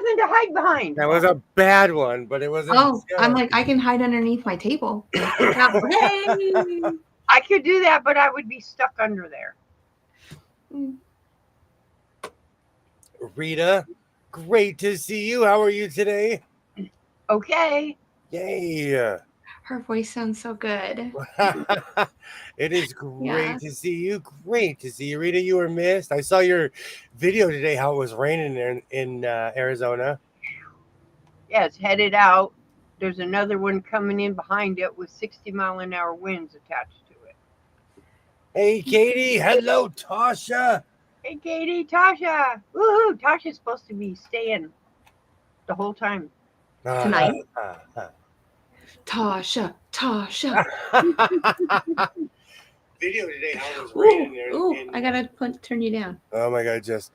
nothing to hide behind. That was a bad one, but it was a Oh, joke. I'm like, I can hide underneath my table. Hey! I could do that, but I would be stuck under there. Rita, great to see you. How are you today? Okay. Yay. Her voice sounds so good. It is great to see you. Great to see you, Rita. You were missed. I saw your video today, how it was raining in Arizona. Yeah, it's headed out. There's another one coming in behind it with 60-mile-an-hour winds attached to it. Hey, Katie. Hello, Tasha. Hey, Katie, Tasha. Woohoo! Tasha's supposed to be staying the whole time. Tonight. Tasha. Video today, how it was raining. I gotta turn you down. Oh my God, just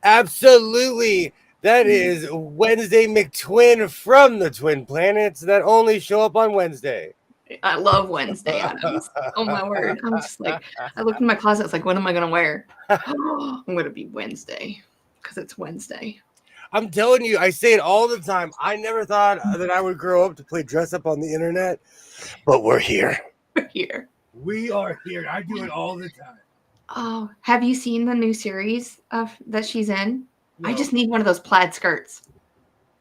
absolutely. That is Wednesday McTwin from the Twin Planets that only show up on Wednesday. I love Wednesday Adams. Oh my word. I'm just like, I looked in my closet. It's like, what am I going to wear? I'm going to be Wednesday because it's Wednesday. I'm telling you, I say it all the time. I never thought that I would grow up to play dress up on the internet, but we're here. We're here. We are here. I do it all the time. Oh, have you seen the new series that she's in? No. I just need one of those plaid skirts,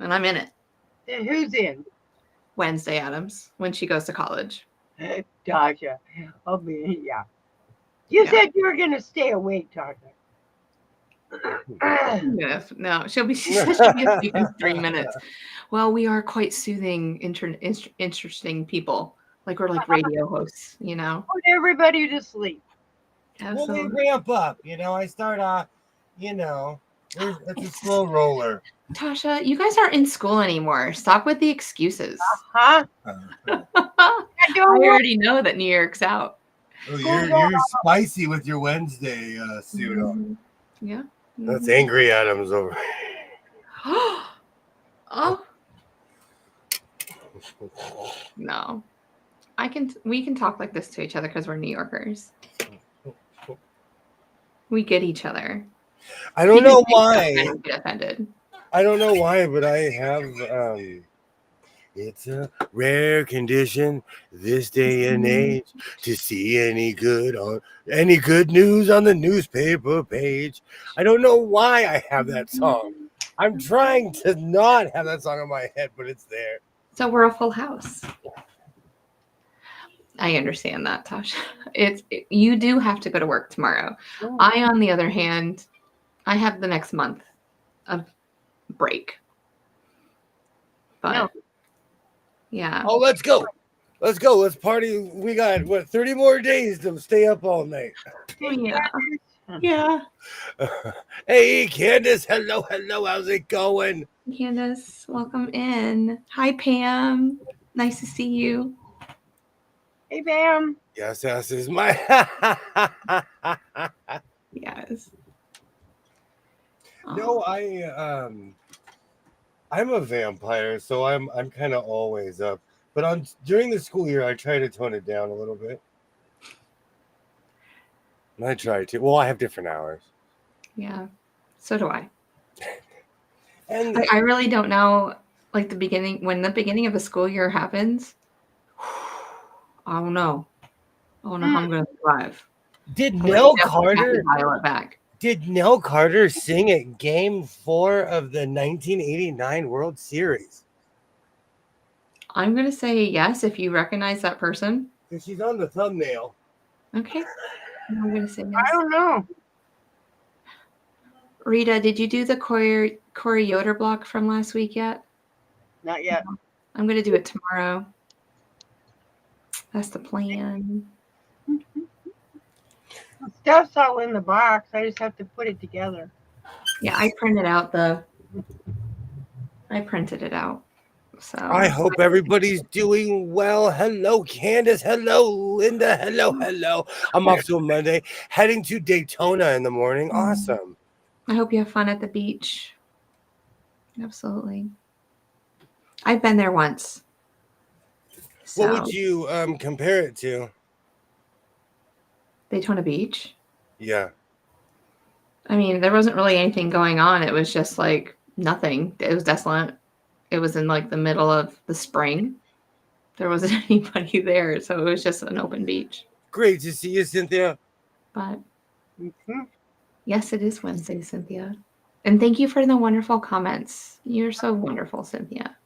and I'm in it. Then who's in? Wednesday Adams when she goes to college. Tasha. I'll be, yeah. You said you were going to stay awake, Tasha. Yes. No, she'll be asleep in 3 minutes. Well, we are quite soothing, interesting people. Like we're like radio hosts, you know. Put everybody to sleep. Absolutely. Well, we ramp up. I start off, it's a slow roller. Tasha, you guys aren't in school anymore. Stop with the excuses. Huh? I already know that New York's out. Oh, you're spicy with your Wednesday suit on. Yeah. That's Angry Adams over. Oh. No. We can talk like this to each other because we're New Yorkers. We get each other. I don't know why. I don't get offended. I don't know why, but I have it's a rare condition this day and age to see any good news on the newspaper page. I don't know why I have that song. I'm trying to not have that song in my head, but it's there. So we're a full house. I understand that, Tasha. You do have to go to work tomorrow. Oh. I, on the other hand, I have the next month of break. But yeah. Oh, let's go. Let's party. We got 30 more days to stay up all night. Oh, yeah. Yeah. Hey, Candace. Hello. How's it going? Candace, welcome in. Hi, Pam. Nice to see you. Hey, Pam. Yes, is my. Yes. No, I'm a vampire, so I'm kind of always up. But during the school year, I try to tone it down a little bit. I try to. Well, I have different hours. Yeah, so do I. And I really don't know, like when the beginning of the school year happens. I don't know how I'm going to survive. Did Nell Carter dial it back? Did Nell Carter sing at Game 4 of the 1989 World Series? I'm going to say yes if you recognize that person. She's on the thumbnail. Okay. I'm going to say yes. I don't know. Rita, did you do the Corey Yoder block from last week yet? Not yet. I'm going to do it tomorrow. That's the plan. The stuff's all in the box. I just have to put it together. Yeah, I printed it out. So I hope everybody's doing well. Hello, Candace. Hello, Linda. Hello. I'm off to a Monday, heading to Daytona in the morning. Awesome. I hope you have fun at the beach. Absolutely. I've been there once. So. What would you compare it to? Daytona Beach? Yeah. I mean, there wasn't really anything going on. It was just like nothing. It was desolate. It was in like the middle of the spring. There wasn't anybody there, so it was just an open beach. Great to see you, Cynthia. But Mhm. yes, it is Wednesday, Cynthia. And thank you for the wonderful comments. You're so wonderful, Cynthia.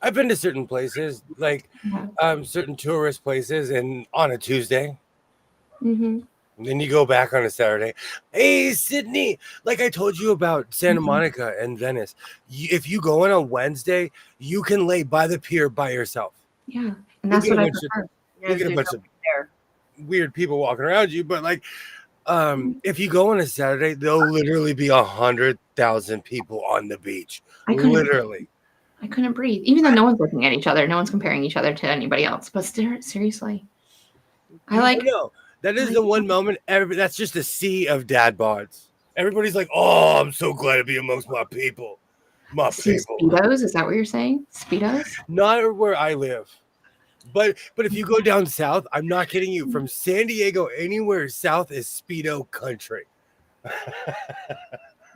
I've been to certain places, like Yeah. certain tourist places, and on a Tuesday. Mm-hmm. And then you go back on a Saturday. Hey, Sydney, like I told you about Santa Monica and Venice. If you go on a Wednesday, you can lay by the pier by yourself. Yeah. And You'll that's get what a I bunch of prefer. you'll get a bunch of There. weird people walking around you, but like if you go on a Saturday, there'll literally be 100,000 people on the beach. I couldn't Literally. I couldn't breathe. Even though no one's looking at each other, no one's comparing each other to anybody else. But seriously. I like No, that is the one moment. That's just a sea of dad bods. Everybody's like, "Oh, I'm so glad to be amongst my people, my people." Speedos. Is that what you're saying? Speedos? Not where I live, but if you go down south, I'm not kidding you. From San Diego, anywhere south is Speedo country.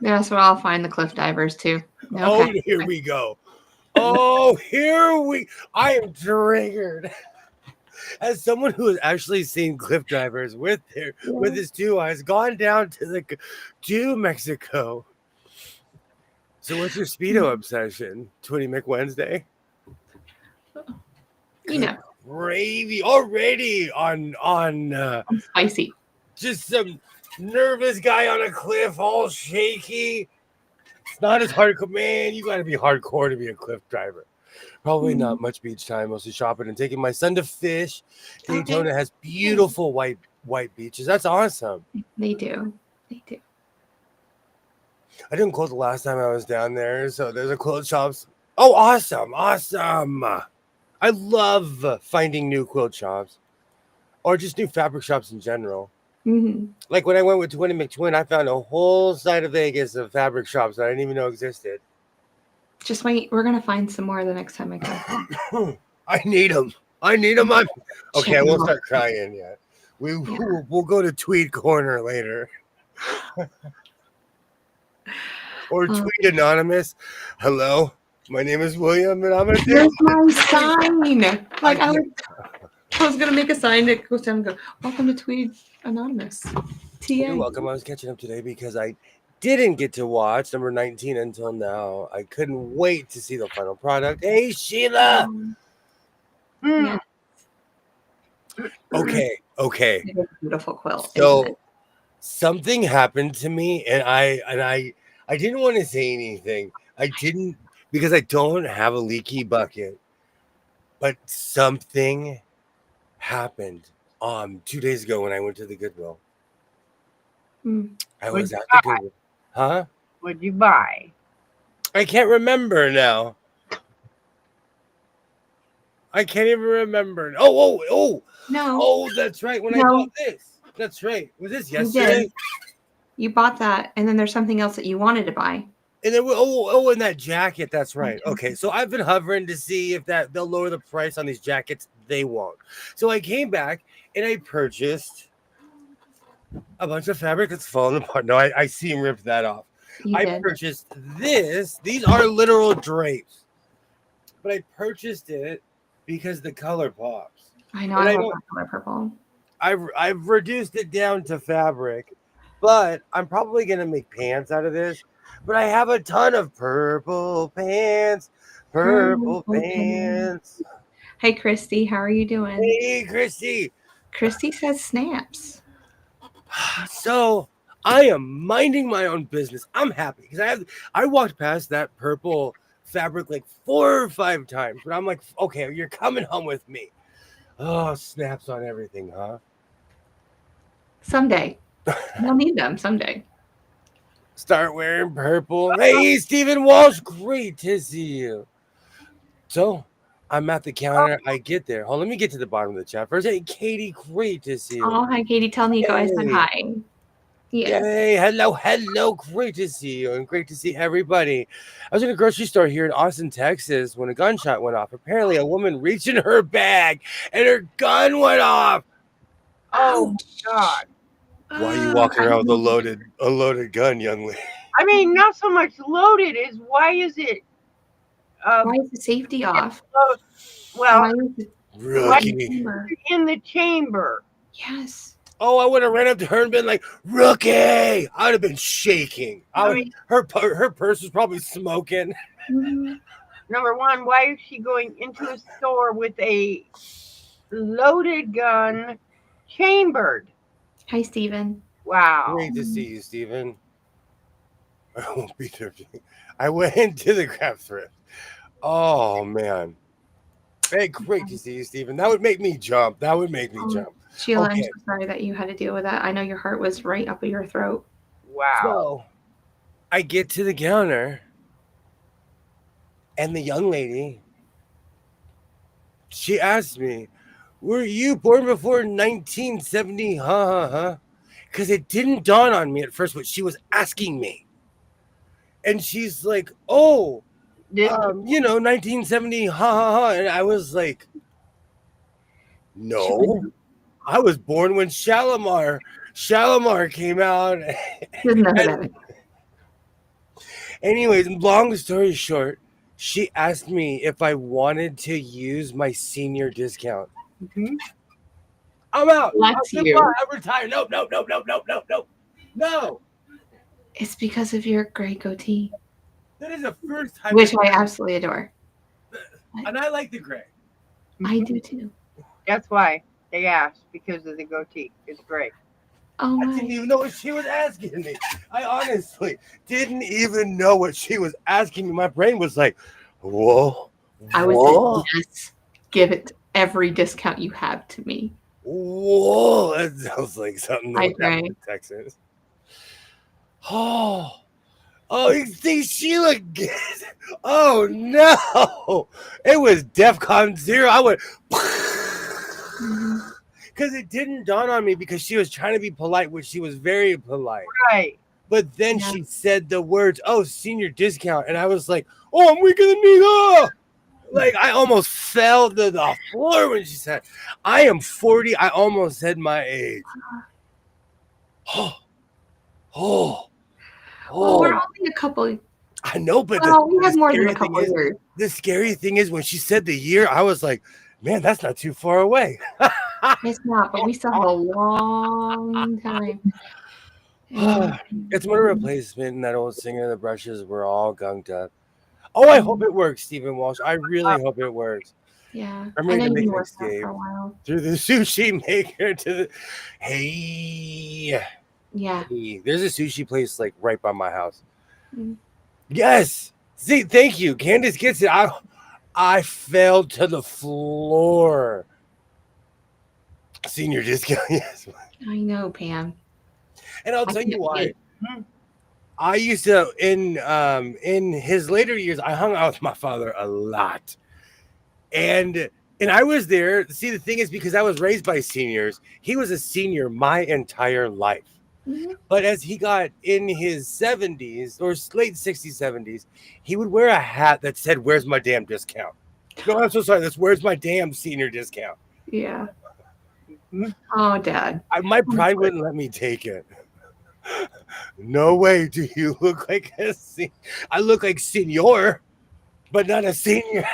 That's where I'll find the cliff divers too. Okay. Oh, here we go. Oh, I am triggered. As someone who has actually seen cliff divers with his two eyes, gone down to Mexico. So what's your Speedo obsession, Twitty McWednesday? You know, Gravy already on I'm spicy. just some nervous guy on a cliff, all shaky. It's not as hardcore, man. You got to be hardcore to be a cliff driver. Probably not much beach time, mostly shopping and taking my son to fish. Daytona has beautiful white beaches. That's awesome. They do. They do. I didn't quote the last time I was down there, so there's a quilt shops. Oh, awesome. I love finding new quilt shops or just new fabric shops in general. Mm-hmm. Like when I went with Twin and McTwin, I found a whole side of Vegas of fabric shops that I didn't even know existed. Just wait. We're going to find some more the next time I go. I need them. Okay, I won't start crying yet. We'll go to Tweed Corner later. Or tweet anonymous. Hello, my name is William, and I'm a. Here's my sign. Like I was gonna make a sign that goes down and go, "Welcome to Tweed Anonymous." TA. You're welcome. I was catching up today because I didn't get to watch number 19 until now. I couldn't wait to see the final product. Hey, Sheila. Yeah. Okay. It's a beautiful quilt. So something happened to me, and I didn't want to say anything. I didn't because I don't have a leaky bucket. But something happened 2 days ago when I went to the Goodwill. I was at the Goodwill. Huh? What'd you buy? I can't remember now. I can't even remember. Oh. No. Oh, that's right. When I bought this. That's right. Was this yesterday? You bought that, and then there's something else that you wanted to buy. And then and that jacket. That's right. Okay, so I've been hovering to see if they'll lower the price on these jackets. They won't. So I came back and I purchased a bunch of fabric that's falling apart. No, I see him rip that off. I purchased this. These are literal drapes, but I purchased it because the color pops. I know. I love that color purple. I've reduced it down to fabric, but I'm probably gonna make pants out of this. But I have a ton of purple pants. Purple pants. Hey, Christy, how are you doing? Hey, Christy. Christy says snaps. So I am minding my own business. I'm happy because I walked past that purple fabric like 4 or 5 times, but I'm like, okay, you're coming home with me. Oh, snaps on everything, huh? Someday. We'll need them someday. Start wearing purple. Hey, Stephen Walsh, great to see you. So I'm at the counter. I get there. Hold on, let me get to the bottom of the chat first. Hey, Katie, great to see you. Oh, hi, Katie. Tell Nico I said hi. Yeah. Hey, hello. Great to see you, and great to see everybody. I was in a grocery store here in Austin, Texas, when a gunshot went off. Apparently, a woman reached in her bag, and her gun went off. Oh, God. Why are you walking around with a loaded gun, young lady? I mean, not so much loaded as why is it? Why is the safety off? Well, Why is it Rookie. in the chamber. Yes. Oh, I would have ran up to her and been like, "Rookie!" I would have been shaking. Her purse was probably smoking. Mm-hmm. Number one, why is she going into a store with a loaded gun, chambered? Hi, Steven. Wow. Great to see you, Steven. I won't be there. I went into the craft thrift. Oh man. Hey, great to see you, Steven. That would make me jump. Jump. Sheila, I'm Okay. so sorry that you had to deal with that. I know your heart was right up your throat. Wow. So I get to the counter, and the young lady, she asked me, "Were you born before 1970?" Huh? Because it didn't dawn on me at first what she was asking me. And she's like, "Oh, 1970, And I was like, "No, I was born when Shalimar came out." Doesn't know who that is. Anyways, long story short, she asked me if I wanted to use my senior discount. Mhm. I'm out. Bless you. I'm retired. No. No. It's because of your gray goatee, That is the first time. which I absolutely adore. And I like the gray. I do too. That's why they asked, because of the goatee. It's great. Oh I my. didn't even know what she was asking me. I honestly didn't even know what she was asking me. My brain was like, whoa. I was whoa, like, yes, give it every discount you have to me. whoa. That sounds like something that I would happen in Texas. Oh, you see Sheila again. Oh no. It was DEFCON 0. I went because it didn't dawn on me because she was trying to be polite, which she was very polite. Right. But then she said the words, "Oh, senior discount," and I was like, "Oh, I'm weaker than me." Oh! Like I almost fell to the floor when she said, "I am 40." I almost said my age. Well, we're only a couple. I know, but We had more than a couple years. The scary thing is when she said the year, I was like, "Man, that's not too far away." It's not, but we still have a long time. It's my replacement, and that old Singer. The brushes were all gunked up. Oh, I hope it works, Stephen Walsh. I really hope it works. Yeah, I'm ready to make an escape through the sushi maker to the. Hey. Yeah. Hey, there's a sushi place like right by my house. Yes. See, thank you. Candace gets it. I fell to the floor. Senior discount, yes. I know, Pam. And I'll tell you why. I used to in his later years, I hung out with my father a lot. And I was there. See, the thing is, because I was raised by seniors, he was a senior my entire life. But as he got in his 70s or late 60s, 70s, he would wear a hat that said, "Where's my damn discount?" No, I'm so sorry. That's "Where's my damn senior discount?" Yeah. Oh, Dad. My pride wouldn't let me take it. No way do you look like a I look like senior, but not a senior.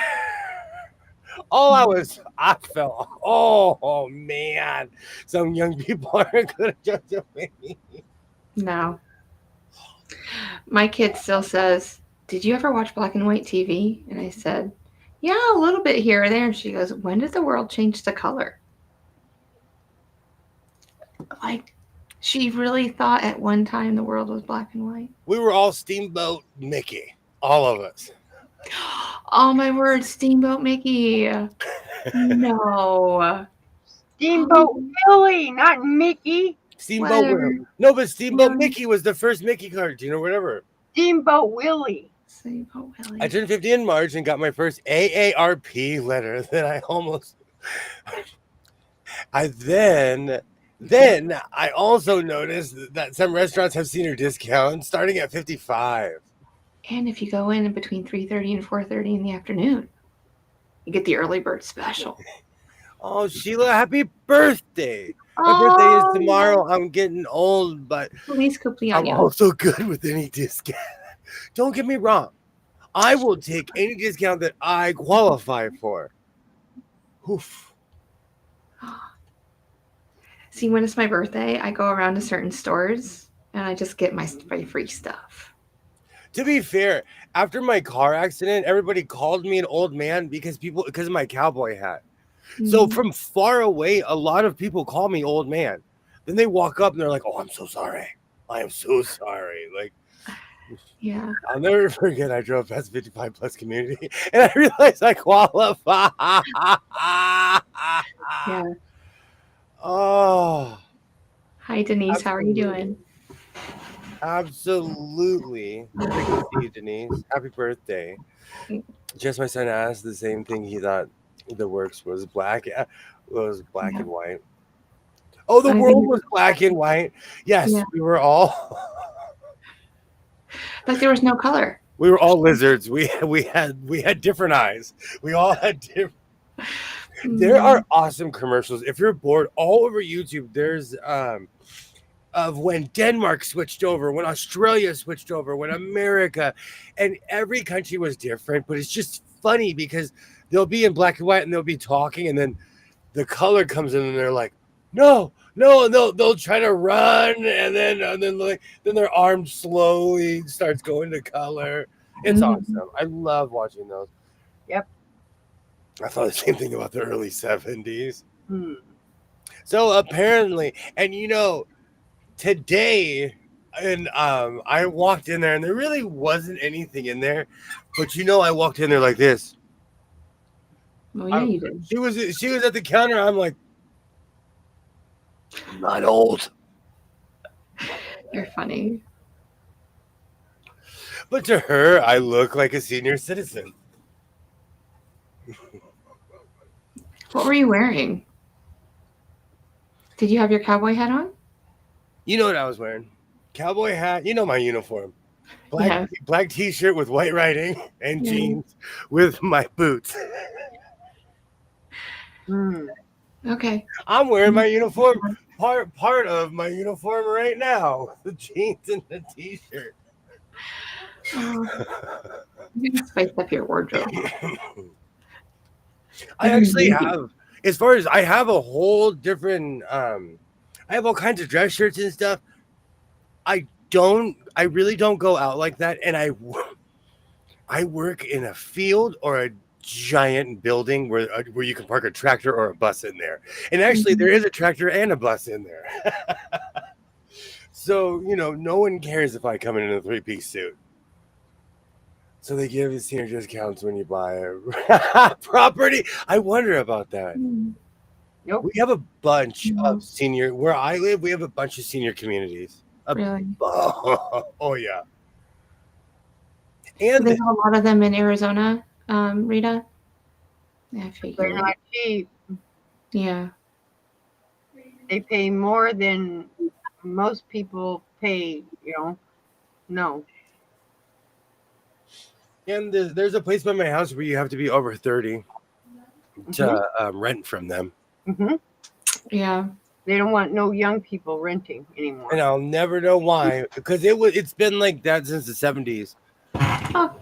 I felt, oh man, some young people aren't going to judge me. No. My kid still says, "Did you ever watch black and white TV?" And I said, "Yeah, a little bit here or there." And she goes, "When did the world change to color?" Like, she really thought at one time the world was black and white. We were all Steamboat Mickey, all of us. Oh my word, Steamboat Mickey. No. Steamboat Willie, not Mickey. Steamboat Willie. No, but Steamboat Mickey was the first Mickey cartoon or whatever. Steamboat Willie. Steamboat Willie. I turned 50 in March and got my first AARP letter that I almost. Then I also noticed that some restaurants have senior discounts starting at $55. And if you go in between 3:30 and 4:30 in the afternoon, you get the early bird special. Oh, Sheila, happy birthday. My birthday is Oh, tomorrow. I'm getting old, but Feliz I'm cumpleaños. also good with any discount. Don't get me wrong. I will take any discount that I qualify for. Oof. See, when it's my birthday, I go around to certain stores and I just get my free stuff. To be fair, after my car accident, everybody called me an old man because of my cowboy hat. So Mhm. from far away, a lot of people call me old man. Then they walk up and they're like, "Oh, I'm so sorry. I am so sorry." Like, Yeah. I'll never forget. I drove past 55 plus community and I realized I qualify. Yeah. Oh, Hi, Denise. How are you absolutely. doing? Absolutely. Great to see you, Denise. Happy birthday. Just my son asked the same thing. He thought the works was black. Was black Yeah. and white. Oh, the I world think, was black and white. Yes, yeah, we were all like there was no color. we were all lizards. We had different eyes. We all had different. There Mm, are awesome commercials. If you're bored, all over YouTube, there's of when Denmark switched over, when Australia switched over, when America, and every country was different. But it's just funny because they'll be in black and white and they'll be talking, and then the color comes in, and they're like, "No, no!" And they'll try to run, then their arm slowly starts going to color. It's mhm. awesome. I love watching those. Yep. I thought the same thing about the early 70s. Hmm. So apparently, and today, and I walked in there and there really wasn't anything in there, but I walked in there like this. Oh, yeah, you did. She was at the counter. I'm like, "I'm not old," You're funny. but to her, I look like a senior citizen. What were you wearing? Did you have your cowboy hat on? You know what I was wearing? Cowboy hat. You know my uniform. Black Yeah. black t-shirt with white writing and Yeah. jeans with my boots. Hmm. Okay. I'm wearing my uniform. Part of my uniform right now. The jeans and the t-shirt. Oh, you can spice up your wardrobe. I actually have, as far as I have a whole different I have all kinds of dress shirts and stuff. I really don't go out like that, and I work in a field or a giant building where you can park a tractor or a bus in there. And actually there is a tractor and a bus in there. So, no one cares if I come in a 3-piece suit. So they give you senior discounts when you buy a property. I wonder about that. Nope. We have a bunch of senior where I live. We have a bunch of senior communities. Really? Oh yeah. Do And they have a lot of them in Arizona, Rita? Yeah, I They're figured. not cheap. Yeah. They pay more than most people pay. No. and there's a place by my house where you have to be over 30 to rent from them. Hmm. Yeah. They don't want no young people renting anymore. And I'll never know why, because it's been like that since the 70s. Oh.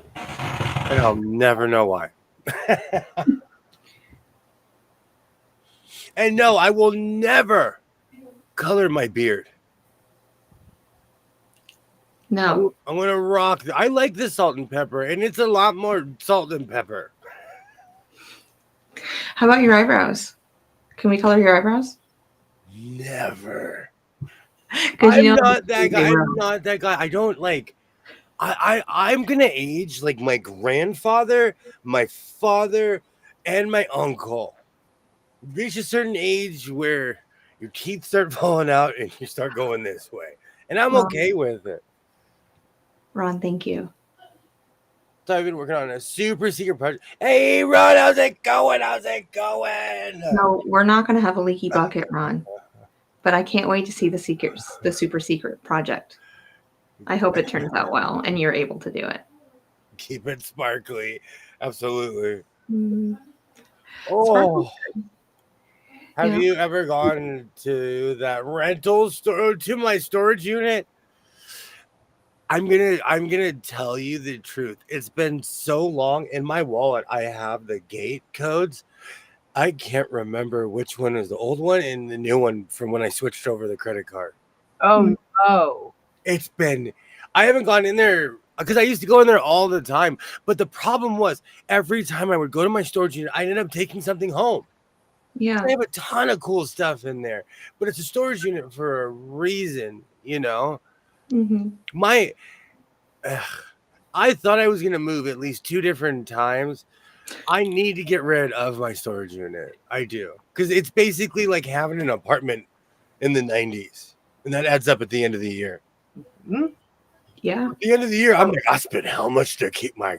And I'll never know why. And no, I will never color my beard. No. I'm gonna rock. I like the salt and pepper, and it's a lot more salt and pepper. How about your eyebrows? Can we color your eyebrows? Never. Because I'm not that guy. I'm not that guy. I don't like. I'm gonna age like my grandfather, my father, and my uncle. Reach a certain age where your teeth start falling out and you start going this way, and I'm okay with it. Ron, thank you. So I've been working on a super secret project. Hey, Ron, how's it going? How's it going? No, we're not going to have a leaky bucket, Ron. But I can't wait to see the super secret project. I hope it turns out well and you're able to do it. Keep it sparkly. Absolutely. Mm-hmm. Oh. Have you ever gone to that rental store, to my storage unit? I'm gonna tell you the truth. It's been so long. In my wallet, I have the gate codes. I can't remember which one is the old one and the new one from when I switched over the credit card. Oh no. It's been, I haven't gone in there because I used to go in there all the time. But the problem was every time I would go to my storage unit, I ended up taking something home. Yeah. I have a ton of cool stuff in there, but it's a storage unit for a reason, you know. My, I thought I was gonna move at least 2 different times. I need to get rid of my storage unit. I do, because it's basically like having an apartment in the 90s, and that adds up at the end of the year. Yeah. At the end of the year, I'm like, I spent how much to keep my.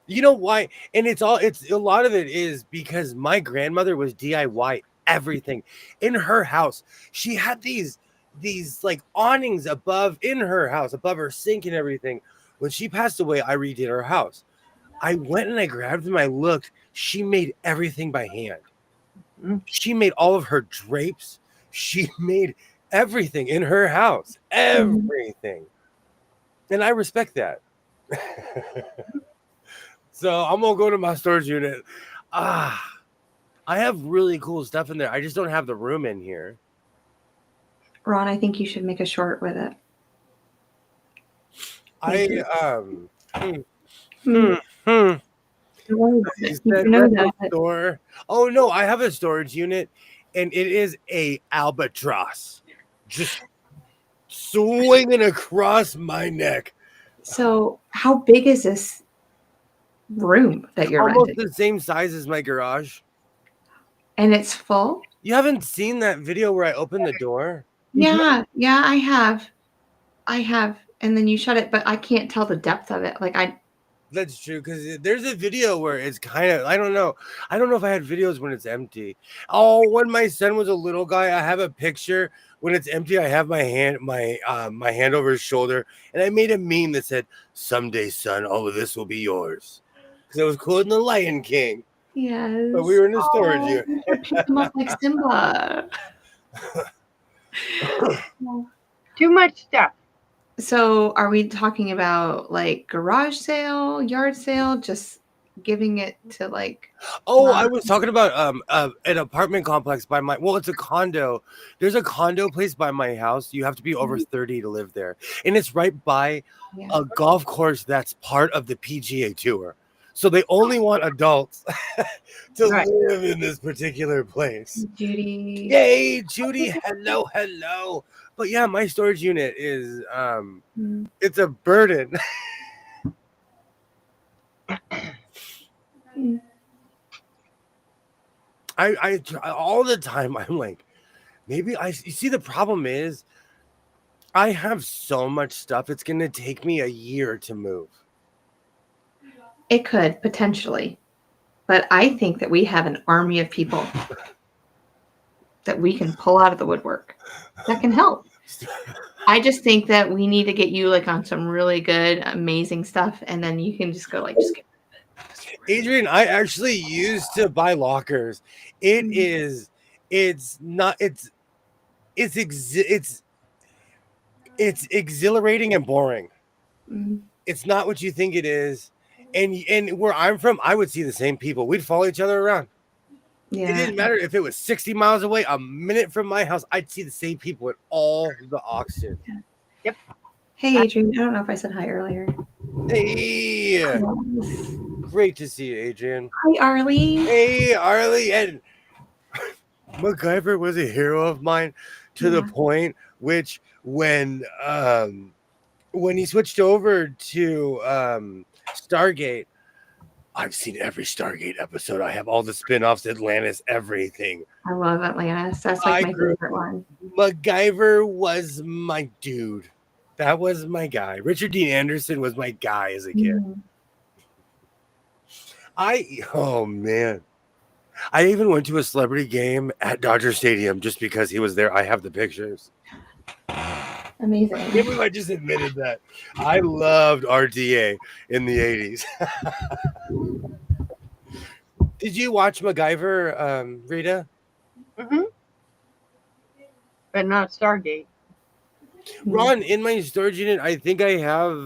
You know why? And it's a lot of it is because my grandmother was DIY everything in her house. She had these like awnings above in her house, above her sink and everything. When she passed away, I redid her house. I went and I grabbed them. I looked. She made everything by hand. She made all of her drapes. She made everything in her house. Everything. And I respect that. So I'm going to go to my storage unit. I have really cool stuff in there. I just don't have the room in here. Ron, I think you should make a short with it. Store. Oh no, I have a storage unit, and it is a albatross, just swinging across my neck. So, how big is this room that you're Almost renting? the same size as my garage. And it's full? You haven't seen that video where I open the door? Yeah, I have. And then you shut it, but I can't tell the depth of it. That's true, because there's a video where it's kind of, I don't know if I had videos when it's empty. Oh, when my son was a little guy, I have a picture when it's empty. I have my hand over his shoulder, and I made a meme that said, "Someday, son, all of this will be yours," because it was cool in the Lion King. Yes. But we were in a storage unit. Pick them up like Simba. Too much stuff. So are we talking about like garage sale, yard sale, just giving it to like? Oh, I was talking about an apartment complex by my, well, it's a condo. There's a condo place by my house. You have to be over 30 to live there. And it's right by a golf course that's part of the PGA Tour. So they only want adults to live in this particular place. Judy. Yay, Judy. Hello. But yeah, my storage unit is it's a burden. I all the time I'm like, maybe you see, the problem is I have so much stuff, it's gonna take me a year to move. It could potentially, but I think that we have an army of people that we can pull out of the woodwork that can help. I just think that we need to get you like on some really good, amazing stuff, and then you can just go like, just get rid of it. Adrian, I actually used to buy lockers. It's exhilarating and boring. It's not what you think it is. And where I'm from, I would see the same people. We'd follow each other around. Yeah. It didn't matter if it was 60 miles away, a minute from my house, I'd see the same people at all the auctions. Yep. Hey, Adrian. I don't know if I said hi earlier. Hey. Great to see you, Adrian. Hi, Arlie. Hey, Arlie. And MacGyver was a hero of mine to the point which when he switched over to Stargate, I've seen every Stargate episode. I have all the spin-offs, Atlantis, everything. I love Atlantis. That's like my favorite one. MacGyver was my dude. That was my guy. Richard Dean Anderson was my guy as a kid. Oh man. I even went to a celebrity game at Dodger Stadium just because he was there. I have the pictures. Amazing. I can't believe I just admitted that. I loved RDA in the 80s. Did you watch MacGyver, Rita? Hmm. But not Stargate. Ron, in my storage unit, I think I have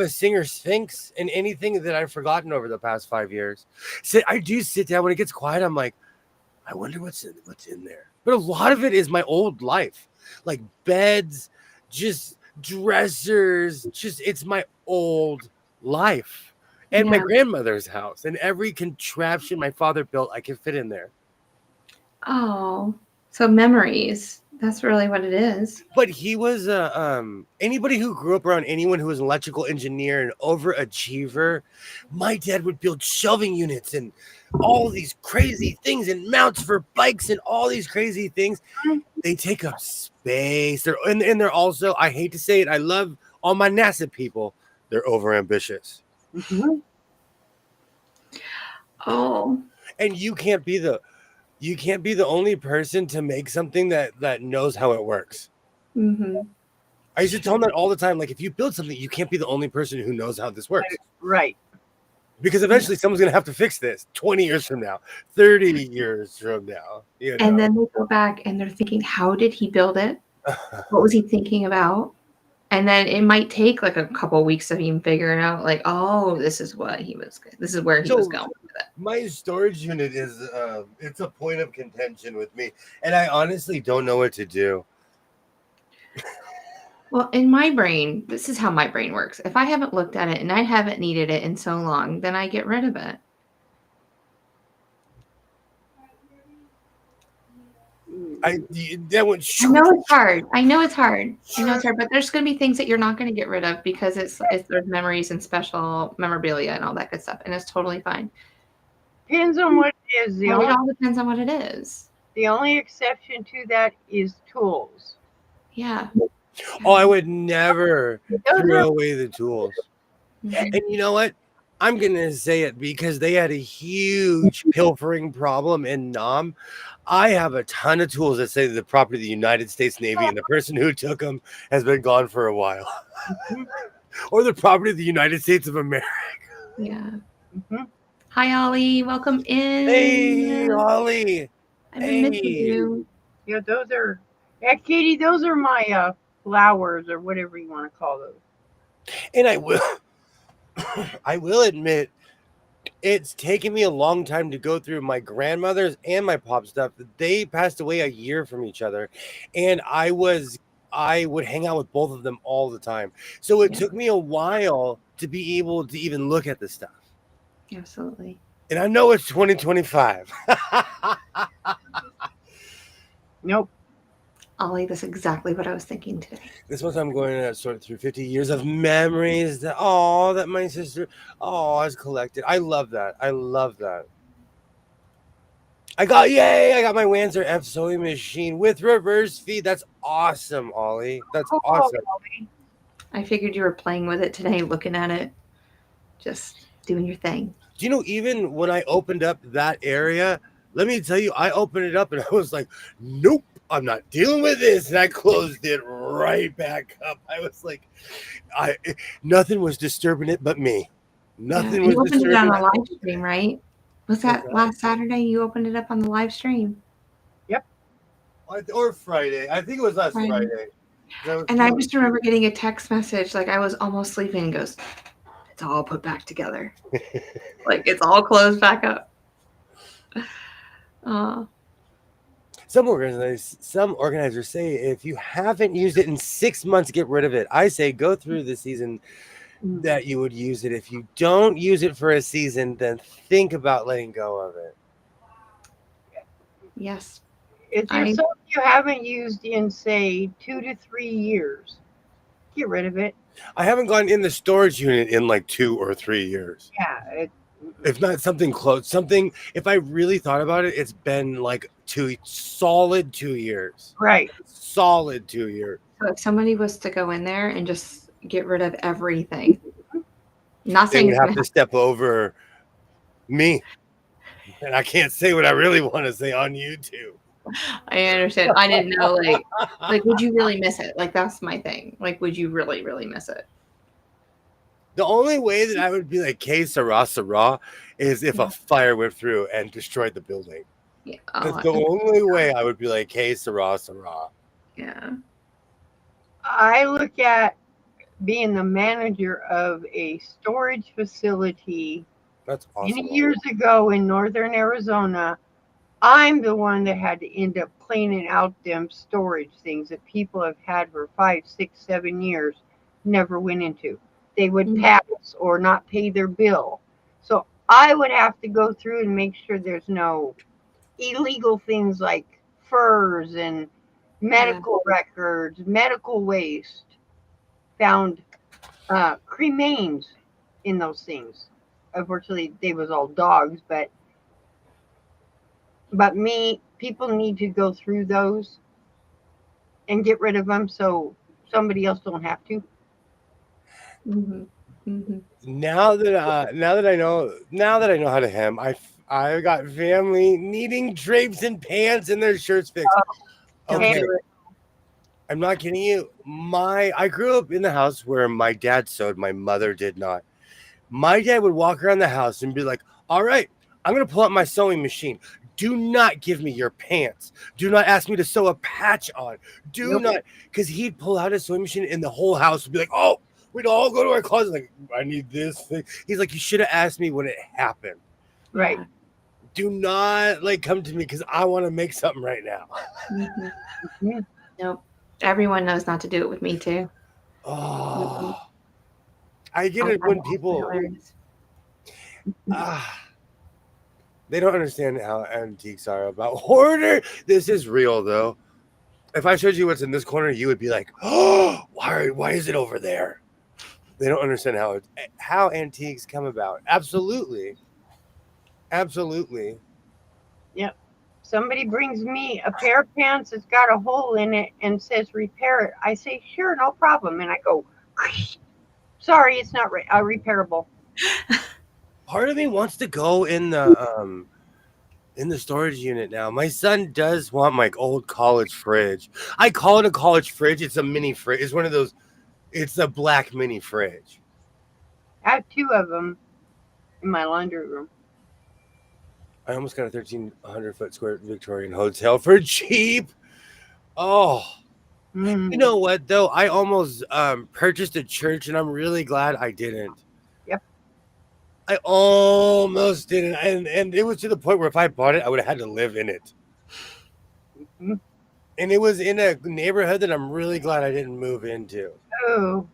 a Singer Sphinx, and anything that I've forgotten over the past 5 years. So I do sit down when it gets quiet. I'm like, I wonder what's in there. But a lot of it is my old life, like beds, just dressers, just it's my old life, and my Yeah. grandmother's house, and every contraption my father built, I can fit in there. Oh, so memories. That's really what it is. But he was anybody who grew up around anyone who was an electrical engineer and overachiever. My dad would build shelving units and all these crazy things and mounts for bikes and all these crazy things. They take up space. They're also, I hate to say it, I love all my NASA people. They're overambitious. Mhm. Oh, And you can't be the only person to make something that knows how it works. mm-hmm. I used to tell them that all the time. Like, if you build something, you can't be the only person who knows how this works. Right. Because eventually someone's going to have to fix this 20 years from now, 30 years from now. You know? And then they go back and they're thinking, how did he build it? What was he thinking about? And then it might take like a couple weeks of even figuring out, like, oh, this is where he was going with it. My storage unit is it's a point of contention with me, and I honestly don't know what to do. Well, in my brain, this is how my brain works. If I haven't looked at it and I haven't needed it in so long, then I get rid of it. That went. I know it's hard. I know it's hard, but there's going to be things that you're not going to get rid of because it's there's memories and special memorabilia and all that good stuff, and it's totally fine. Depends on what it is. It all depends on what it is. The only exception to that is tools. Yeah. Oh, I would never throw away the tools. Mhm. And you know what? I'm going to say it because they had a huge pilfering problem in Nam. I have a ton of tools that say the property of the United States Navy, and the person who took them has been gone for a while. Or the property of the United States of America. Yeah. Mhm. Hi, Ollie. Welcome in. Hey, Ollie. I've been missing Hey. you. Yeah, those are. Yeah, Katie, those are my flowers or whatever you want to call those. And I will admit, it's taken me a long time to go through my grandmother's and my pop stuff. They passed away a year from each other, and I would hang out with both of them all the time. So it took me a while to be able to even look at this stuff. Absolutely. And I know it's 2025. Nope. Ollie, that's exactly what I was thinking today. This month I'm going to sort through 50 years of memories that my sister has collected. I love that. I got my Wanzer F sewing machine with reverse feed. That's awesome, Ollie. That's awesome. I figured you were playing with it today, looking at it, just doing your thing. Do you know, even when I opened up that area, let me tell you, I opened it up and I was like, nope, I'm not dealing with this. And I closed it right back up. I was like, nothing was disturbing it but me. Nothing was you opened disturbing it on a live stream, right? Was that Okay. last Saturday you opened it up on the live stream? Yep. Or Friday. I think it was last Friday. And I just remember getting a text message, like I was almost sleeping, and goes, it's all put back together. Like it's all closed back up. Some organizers say if you haven't used it in 6 months, get rid of it. I say go through the season that you would use it. If you don't use it for a season, then think about letting go of it. Yes. If there's something you haven't used in, say, 2 to 3 years, get rid of it. I haven't gone in the storage unit in like 2 or 3 years. Yeah. If not something close, if I really thought about it, it's been like solid 2 years. Right. Solid 2 years. So if somebody was to go in there and just get rid of everything, nothing, they would have to step over me. And I can't say what I really want to say on YouTube. I understand. I didn't know, like, would you really miss it? Like, that's my thing. Like, would you really, really miss it? The only way that I would be like, K Sarah Sarah is if a fire went through and destroyed the building. Yeah. That's the only way I would be like, hey, Sarah, Sarah. Yeah. I look at being the manager of a storage facility That's many awesome. years ago in northern Arizona. I'm the one that had to end up cleaning out them storage things that people have had for 5, 6, 7 years, never went into. They would Mm. pass or not pay their bill. So I would have to go through and make sure there's no illegal things like furs and medical records, medical waste, found cremains in those things. Unfortunately, they was all dogs, but me, people need to go through those and get rid of them so somebody else don't have to. Mm-hmm. Mm-hmm. Now that I know how to hem, I got family needing drapes and pants and their shirts fixed. Don't Okay, do it. I'm not kidding you. I grew up in the house where my dad sewed, my mother did not. My dad would walk around the house and be like, all right, I'm going to pull out my sewing machine. Do not give me your pants. Do not ask me to sew a patch on. Do Nope. not, because he'd pull out his sewing machine and the whole house would be like, oh, we'd all go to our closet. Like, I need this thing. He's like, you should have asked me when it happened. Right. Yeah. Do not like come to me because I want to make something right now. Mm-hmm. Mhm. Nope. Everyone knows not to do it with me too. Oh, I get it when people. They don't understand how antiques are about hoarder. This is real though. If I showed you what's in this corner, you would be like, "Oh, why is it over there?" They don't understand how antiques come about. Absolutely, absolutely. Yep. Somebody brings me a pair of pants that's got a hole in it and says repair it. I say, sure, no problem. And I go, sorry, it's not repairable. Part of me wants to go in the storage unit now. My son does want my old college fridge. I call it a college fridge. It's a mini fridge. It's one of those. It's a black mini fridge. I have two of them in my laundry room. I almost got a 1,300 foot square Victorian hotel for cheap. Oh, Mm. you know what though? I almost purchased a church, and I'm really glad I didn't. Yep. I almost didn't, and it was to the point where if I bought it, I would have had to live in it. Mhm. And it was in a neighborhood that I'm really glad I didn't move into. Oh,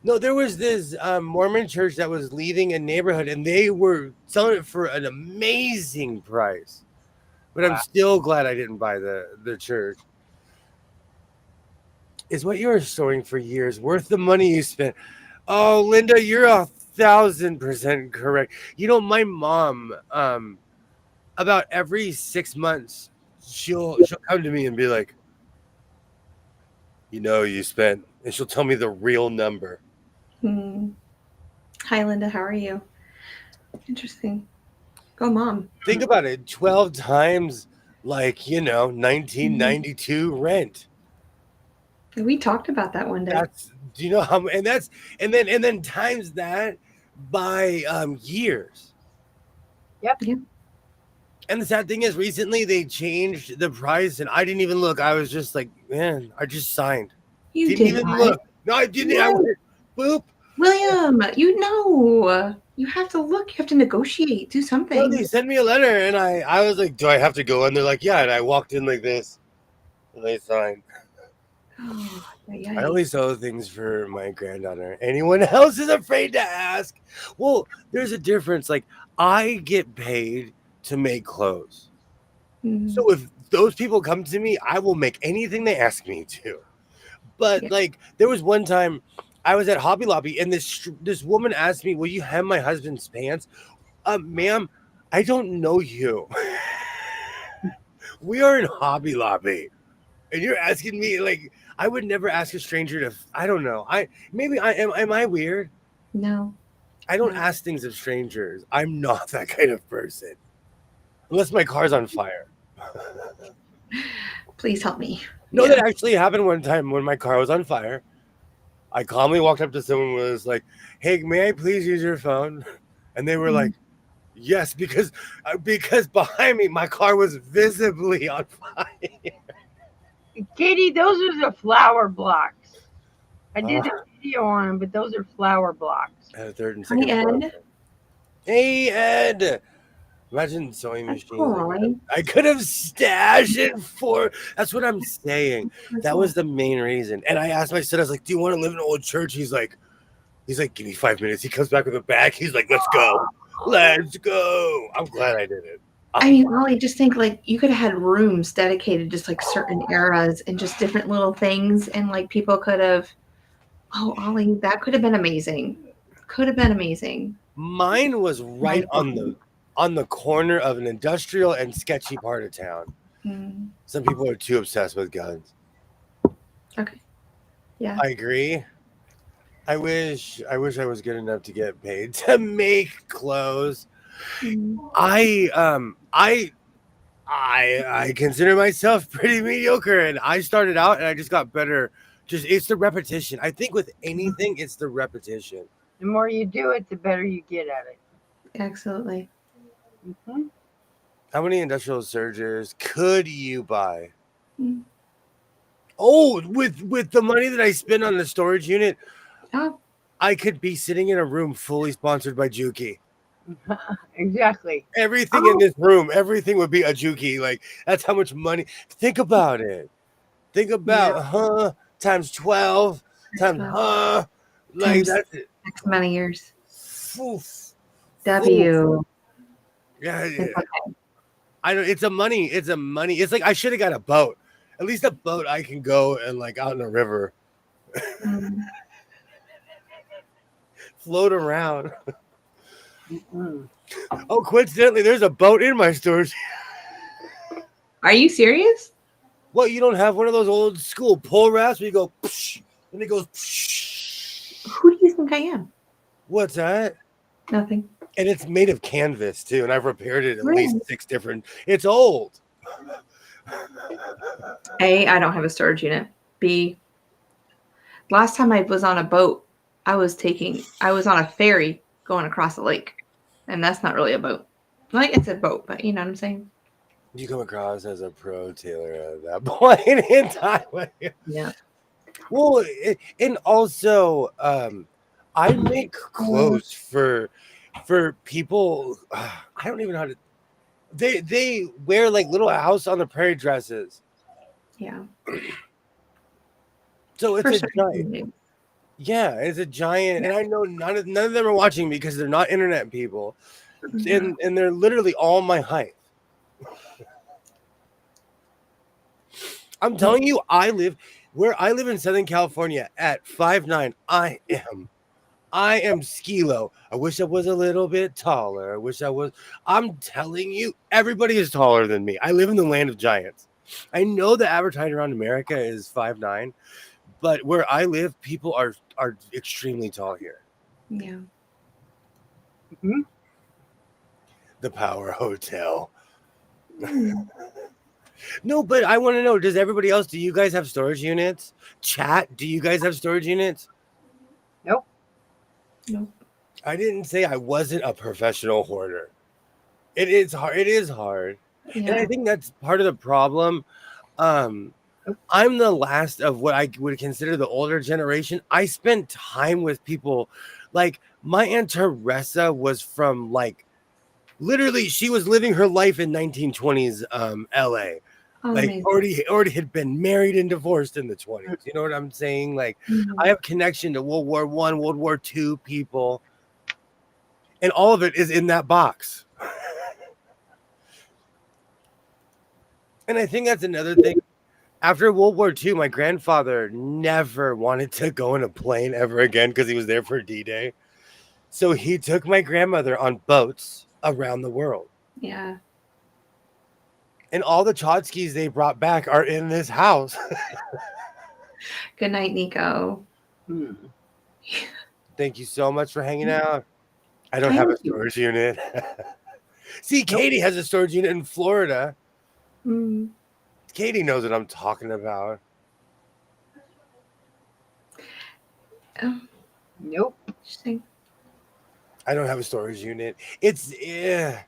No, there was this Mormon church that was leaving a neighborhood, and they were selling it for an amazing price. But I'm wow. still glad I didn't buy the church. Is what you were storing for years worth the money you spent? Oh, Linda, you're 1,000% correct. You know, my mom, about every 6 months, she'll come to me and be like, you spent, and she'll tell me the real number. Hmm. Hi, Linda. How are you? Interesting. Go, Mom. Think about it, 12 times, like 1992 rent. We talked about that one day. Do you know how? And then times that by years. Yep. Yeah. And the sad thing is, recently they changed the price, and I didn't even look. I was just like, man, I just signed. You Didn't did even not. look. No, I didn't. I went, boop. William, you know. You have to look. You have to negotiate. Do No, something. they sent me a letter, and I was like, do I have to go? And they're like, yeah. And I walked in like this, and they signed. Oh, I only sew things for my granddaughter. Anyone else is afraid to ask. Well, there's a difference. Like, I get paid to make clothes. So if those people come to me, I will make anything they ask me to. But like, there was one time I was at Hobby Lobby, and this woman asked me, will you hem my husband's pants? Ma'am, I don't know you. We are in Hobby Lobby. And you're asking me, like, I would never ask a stranger to, I don't know. Am I weird? No. I don't ask things of strangers. I'm not that kind of person. Unless my car's on fire. Please help me. No, that actually happened one time when my car was on fire. I calmly walked up to someone and was like, hey, may I please use your phone? And they were like, Yes, because behind me my car was visibly on fire. Katie, those are the flower blocks. I Uh, did a video on them, but those are flower blocks. I had a third and Hi, second floor. Ed. Hey Ed, imagine sewing That's machines. cool, Molly. I could have stashed it for. That's what I'm saying. That's That cool. was the main reason. And I asked my son, I was like, "Do you want to live in an old church?" He's like, "Give me 5 minutes." He comes back with a bag. He's like, "Let's go, let's go." I'm glad I did it. I mean, Ollie, just think like you could have had rooms dedicated just like certain eras and just different little things, and like people could have. Oh, Ollie, that could have been amazing. Could have been amazing. Mine was right on the corner of an industrial and sketchy part of town. Mm, Some people are too obsessed with guns. okay. Yeah. I agree. I wish I was good enough to get paid to make clothes. Mm, I consider myself pretty mediocre, and I started out and I just got better. Just it's the repetition. I think with anything, it's the repetition. The more you do it, the better you get at it. absolutely. Hmm. How many industrial surgers could you buy? Mm. Oh, with the money that I spend on the storage unit, Oh, I could be sitting in a room fully sponsored by Juki. Exactly. Everything in this room, everything would be a Juki. Like that's how much money. Think about it. Think yeah. about times 12 times Well, like times that's it. X amount of years. Foof, foof. W. Yeah, It's yeah. okay. I don't. It's a money. It's a money. It's like I should have got a boat. At least a boat I can go and like out in the river, Mm. float around. Mm-mm. Oh, coincidentally, there's a boat in my storage. Are you serious? What, you don't have one of those old school pull rafts where you go, psh, and it goes, psh. Who do you think I am? What's that? Nothing. And it's made of canvas too, and I've repaired it at least Really? 6 different. It's old. A, I don't have a storage unit. B, last time I was on a boat, I was on a ferry going across a lake. And that's not really a boat. Like it's a boat, but you know what I'm saying? You come across as a pro tailor at that point in time. Yeah. Well, and also, I make clothes for people. I don't even know how to. They wear like little house on the prairie dresses. Yeah. So it's For a certain giant. communities. Yeah, it's a giant, and I know none of them are watching me because they're not internet people, Yeah. and they're literally all my height. I'm telling you, I live in Southern California at 5'9". I am skilo. I wish I was a little bit taller. I wish I was. I'm telling you, everybody is taller than me. I live in the land of giants. I know the average height around America is 5'9", but where I live, people are extremely tall here. Yeah. Mhm. The Power Hotel. Mm. No, but I want to know, does everybody else, do you guys have storage units? Chat, do you guys have storage units? Nope. Nope. I didn't say I wasn't a professional hoarder. It is hard. It is hard. And I Yeah. think that's part of the problem. Um, Nope. I'm the last of what I would consider the older generation. I spent time with people like my Aunt Teresa was from like literally she was living her life in 1920s LA. Oh, Like amazing. already had been married and divorced in the 20s. You know what I'm saying? Like I Mhm. have connection to World War One, World War Two people, and all of it is in that box. And I think that's another thing. After World War II, my grandfather never wanted to go in a plane ever again because he was there for D-Day. So he took my grandmother on boats around the world. Yeah. And all the tchotchkes they brought back are in this house. Good night, Nico. Hmm. Thank you so much for hanging out. I don't have a Thank you. storage unit. See, Nope. Katie has a storage unit in Florida. Mm. Katie knows what I'm talking about. Oh, Nope. interesting. I don't have a storage unit. It's yeah.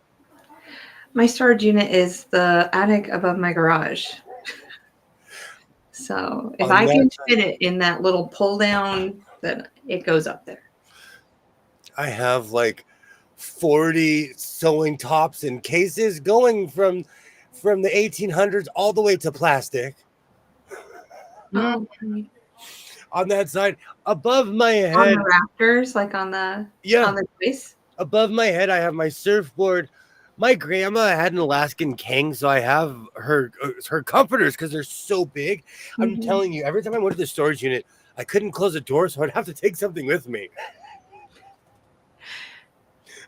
My storage unit is the attic above my garage. So if On I that can side, fit it in that little pull down, then it goes up there. I have like 40 sewing tops and cases going from the 1800s all the way to plastic. Mm. Oh, okay. On that side, above my On head, the rafters, like on yeah, the joist. above my head, I have my surfboard. My grandma had an Alaskan king, so I have her comforters because they're so big. I'm Hmm. telling you, every time I went to the storage unit, I couldn't close the door, so I'd have to take something with me.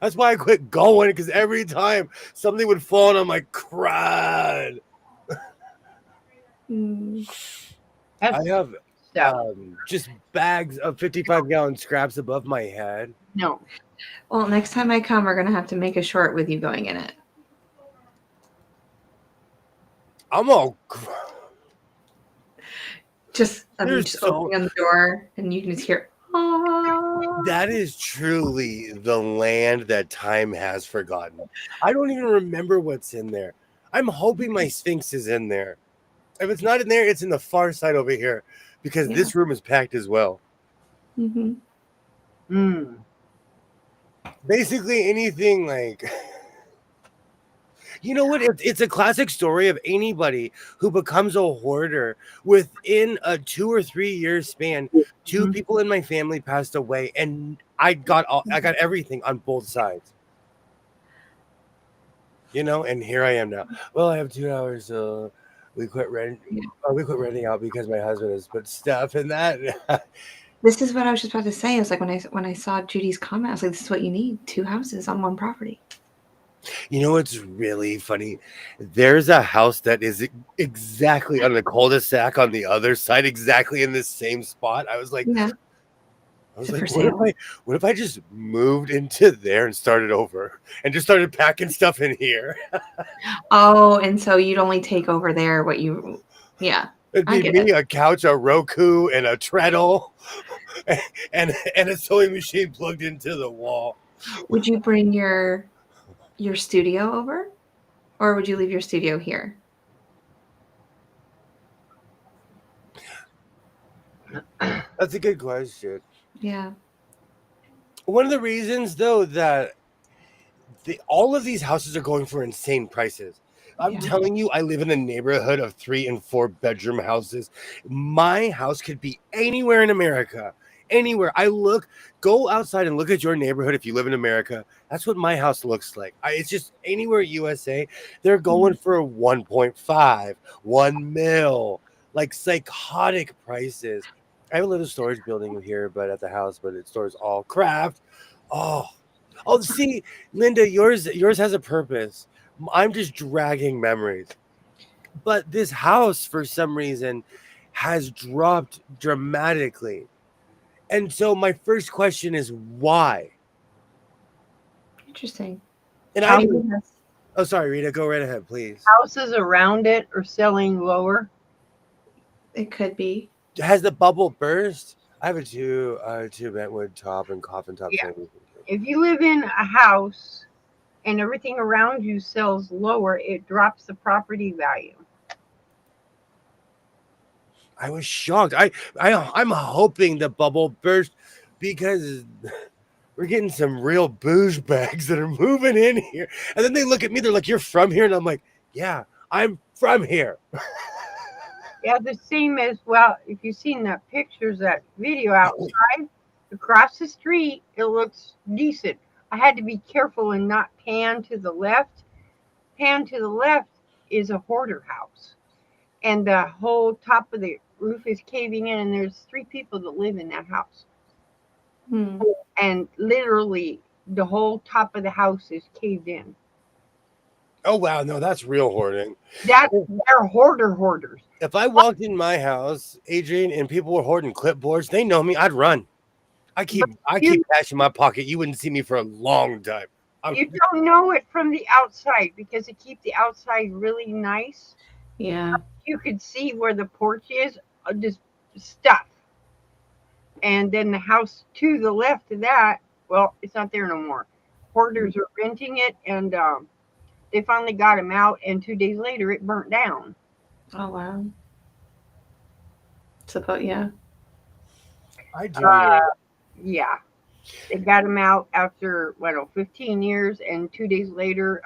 That's why I quit going because every time something would fall, and I'm like, crud. Mm. I That's have stuff. just bags of 55-gallon scraps above my head. No. Well, next time I come, we're gonna have to make a short with you going in it. I'm all. Just of you There's just so opening on the door, and you can just hear. Ah. that is truly the land that time has forgotten. I don't even remember what's in there. I'm hoping my Sphinx is in there. If it's not in there, it's in the far side over here because Yeah. this room is packed as well. Mm-hmm. Mm. Basically, anything like. You know what? It's a classic story of anybody who becomes a hoarder. Within a 2 or 3 year span, two Mhm. people in my family passed away, and I got everything on both sides. And here I am now. Well, I have 2 hours. We quit rent. Yeah. We quit renting out because my husband has put stuff in that. This is what I was just about to say. It's like when I saw Judy's comment, I was like, "This is what you need: 2 houses on one property." You know what's really funny? There's a house that is exactly on the cul-de-sac on the other side, exactly in the same spot. Yeah. I Is was it for like, sale? what if I just moved into there and started over and just started packing stuff in here? Oh, and so you'd only take over there what you. Yeah, It'd I be get it. me, a couch, a Roku, and a treadle, and a sewing machine plugged into the wall. Would you bring your studio over, or would you leave your studio here? That's a good question. Yeah. One of the reasons, though, that all of these houses are going for insane prices. I'm Yeah. telling you, I live in a neighborhood of 3 and 4 bedroom houses. My house could be anywhere in America. Anywhere. Go outside and look at your neighborhood if you live in America. That's what my house looks like. It's just anywhere USA. They're going for 1.5, 1 mil, like psychotic prices. I have a little storage building here, but at the house, but it stores all craft. Oh, oh, see, Linda, yours has a purpose. I'm just dragging memories. But this house, for some reason, has dropped dramatically. And so my first question is why? Interesting. And I Houses, knew, oh, sorry, Rita, go right ahead, please. houses around it are selling lower. It could be. Has the bubble burst? I have a two bentwood top and coffin top Yeah. frame. If you live in a house and everything around you sells lower, it drops the property value. I was shocked. I'm hoping the bubble burst because we're getting some real booze bags that are moving in here. And then they look at me, they're like, "You're from here?" And I'm like, "Yeah, I'm from here." Yeah, the same as well. If you've seen the pictures, that video outside, across the street, it looks decent. I had to be careful and not pan to the left. Pan to the left is a hoarder house, and the whole top of the roof is caving in, and there's 3 people that live in that house, Hmm. and literally the whole top of the house is caved in. Oh wow, no, that's real hoarding. They're hoarders. If I walked in my house, Adrian, and people were hoarding clipboards, they know me, I'd run. But I you keep cash in my pocket. You wouldn't see me for a long time. I'm, you don't know it from the outside because they keep the outside really nice. Yeah. You could see where the porch is, just stuff. And then the house to the left of that Well, it's not there no more. Hoarders are renting it, and they finally got him out. And 2 days later, it burnt down. Oh wow. Suppose yeah. I do. Uh, yeah, they got him out after 15 years, and 2 days later,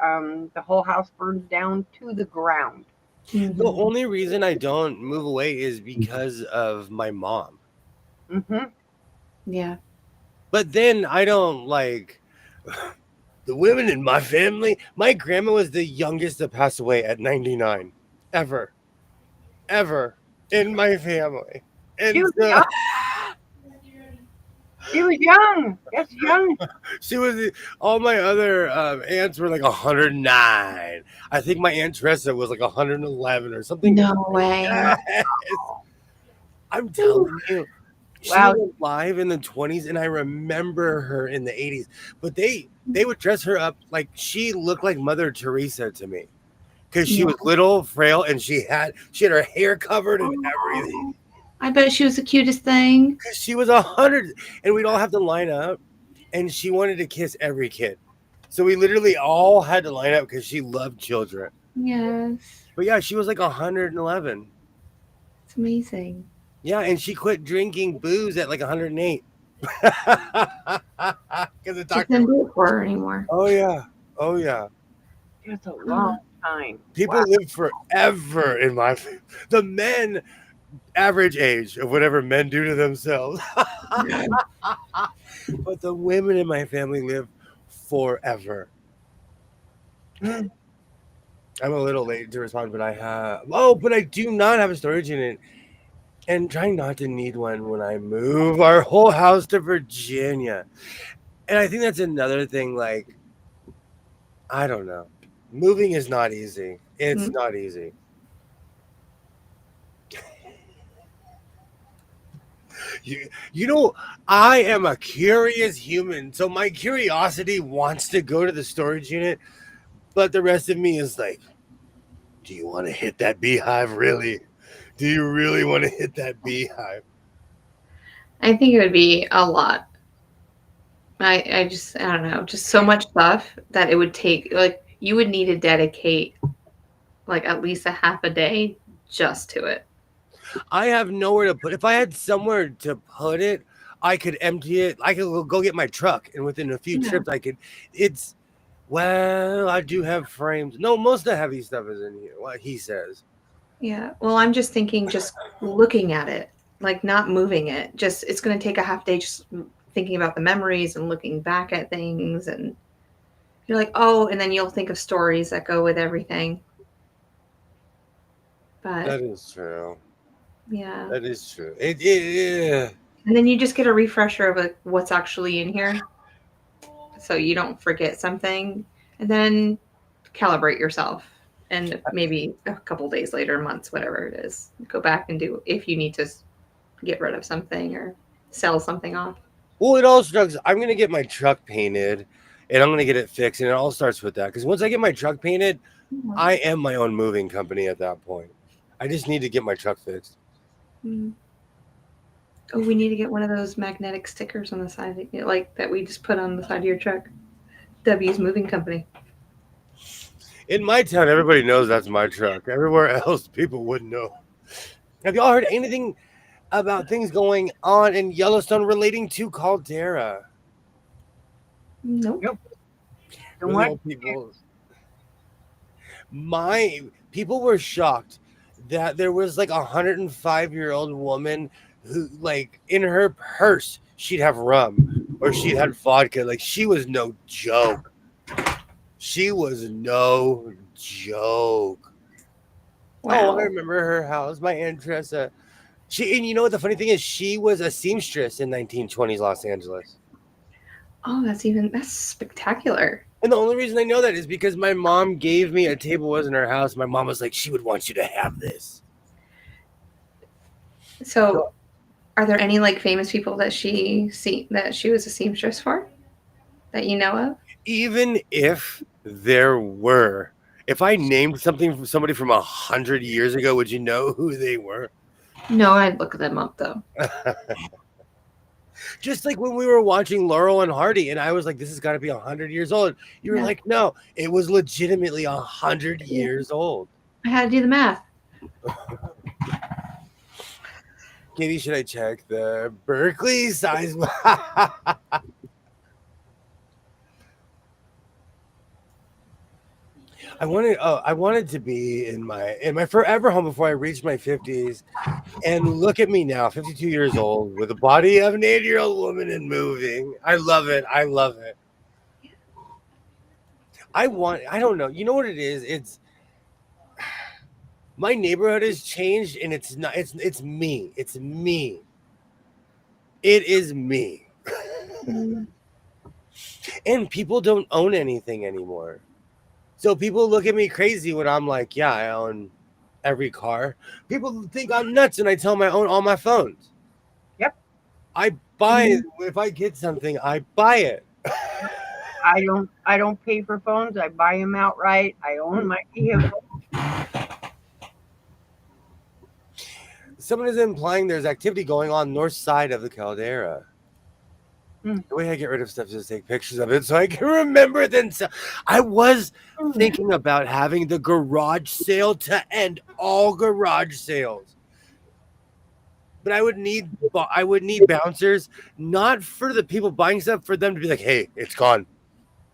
the whole house burns down to the ground. The Mhm. only reason I don't move away is because of my mom. Hmm. Yeah. But then I don't like the women in my family. My grandma was the youngest to pass away at 99. Ever. Ever in my family. She And was young. She was young. That's young. she was all my other aunts were like 109. I think my aunt Teresa was like 111 or something. No way. Yes. I'm Ooh. telling you, she Wow. was alive in the 20s, and I remember her in the 80s. But they would dress her up like she looked like Mother Teresa to me, because she Yeah. was little, frail, and she had her hair covered and everything. Oh, I bet she was the cutest thing. Because she was 100, and we'd all have to line up, and she wanted to kiss every kid. So we literally all had to line up because she loved children. Yes. But yeah, she was like 111. It's amazing. Yeah, and she quit drinking booze at like 108. Because the Just doctor. didn't do it for her anymore. Oh yeah, oh yeah. That's a long time. People live forever in my. The men average age of whatever men do to themselves. But the women in my family live forever. Mm. I'm a little late to respond, but I do not have a storage unit, and trying not to need one when I move our whole house to Virginia. And I think that's another thing. Like, I don't know, moving is not easy. It's not easy. You know, I am a curious human, so my curiosity wants to go to the storage unit, but the rest of me is like, do you want to hit that beehive really? Do you really want to hit that beehive? I think it would be a lot. I don't know, just so much stuff that it would take, like, you would need to dedicate like at least a half a day just to it. I have nowhere to put. If I had somewhere to put it, I could empty it. I could go get my truck, and within a few Yeah. trips, I could. It's well, I do have frames. No, most of the heavy stuff is in here. What he says. Yeah. Well, I'm just thinking, just looking at it, like not moving it. Just it's going to take a half day just thinking about the memories and looking back at things, and you're like, oh, and then you'll think of stories that go with everything. But That is true. yeah. That is true. Yeah. And then you just get a refresher of like what's actually in here, so you don't forget something, and then calibrate yourself. And maybe a couple days later, months, whatever it is, go back and do if you need to get rid of something or sell something off. Well, it all starts. I'm gonna get my truck painted, and I'm gonna get it fixed, and it all starts with that. Because once I get my truck painted, I am my own moving company at that point. I just need to get my truck fixed. Mm. Oh, we need to get one of those magnetic stickers on the side, like that we just put on the side of your truck. W's Moving Company. In my town, everybody knows that's my truck. Everywhere else, people wouldn't know. Have y'all heard anything about things going on in Yellowstone relating to Caldera? Nope. Nope. Really What? old people. My people were shocked that there was like a 105-year-old woman who, like, in her purse, she'd have rum or she'd have vodka. Like, she was no joke. She was no joke. Wow. Oh, I remember her house, my Aunt Teresa. And you know what the funny thing is? She was a seamstress in 1920s Los Angeles. Oh, that's spectacular. And the only reason I know that is because my mom gave me a table was in her house. My mom was like, she would want you to have this. So, are there any like famous people that she was a seamstress for that you know of? Even if there were, if I named something from somebody from 100 years ago, would you know who they were? No, I'd look them up though. Just like when we were watching Laurel and Hardy, and I was like, "This has got to be 100 years old." You were Yeah. like, "No, it was legitimately 100 years old." I had to do the math. Katie, should I check the Berkeley size? I wanted to be in my forever home before I reached my 50s. And look at me now, 52 years old, with the body of an 80-year-old woman and moving. I love it. I love it. I don't know. You know what it is? It's my neighborhood has changed and it's not it's me. It's me. It is me. And people don't own anything anymore. So people look at me crazy when I'm like, yeah, I own every car. People think I'm nuts and I tell them I own all my phones. Yep. I buy if I get something, I buy it. I don't pay for phones. I buy them outright. I own my vehicle. Someone is implying there's activity going on north side of the caldera. The way I get rid of stuff is just take pictures of it so I can remember it. Then I was thinking about having the garage sale to end all garage sales. But I would need bouncers, not for the people buying stuff, for them to be like, "Hey, it's gone."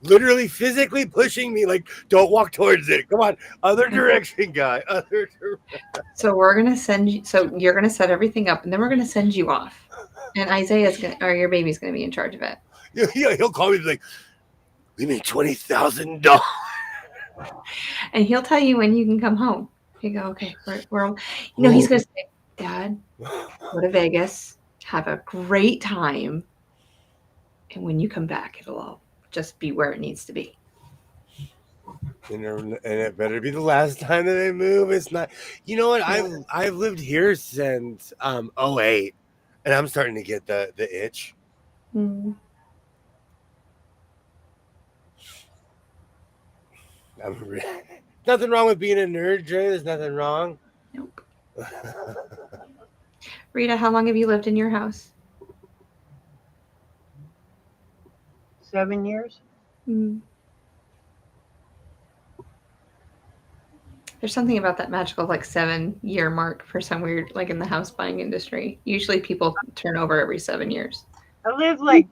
Literally physically pushing me like, "Don't walk towards it. Come on, other direction, guy. Other direction." So we're gonna send you. So you're gonna set everything up, and then we're gonna send you off. And Isaiah's gonna, or your baby's gonna be in charge of it. Yeah, he'll call me like, "We made $20,000." And he'll tell you when you can come home. You go, okay, we're he's gonna say, Dad, go to Vegas, have a great time, and when you come back, it'll all just be where it needs to be. And it better be the last time that I move. It's not. You know what? I've lived here since '08, and I'm starting to get the itch. Mm. Nothing wrong with being a nerd, Dre. There's nothing wrong. Nope. Rita, how long have you lived in your house? 7 years. Mm. There's something about that magical 7-year mark for some weird, in the house buying industry. Usually people turn over every 7 years. I lived 20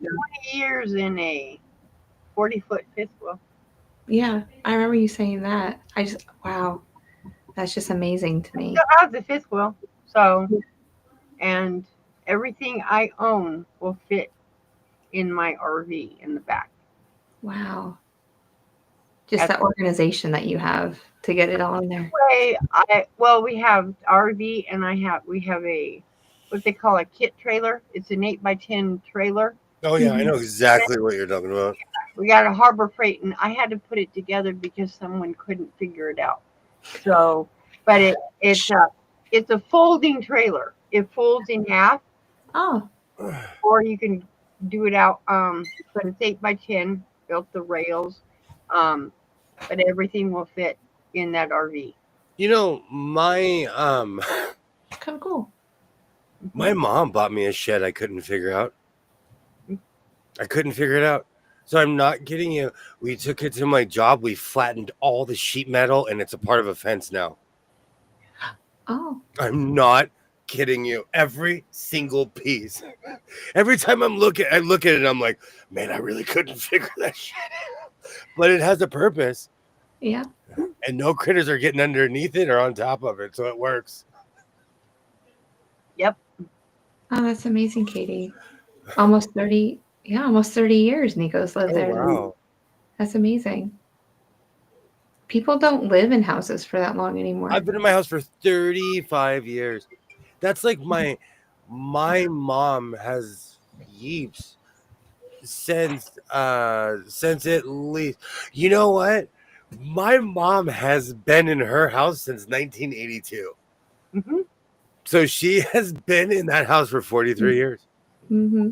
years in a 40-foot fifth wheel. Yeah, I remember you saying that. Wow, that's just amazing to me. I have the fifth wheel, so, and everything I own will fit in my RV in the back. Wow. Just that organization that you have to get it all in there. We have RV and we have a what they call a kit trailer. It's an 8x10 trailer. Oh yeah, I know exactly what you're talking about. We got a Harbor Freight, and I had to put it together because someone couldn't figure it out. So, but it's a folding trailer. It folds in half. Oh. Or you can do it out. But it's 8x10. Built the rails. But everything will fit in that RV. You know, my kind of cool. My mom bought me a shed I couldn't figure out. I couldn't figure it out. So I'm not kidding you. We took it to my job. We flattened all the sheet metal, and it's a part of a fence now. Oh. I'm not kidding you. Every single piece. Every time I look at it, and I'm like, man, I really couldn't figure that shit out. But it has a purpose. Yeah. And no critters are getting underneath it or on top of it, so it works. Yep. Oh, that's amazing, Katie. Almost 30 years Nico's lived there. Wow. That's amazing. People don't live in houses for that long anymore. I've been in my house for 35 years. That's like my mom has yeeps since at least. You know what? My mom has been in her house since 1982. Mm-hmm. So she has been in that house for 43 years. Mm-hmm.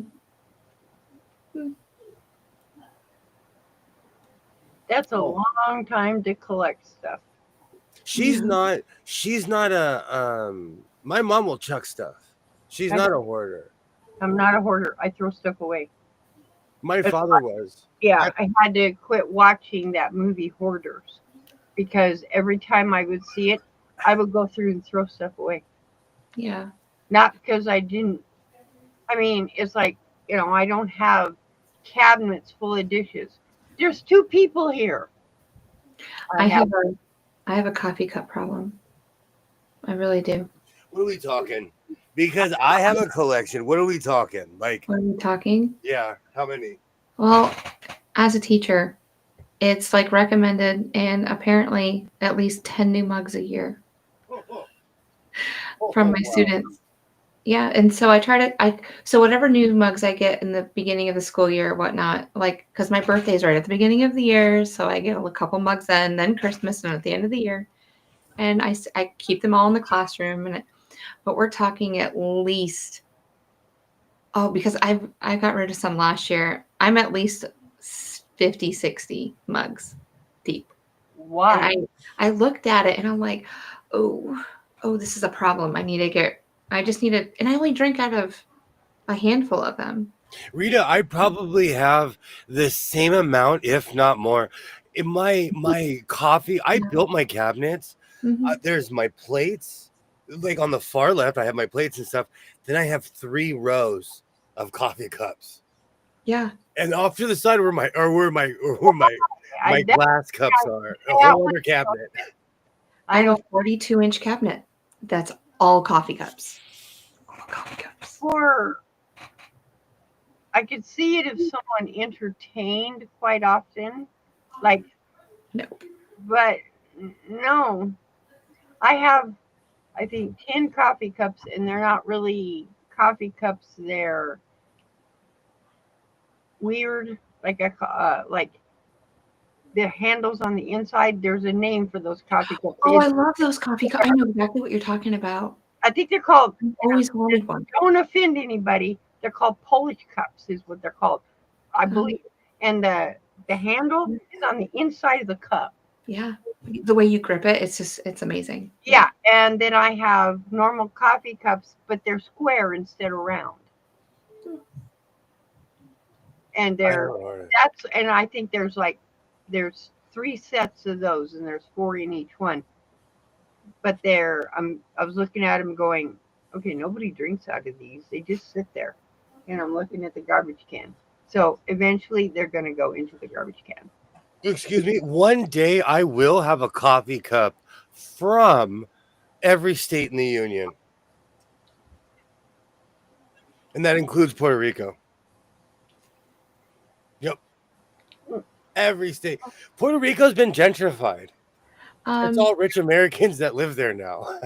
That's a long time to collect stuff. She's not a my mom will chuck stuff. She's not a hoarder. I'm not a hoarder. I throw stuff away. My That's father was. Yeah, I had to quit watching that movie Hoarders because every time I would see it, I would go through and throw stuff away. Yeah. Not because I didn't. I mean, it's like, I don't have cabinets full of dishes. There's two people here. I I have have a coffee cup problem. I really do. What are we talking? Because I have a collection. What are we talking? Like, What are we talking? yeah, how many? Well, as a teacher, it's like recommended, and apparently at least 10 new mugs a year from my Wow. students. Yeah, and so I try to so whatever new mugs I get in the beginning of the school year or whatnot, like because my birthday is right at the beginning of the year, so I get a couple mugs then Christmas, and at the end of the year, and I keep them all in the classroom, but we're talking at least because I got rid of some last year. I'm at least 50, 60 mugs deep. And Why? I looked at it and I'm like, oh, this is a problem. I just need to, and I only drink out of a handful of them. Rita, I probably have the same amount, if not more. In my coffee, I Yeah. built my cabinets. Mm-hmm. There's my plates. Like on the far left, I have my plates and stuff. Then I have 3 rows of coffee cups. Yeah. And off to the side where my I, that, glass cups are. A that whole was, other cabinet. I I have know a 42-inch cabinet. That's all coffee cups. All coffee cups. for, I could see it if someone entertained quite often, like, No. but no. I have, I think, 10 coffee cups, and they're not really coffee cups. They're weird, like the handles on the inside. There's a name for those coffee cups. Oh, I love those coffee cups. I know exactly what you're talking about. I think they're called. I've always wanted one. Don't offend anybody. They're called Polish cups, is what they're called, I believe. And the handle is on the inside of the cup. Yeah. The way you grip it, it's amazing. Yeah, and then I have normal coffee cups, but they're square instead of round. And and I think there's 3 sets of those, and there's 4 in each one. But I was looking at them going, okay, nobody drinks out of these. They just sit there. And I'm looking at the garbage can. So eventually they're going to go into the garbage can. Excuse me. One day I will have a coffee cup from every state in the union. And that includes Puerto Rico. Yep. Every state. Puerto Rico's been gentrified. It's all rich Americans that live there now.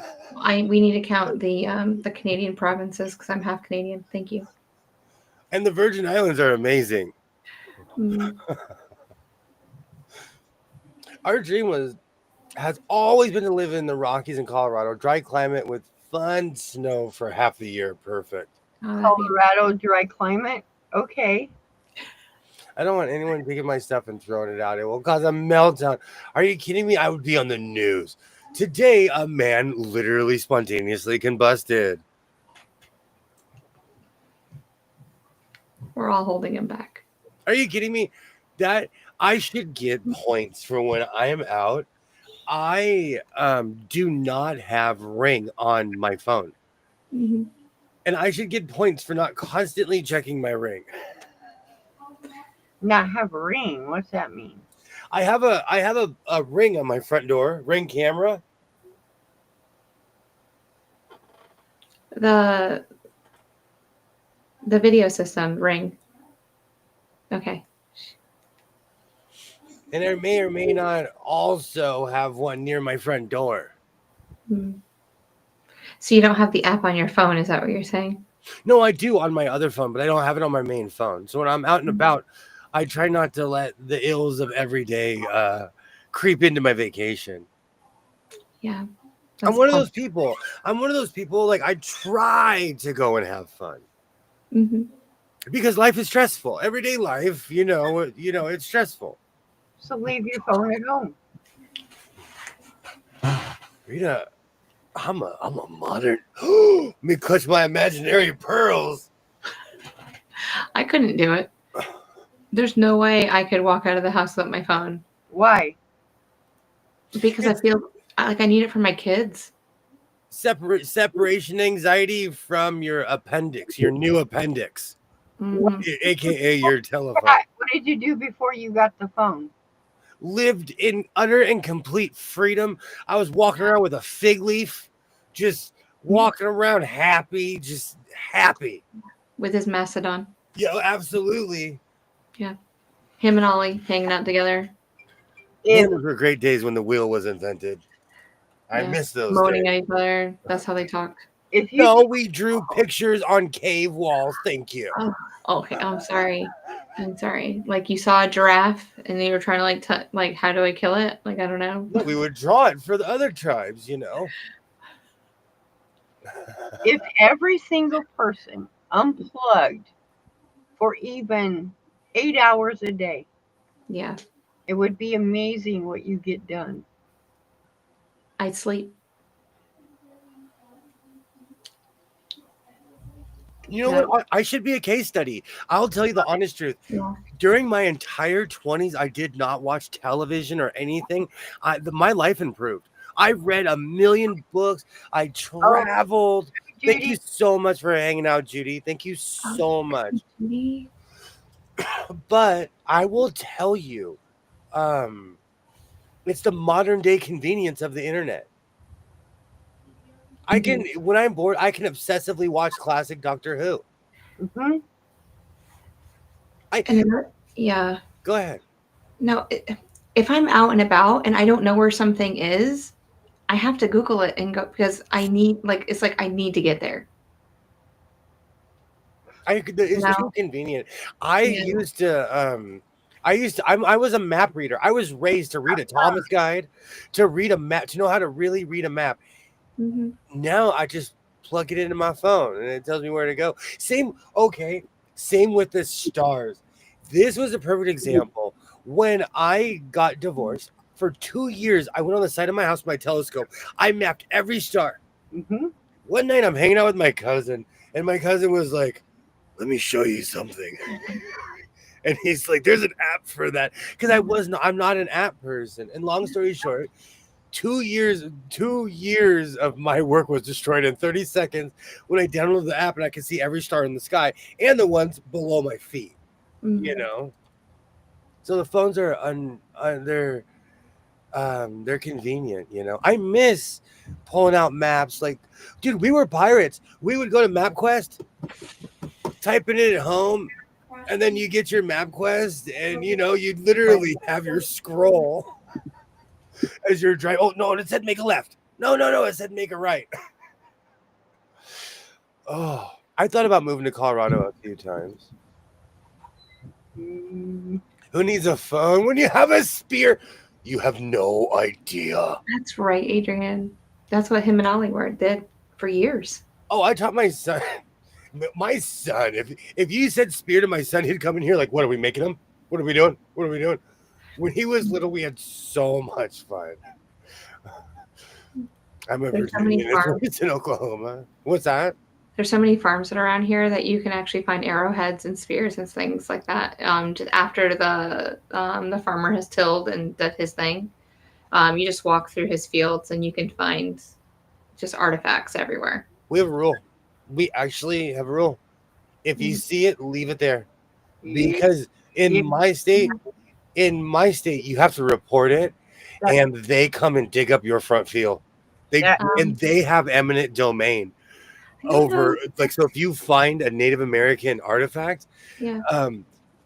We need to count the Canadian provinces because I'm half Canadian. Thank you. And the Virgin Islands are amazing. Our dream has always been to live in the Rockies in Colorado, dry climate with fun snow for half the year. Perfect. Colorado dry climate. Okay. I don't want anyone taking my stuff and throwing it out. It will cause a meltdown. Are you kidding me? I would be on the news. Today, a man literally spontaneously combusted. We're all holding him back. Are you kidding me? That I should get points for when I am out. I do not have Ring on my phone. Mm-hmm. And I should get points for not constantly checking my Ring. Not have a ring. What's that mean? I have a Ring on my front door, Ring camera. The video system Ring. Okay. And I may or may not also have one near my front door. Mm. So you don't have the app on your phone, is that what you're saying? No, I do on my other phone, but I don't have it on my main phone. So when I'm out and about, I try not to let the ills of every day creep into my vacation. Yeah. I'm one of those people. Like I try to go and have fun. Mm-hmm. Because life is stressful. Everyday life, it's stressful. So leave your phone at home. Rita, I'm a modern. Let me clutch my imaginary pearls. I couldn't do it. There's no way I could walk out of the house without my phone Why? because I It's feel like I need it for my kids. separation anxiety from your appendix, your new appendix, What, Hmm. aka your telephone. what did you do before you got the phone? Lived in utter and complete freedom. I was walking around with a fig leaf, just walking around happy, just happy. With his Macedon. Yeah, absolutely. Yeah. Him and Ollie hanging out together. If Man, those were great days when the wheel was invented. I Yeah. miss those Moaning days. at each other. That's how they talk. if you No, we drew pictures on cave walls. Thank you. Oh, okay. I'm sorry. I'm sorry. Like you saw a giraffe and you were trying to like how do I kill it? Like I don't know. No, we would draw it for the other tribes, you know. if every single person unplugged for even 8 hours a day, Yeah. it would be amazing what you get done. I'd sleep. You know That, what? I should be a case study. I'll tell you the honest truth. yeah. During my entire 20s, I did not watch television or anything. My life improved. I read a million books. I Oh, traveled. Thank you Judy, so much for hanging out, Judy. Thank you Oh, so much. me? But I will tell you, um, it's the modern day convenience of the internet. I can, when I'm bored, I can obsessively watch classic Doctor Who. mhm, I Yeah. Go ahead. No, if I'm out and about and I don't know where something is, I have to Google it and go because I need it's like I need to get there. You It's just so know? convenient. I Yeah. used to, I was a map reader. I was raised to read a Thomas guide, to read a map, to know how to really read a map. Hmm. Now I just plug it into my phone and it tells me where to go. Same with the stars. This was a perfect example. When I got divorced, for 2 years, I went on the side of my house with my telescope. I mapped every star. mhm. One night I'm hanging out with my cousin, and my cousin was like, "Let me show you something." And he's like, "There's an app for that." Because I'm not an app person. And long story short, 2 years of my work was destroyed in 30 seconds when I downloaded the app and I could see every star in the sky and the ones below my feet. You Hmm. know, so the phones are they're convenient. You know, I miss pulling out maps. Like, dude, we were pirates. We would go to MapQuest, typing it at home, and then you get your MapQuest, and you'd literally have your scroll as you're driving. Oh no, it said make a left. No, it said make a right. Oh, I thought about moving to Colorado a few times. Mm, Who needs a phone when you have a spear? You have no idea. That's right, Adrian. That's what him and Ollie did for years. Oh, I taught my son. My son, if you said spear to my son, he'd come in here like, "What are we making him? What are we doing? What are we doing?" When he was little, we had so much fun. I'm a There's so many Virginian. farms. It's in Oklahoma. What's that? There's so many farms that are around here that you can actually find arrowheads and spears and things like that. Just after the farmer has tilled and did his thing, you just walk through his fields and you can find just artifacts everywhere. We have a rule. We actually have a rule. If you see it, leave it there. yeah, Because yeah, in my state, you have to report it, that, and they come and dig up your front field. that, They have eminent domain I don't know. over, like, so if you find a Native American artifact, Yeah.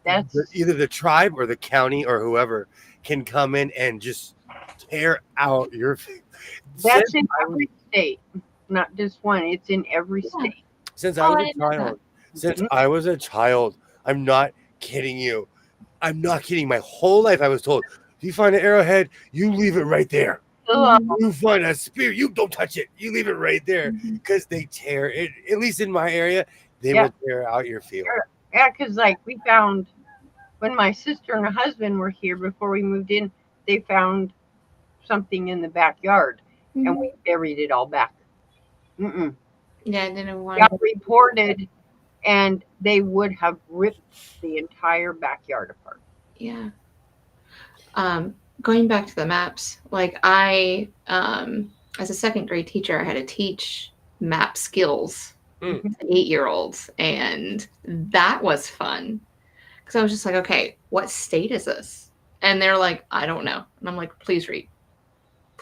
that's either the tribe or the county or whoever can come in and just tear out your. that's in every state, not just one. It's in every Yeah. state. Since Oh, I didn't know that. since I was a child, I'm not kidding you. I'm not kidding. My whole life, I was told, if you find an arrowhead, you leave it right there. Ugh, You find a spear, you don't touch it. You leave it right there Mhm. because they tear it. At least in my area, they Yeah. will tear out your field. yeah, because like we found when my sister and her husband were here before we moved in, they found something in the backyard, and we buried it all back. Mm-mm. Yeah, I didn't want Got to. reported and they would have ripped the entire backyard apart. Yeah. Going back to the maps, like as a second grade teacher, I had to teach map skills Mm. Mhm. to 8-year-olds, and that was fun because I was just like, okay, what state is this? And they're like, I don't know, and I'm like, please read,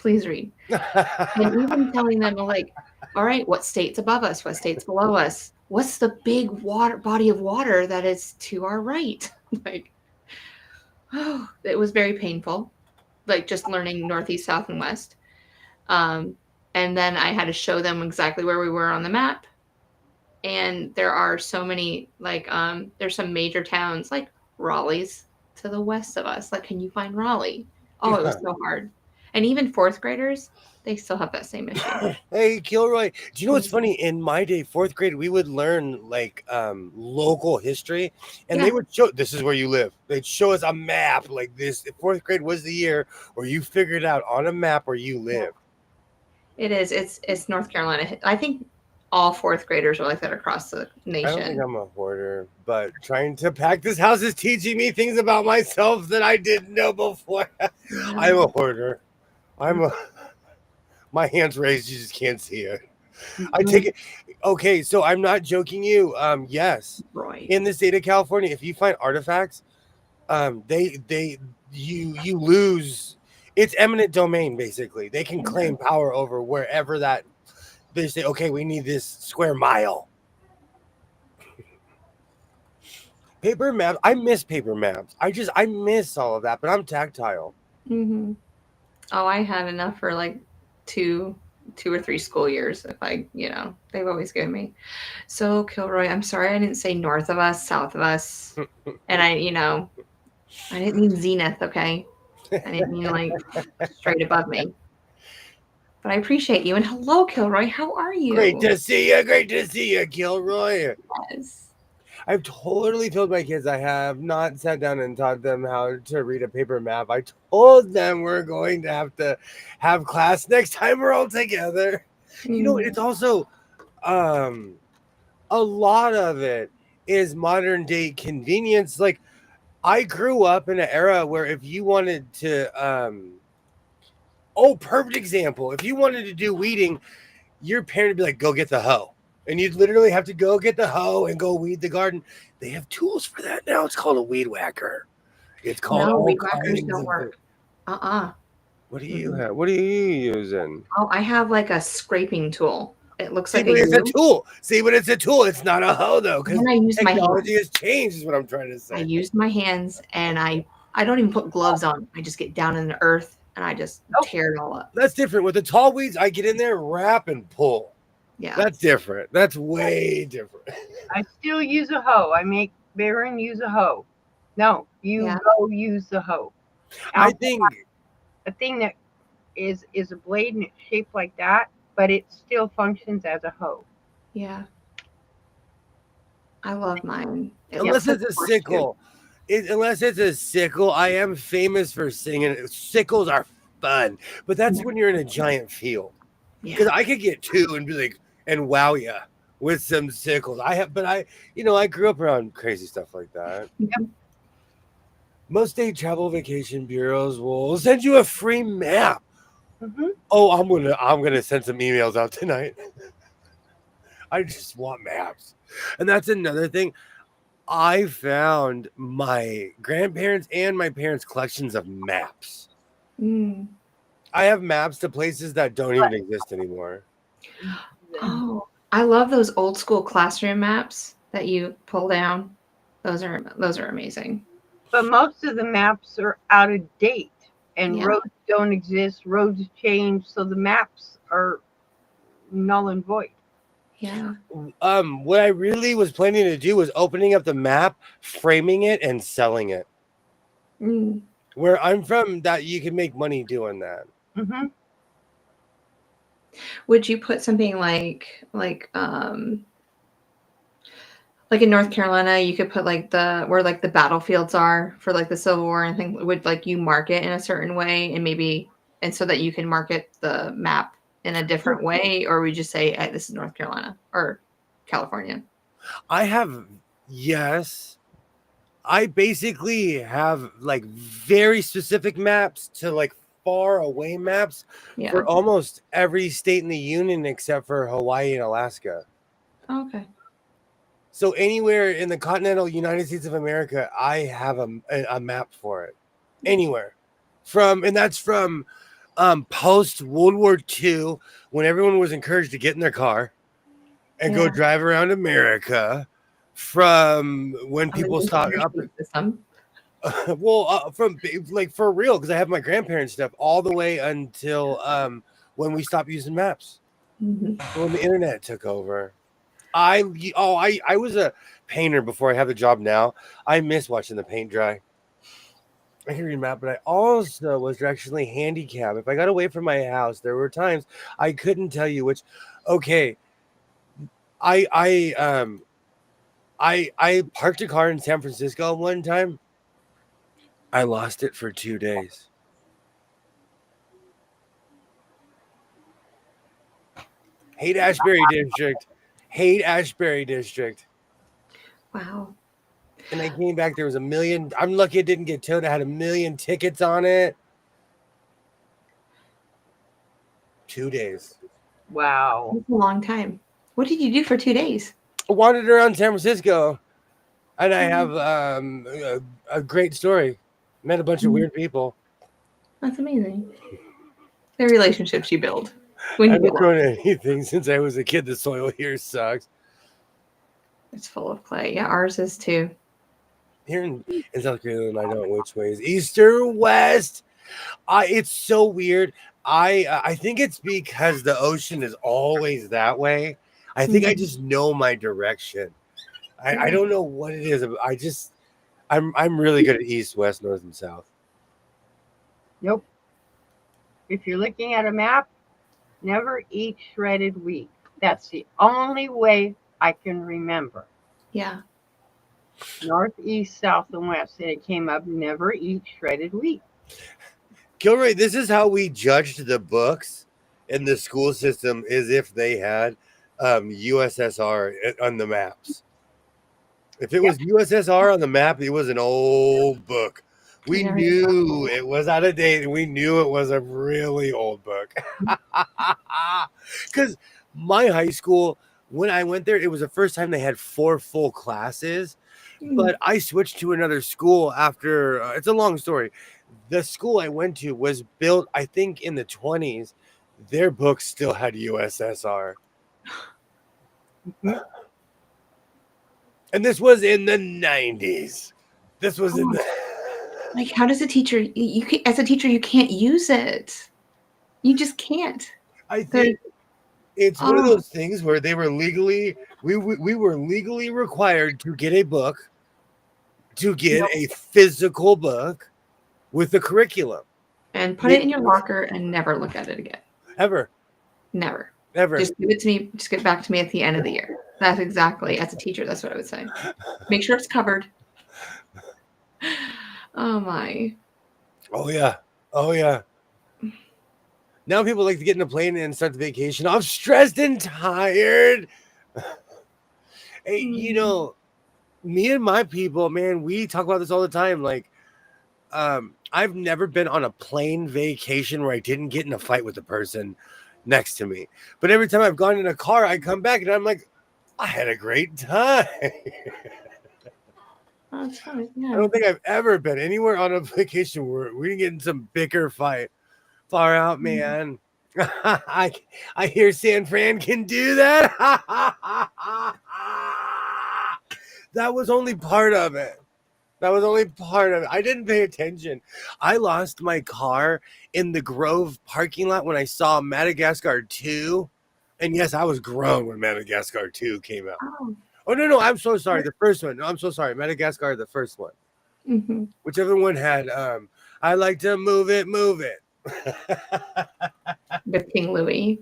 and even telling them, like, all right, what state's above us, what state's below us, what's the big water body of water that is to our right, like, oh, it was very painful, like just learning northeast, south, and west. Um, and then I had to show them exactly where we were on the map. And there are so many, like, there's some major towns like Raleigh's to the west of us. Like, can you find Raleigh? Oh, it was so hard. And even fourth graders, they still have that same issue. Hey, Kilroy, do you know what's funny? In my day, fourth grade, we would learn like local history, and they Yeah, would show this is where you live. They'd show us a map like this. Fourth grade was the year where you figured out on a map where you live. it is. It's North Carolina. I think all fourth graders are like that across the I don't think nation. I'm a hoarder, but trying to pack this house is teaching me things about myself that I didn't know before. Yeah. I'm a hoarder. I'm a. My hands raised. You just can't see it. I take it. Okay, so I'm not joking you. Yes, Roy. in the state of California, if you find artifacts, you lose. It's eminent domain. Basically, they can claim power over wherever that they say. Okay, we need this square mile. Paper maps. I miss paper maps. I miss all of that, but I'm tactile. Mm-hmm. Oh, I had enough for like two or three school years. If I, they've always given me. So Kilroy, I'm sorry I didn't say north of us, south of us, and I didn't mean zenith. Okay, I didn't mean like straight above me. But I appreciate you, and hello, Kilroy. How are you? Great to see you. Great to see you, Gilroy. Yes. I've totally told my kids I have not sat down and taught them how to read a paper map. I told them we're going to have class next time we're all together. You know, it's also a lot of it is modern day convenience. Like I grew up in an era where if you wanted to perfect example. If you wanted to do weeding, your parent would be like, go get the hoe. And you'd literally have to go get the hoe and go weed the garden. They have tools for that now. It's called a weed whacker. It's called all weed whackers kinds don't of work. What do you have? What are you using? Oh, I have like a scraping tool. It looks See, like but a it's a U. tool. See, but it's a tool. It's not a hoe though, because Then I use my technology hands. has changed. Is what I'm trying to I say. used my hands, and I don't even put gloves on. I just get down in the earth and I just tear it all up. That's different. With the tall weeds, I get in there, wrap, and pull. Yeah. That's different. That's way different. I still use a hoe. I make Baron use a hoe. No, you go use the hoe. I think a thing that is a blade and it's shaped like that, but it still functions as a hoe. Yeah. I love mine. Unless it's a sickle. Unless it's a sickle, I am famous for singing. Sickles are fun, but that's when you're in a giant field. Because I could get two and be like, and wow ya with some sickles. I grew up around crazy stuff like that. Yep. Most state travel vacation bureaus will send you a free map. Mm-hmm. Oh, I'm gonna send some emails out tonight. I just want maps, and that's another thing. I found my grandparents and my parents' collections of maps. I have maps to places that don't even exist anymore. Oh, I love those old school classroom maps that you pull down. Those are amazing. But most of the maps are out of date, and roads don't exist. Roads change, so the maps are null and void. Yeah. What I really was planning to do was opening up the map, framing it, and selling it. Where I'm from, that you can make money doing that. Mm-hmm. Would you put something like in North Carolina, you could put like where like the battlefields are for like the Civil War and things? Would like you mark it in a certain way and so that you can market the map in a different way, or would you say, hey, this is North Carolina or California? I have, yes. I basically have like very specific maps to like far away maps Yeah. for almost every state in the union except for Hawaii and Alaska. Okay. So anywhere in the continental United States of America, I have a map for it. Anywhere. And that's from post World War II, when everyone was encouraged to get in their car and go Yeah. drive around America, from when On the people stopped up. information system. Well, from like for real, because I have my grandparents' stuff all the way until when we stopped using maps, Mhm. when the internet took over. I was a painter before I have the job now. I miss watching the paint dry. I can read map, but I also was directionally handicapped. If I got away from my house, there were times I couldn't tell you which. Okay, I I um I parked a car in San Francisco one time. I lost it for 2 days. Hate Ashbury District. Hate Ashbury District. Wow. And I came back. There was a million. I'm lucky it didn't get towed. I had a million tickets on it. 2 days. Wow. That's a long time. What did you do for 2 days? I wandered around San Francisco, and I Mhm. have a great story. Met a bunch of Mhm. weird people. That's amazing. The relationships you build when I you do haven't that. grown anything since I was a kid. The soil here sucks. It's full of clay. Yeah, ours is too. Here in South Carolina, I don't know which way is east or west. It's so weird. I think it's because the ocean is always that way. I think I Mhm. just know my direction. I Yeah. don't know what it is. I'm really good at east, west, north, and south. Nope. If you're looking at a map, never eat shredded wheat. That's the only way I can remember. Yeah. North, east, south, and west. And it came up never eat shredded wheat. Gilroy, this is how we judged the books in the school system, as if they had USSR on the maps. If it Yep. was USSR on the map, it was an old book. I We never even thought knew it was out of date. We knew it was a really old book. Because my high school, when I went there, it was the first time they had 4 full classes. Mm. But I switched to another school after. It's a long story. The school I went to was built, I think, in the 20s. Their books still had USSR. Mhm. And this was in the 90s. This was in Oh, the. like, how does a teacher? You can, as a teacher, you can't use it. You just can't. I They're, think it's one of oh, those things where they were legally, we were legally required to get a book, to get no. a physical book with a curriculum. And put it It, in your locker and never look at it again. ever, Never. ever. Just give it to me. Just get back to me at the end of the year. That's exactly, as a teacher, that's what I would say. Make sure it's covered. Oh my. Oh yeah, oh yeah. Now people like to get in a plane and start the vacation off stressed and tired. Hey, Mm. me and my people, man, we talk about this all the time. Like, I've never been on a plane vacation where I didn't get in a fight with the person next to me. But every time I've gone in a car, I come back and I'm like, I had a great time. Oh, that's funny. I Yeah. don't think I've ever been anywhere on a vacation where we didn't get in some bicker fight. Far out, Mm. man. I hear San Fran can do that. That was only part of it. That was only part of it. I didn't pay attention. I lost my car in the Grove parking lot when I saw Madagascar 2. And yes, I was grown when Madagascar 2 came out. Oh. Oh, no, I'm so sorry. The first one. No, I'm so sorry. Madagascar, the first one. Mm-hmm. Whichever one had, I like to move it, move it. With King Louis.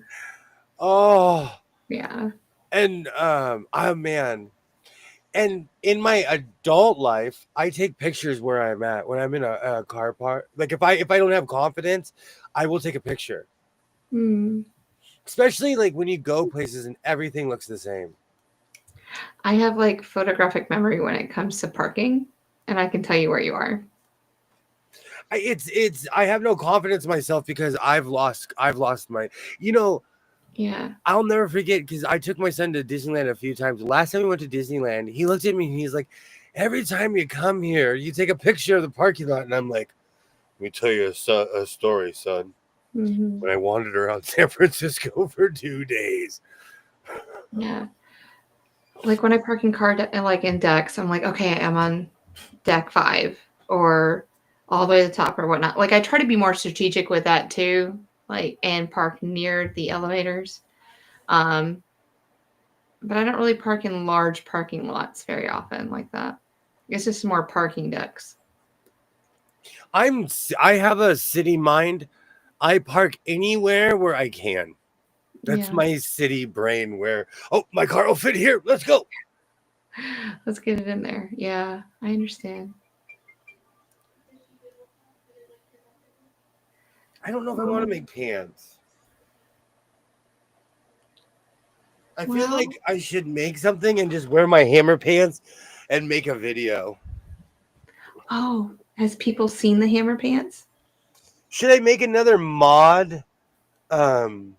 Oh, Yeah. and oh man. And in my adult life, I take pictures where I'm at when I'm in a car park. Like if I don't have confidence, I will take a picture. Mm. Especially like when you go places and everything looks the same. I have like photographic memory when it comes to parking, and I can tell you where you are. I have no confidence in myself because I've lost my, you know, Yeah. I'll never forget because I took my son to Disneyland a few times. Last time we went to Disneyland, he looked at me and he's like, "Every time you come here, you take a picture of the parking lot." And I'm like, "Let me tell you a story, son. Hmm. When I wandered around San Francisco for 2 days." Yeah. Like when I park in like in decks, I'm like, okay, I'm on deck 5 or all the way to the top or whatnot. Like I try to be more strategic with that too, like and park near the elevators. Um, but I don't really park in large parking lots very often like that. It's just more parking decks. I have a city mind. I park anywhere where I can. That's Yeah. my city brain where, oh, my car will fit here. Let's go. Let's get it in there. Yeah, I understand. I don't know if I want to make pants. I feel Well, like I should make something and just wear my hammer pants and make a video. oh, has people seen the hammer pants? Should I make another mod? Um,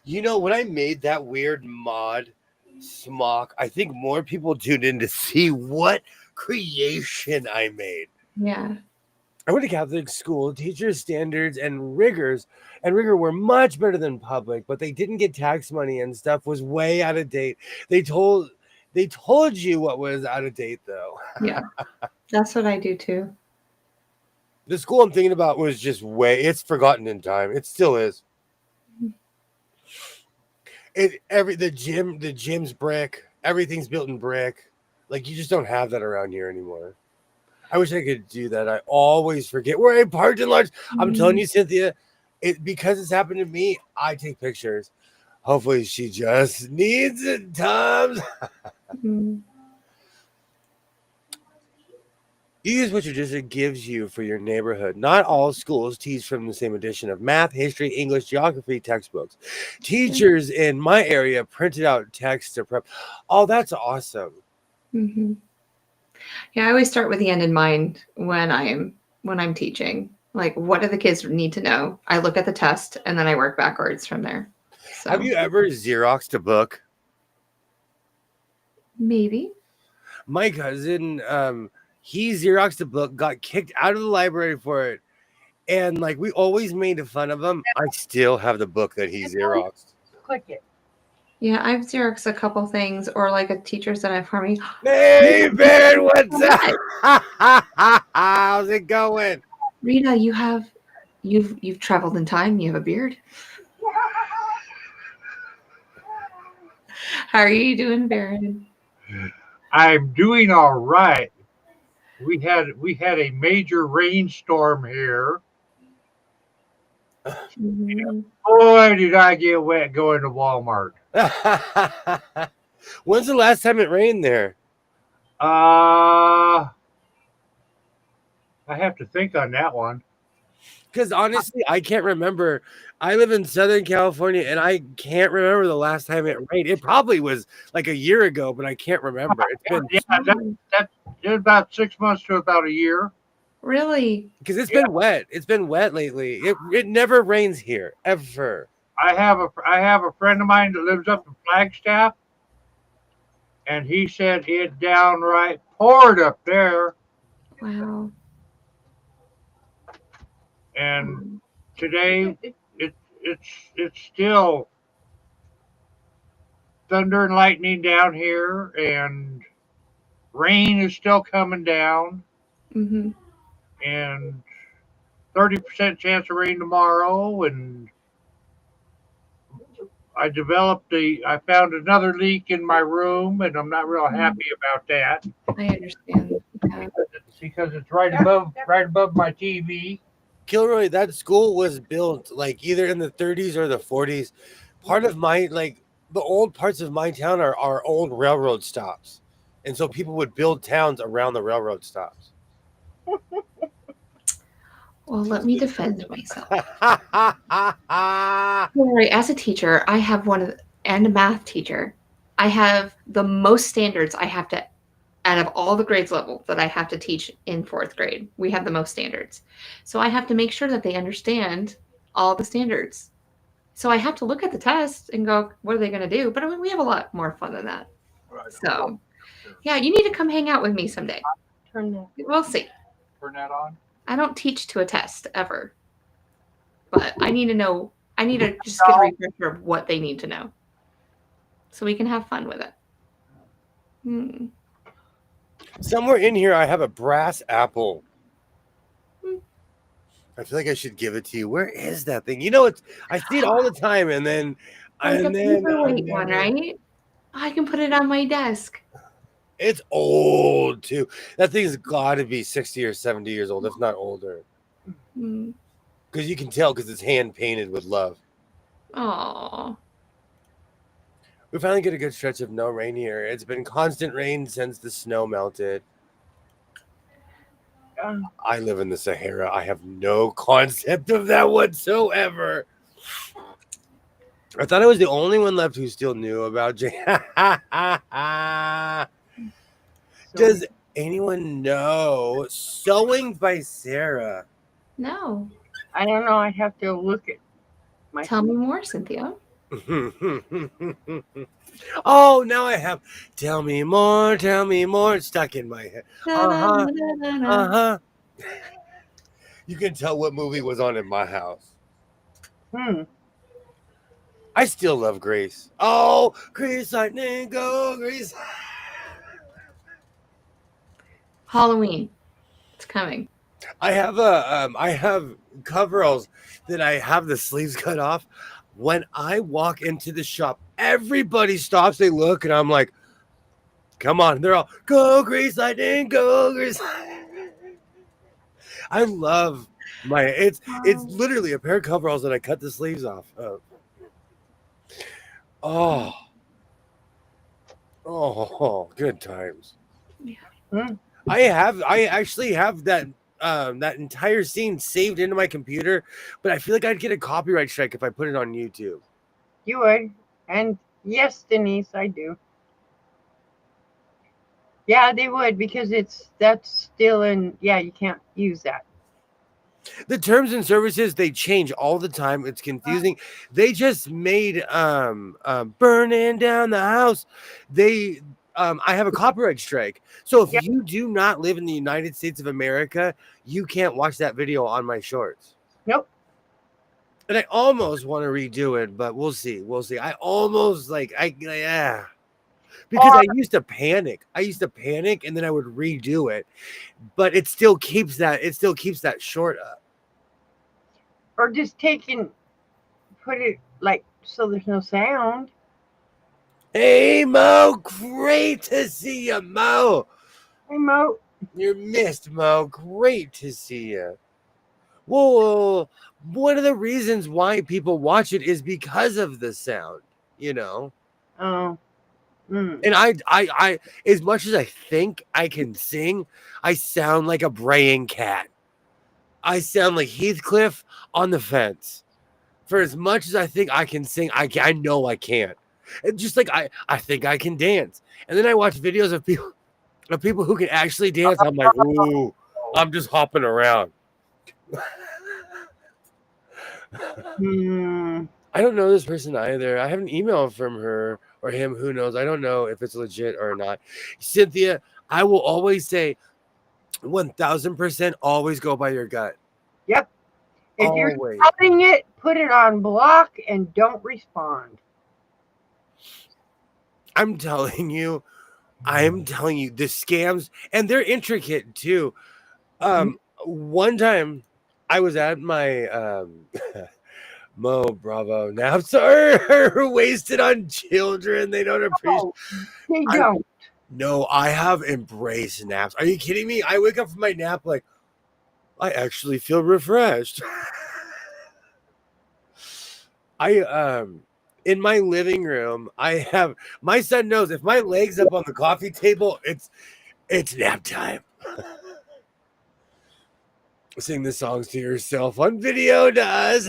when I made that weird mod smock, I think more people tuned in to see what creation I made. Yeah. I went to Catholic school. Teacher standards and rigor were much better than public, but they didn't get tax money and stuff was way out of date. They told they told you what was out of date though. Yeah. That's what I do too. The school I'm thinking about was just it's forgotten in time. It still is. The gym's brick, everything's built in brick. Like you just don't have that around here anymore. I wish I could do that. I always forget where I parked in large. I'm telling Mhm. you, Cynthia, because it's happened to me, I take pictures. Hopefully she just needs it, Tom. Mhm. You use what your district gives you for your neighborhood. Not all schools teach from the same edition of math, history, English, geography textbooks. Teachers in my area printed out text to prep. Oh, that's awesome. Mhm. Yeah, I always start with the end in mind when I'm teaching. Like, what do the kids need to know? I look at the test and then I work backwards from there. Have So you ever Xeroxed a book? maybe. My cousin, he Xeroxed a book, got kicked out of the library for it. And like we always made fun of him. I still have the book that he Xeroxed. Click it. Yeah, I've Xeroxed a couple things, or like a teacher said it for me. Hey Ben, what's What? up? How's it going? Rita, you've traveled in time. You have a beard. How are you doing, Baron? I'm doing all right. We had a major rainstorm here. Mhm. Boy, did I get wet going to Walmart. When's the last time it rained there? Uh, I have to think on that one. Because honestly, I can't remember. I live in Southern California and I can't remember the last time it rained. It probably was like a year ago, but I can't remember. It's been Yeah, that did about 6 months to about a year. Really? because it's Yeah, been wet. It's been wet lately. It never rains here ever. I have a friend of mine that lives up in Flagstaff, and he said it downright poured up there. Wow. And Um, today it's still thunder and lightning down here, and rain is still coming down, mhm. and 30% chance of rain tomorrow. And I found another leak in my room, and I'm not real Mm, happy about that I understand. Yeah. because it's right above my TV. Kilroy, that school was built like either in the 30s or the 40s. Part of the old parts of my town are old railroad stops. And so people would build towns around the railroad stops. Well, let me defend myself. Right, as a teacher, I have and a math teacher. I have the most standards I have to, out of all the grades level that I have to teach in 4th grade, we have the most standards. So I have to make sure that they understand all the standards. So I have to look at the test and go, what are they going to do? But I mean, we have a lot more fun than that. Right. So, yeah, you need to come hang out with me someday. Turn that. We'll see. Turn that on. I don't teach to a test ever. But I need to know, I need to just get a refresher of what they need to know. So we can have fun with it. Somewhere in here, I have a brass apple. I feel like I should give it to you. Where is that thing? You know, I see it all the time, and then, Like a paperweight one, right? I can put it on my desk. It's old too. That thing's got to be 60 or 70 years old, if not older. Because you can tell because it's hand painted with love. Aww. We finally get a good stretch of no rain here. It's been constant rain since the snow melted. I live in the Sahara. I have no concept of that whatsoever. I thought I was the only one left who still knew about Does anyone know Sewing by Sarah? No. I don't know. I have to look at my. Tell me more, Cynthia. Oh, now I have. Tell me more. Tell me more. It's stuck in my head. You can tell what movie was on in my house. I still love Grace. Oh, Grace, lightning, go, Grace. Halloween. It's coming. I have I have coveralls that I have the sleeves cut off. When I walk into the shop, everybody stops, they look, and I'm like, come on. They're all, go, Grace, lightning, go, Grace. I love it's literally a pair of coveralls that I cut the sleeves off of. Oh, good times. Yeah. I actually have that that entire scene saved into my computer, but I feel like I'd get a copyright strike if I put it on YouTube. You would. And yes, Denise, I do. Yeah, they would, because that's still in, you can't use that. The terms and services, they change all the time. It's confusing. They just made burning down the house. I have a copyright strike. So if you do not live in the United States of America, you can't watch that video on my shorts. Nope. And I almost want to redo it, but we'll see. I almost because I used to panic. And then I would redo it. But it still keeps that short up. Or just put it so there's no sound. Hey, Mo, great to see you, Mo. Hey, Mo. You're missed, Mo. Great to see you. Well, one of the reasons why people watch it is because of the sound, you know. Oh. And I as much as I think I can sing, I sound like a braying cat. I sound like Heathcliff on the fence. For as much as I think I can sing, I know I can't. And just like I think I can dance. And then I watch videos of people who can actually dance. I'm like, ooh, I'm just hopping around. I don't know this person either. I have an email from her or him. Who knows? I don't know if it's legit or not. Cynthia, I will always say 1000% always go by your gut. Yep. If you're doubting it, put it on block and don't respond. I'm telling you, the scams, and they're intricate too. One time I was at my Mo Bravo naps are wasted on children. They don't appreciate. They don't. No, I have embraced naps. Are you kidding me? I wake up from my nap like I actually feel refreshed. In my living room, I have my son knows if my leg's up on the coffee table, it's nap time. Sing the songs to yourself on video does.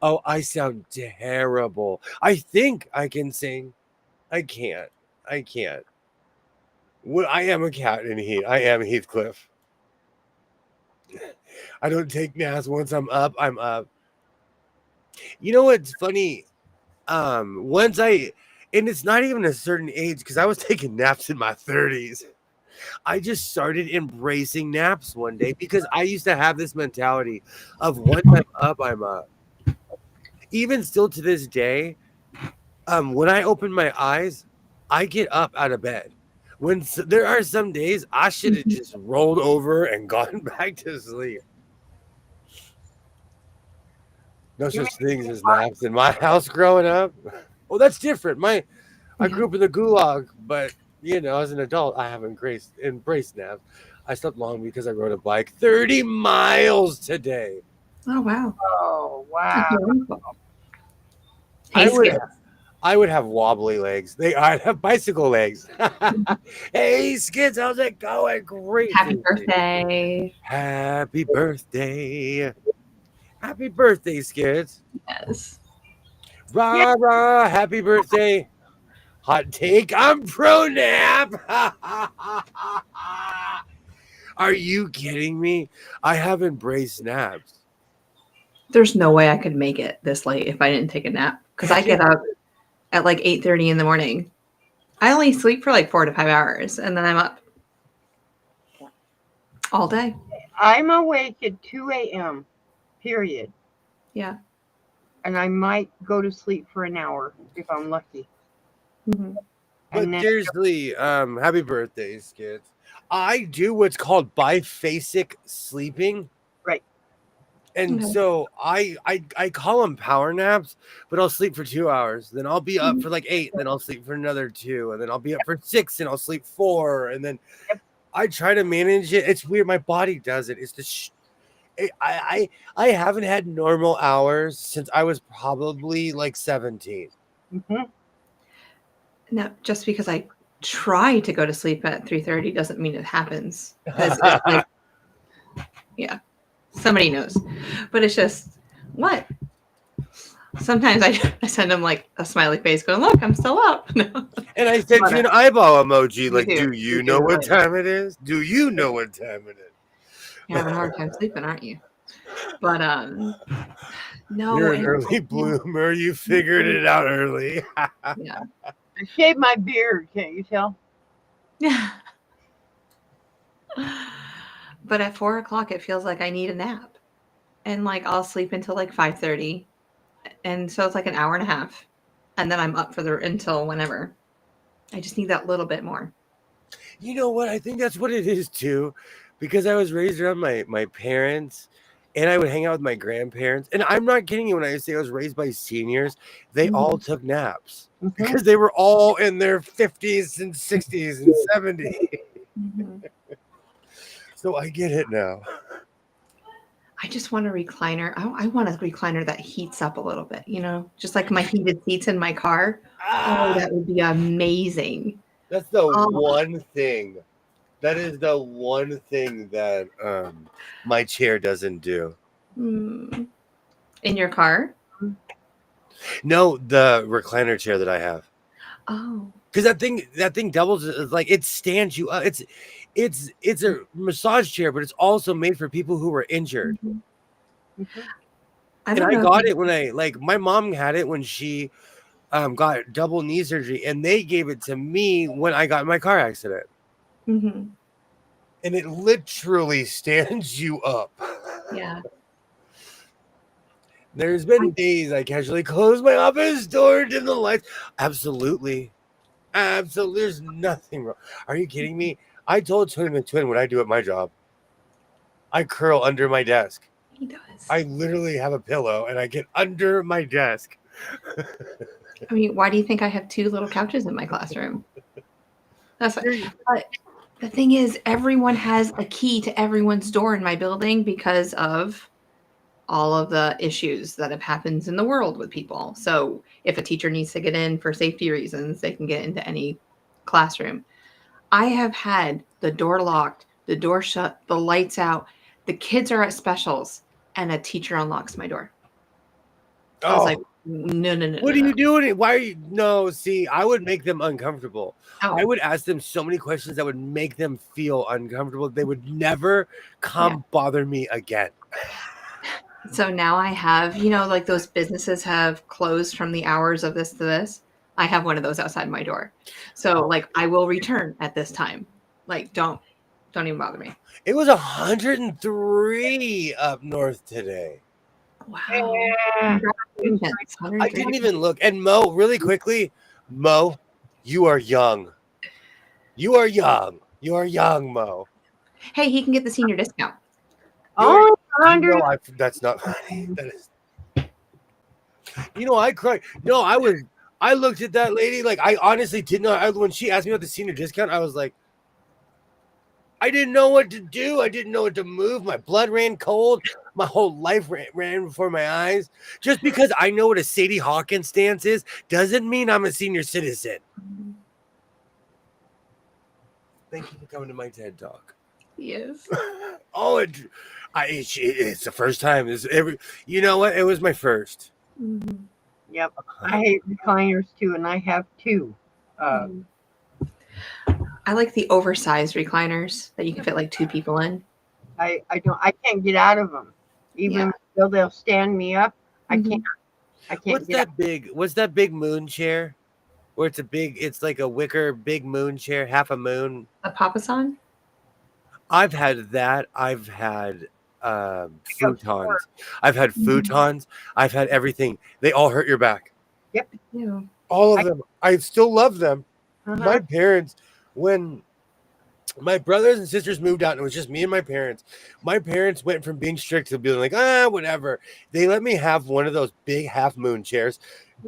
Oh, I sound terrible. I think I can sing. I can't. I can't. Well, I am a cat in heat. I am Heathcliff. I don't take naps. Once I'm up, I'm up. You know what's funny? Once I, and it's not even a certain age because I was taking naps in my 30s. I just started embracing naps one day because I used to have this mentality of once I'm up, I'm up. Even still to this day, when I open my eyes, I get up out of bed. There are some days I should have just rolled over and gone back to sleep. No You such things as naps in my house growing up. Oh, that's different. I grew up in the gulag, but as an adult, I have embraced naps. I slept long because I rode a bike 30 miles today. Oh, wow. Oh, That's wow. wonderful. I Hey, would Skip. I would have wobbly legs. I'd have bicycle legs. Hey, Skids, how's it going? Great. Happy birthday. Happy birthday. Happy birthday, Skids. Yes. Rah, rah, happy birthday. Hot take, I'm pro nap. Are you kidding me? I have embraced naps. There's no way I could make it this late if I didn't take a nap because I get up at like 8:30 in the morning. I only sleep for like 4 to 5 hours and then I'm up all day. I'm awake at 2 a.m., period. Yeah. And I might go to sleep for an hour if I'm lucky. Mm-hmm. But And then seriously, happy birthday, Skids. I do what's called biphasic sleeping. right. And Okay. so I call them power naps, but I'll sleep for 2 hours. Then I'll be up for like 8. Then I'll sleep for another 2. And then I'll be up for 6 and I'll sleep 4. And then Yep. I try to manage it. It's weird. My body does it. It's just, I haven't had normal hours since I was probably like 17. Mm-hmm. Now, just because I try to go to sleep at 3:30 doesn't mean it happens. Because it's like, yeah, somebody knows. But it's just, what? Sometimes I send them like a smiley face going, look, I'm still up. And I sent you an eyeball emoji. Like, do. do you You know do, what right. time it is? Do you know what time it is? You're having a hard time sleeping, aren't you? But no. You're an early bloomer. You figured it out early. Yeah. I shaved my beard, can't you tell? Yeah. But at 4 o'clock, it feels like I need a nap. And like I'll sleep until like 5:30. And so it's like an hour and a half. And then I'm up until whenever. I just need that little bit more. You know what? I think that's what it is too, because I was raised around my parents, and I would hang out with my grandparents. And I'm not kidding you when I say I was raised by seniors. They all took naps because they were all in their 50s and 60s and 70s. Mm-hmm. So I get it now. I just want a recliner. I want a recliner that heats up a little bit, just like my heated seats in my car. Oh, that would be amazing. That's the one thing. That is the one thing that my chair doesn't do. In your car? No, the recliner chair that I have. Oh. Because that thing doubles as like it stands you up. It's a massage chair, but it's also made for people who were injured. Mm-hmm. I got it when my mom had it when she got double knee surgery, and they gave it to me when I got in my car accident. Mm-hmm. And it literally stands you up. Yeah. There's been days I casually close my office door, dim the lights. Absolutely. There's nothing wrong. Are you kidding me? I told Tony McTwin what I do at my job. I curl under my desk. He does. I literally have a pillow and I get under my desk. I mean, why do you think I have 2 little couches in my classroom? That's but the thing is, everyone has a key to everyone's door in my building because of all of the issues that have happened in the world with people. So if a teacher needs to get in for safety reasons, they can get into any classroom. I have had the door locked, the door shut, the lights out. The kids are at specials, and a teacher unlocks my door. I was Oh, like, no, no, no, what no, are no. you doing? Why are you? No, see, I would make them uncomfortable. I Oh, would ask them so many questions that would make them feel uncomfortable. They would never come bother me again. so now I have, like those businesses have closed from the hours of this to this. I have one of those outside my door. So like I will return at this time. Like don't even bother me. It was 103 up north today. Wow. Yeah. Congratulations. I 103 didn't even look. And Mo, really quickly, Mo, you are young. You are young. You are young, Mo. Hey, he can get the senior discount. You are. Only You know, 100. that's not funny. That is. I cried. No, I looked at that lady like I honestly did not. When she asked me about the senior discount, I was like, I didn't know what to do. I didn't know what to move. My blood ran cold. My whole life ran before my eyes. Just because I know what a Sadie Hawkins stance is doesn't mean I'm a senior citizen. Thank you for coming to my TED Talk. Yes. Oh, it's the first time. You know what? It was my first. Mhm. Yep. I hate recliners too, and I have two. I like the oversized recliners that you can fit like two people in. I can't get out of them. Even though they'll stand me up, I Mhm. can't. I can't What's get out. that big? What's that big moon chair? Where it's like a wicker big moon chair, half a moon. A papasan? I've had that. I've had Go for futons. I've had futons. I've had everything. They all hurt your back. Yep. Ew. All of them. I still love them. Uh-huh. My parents, when my brothers and sisters moved out and it was just me and my parents went from being strict to being like, whatever. They let me have one of those big half moon chairs.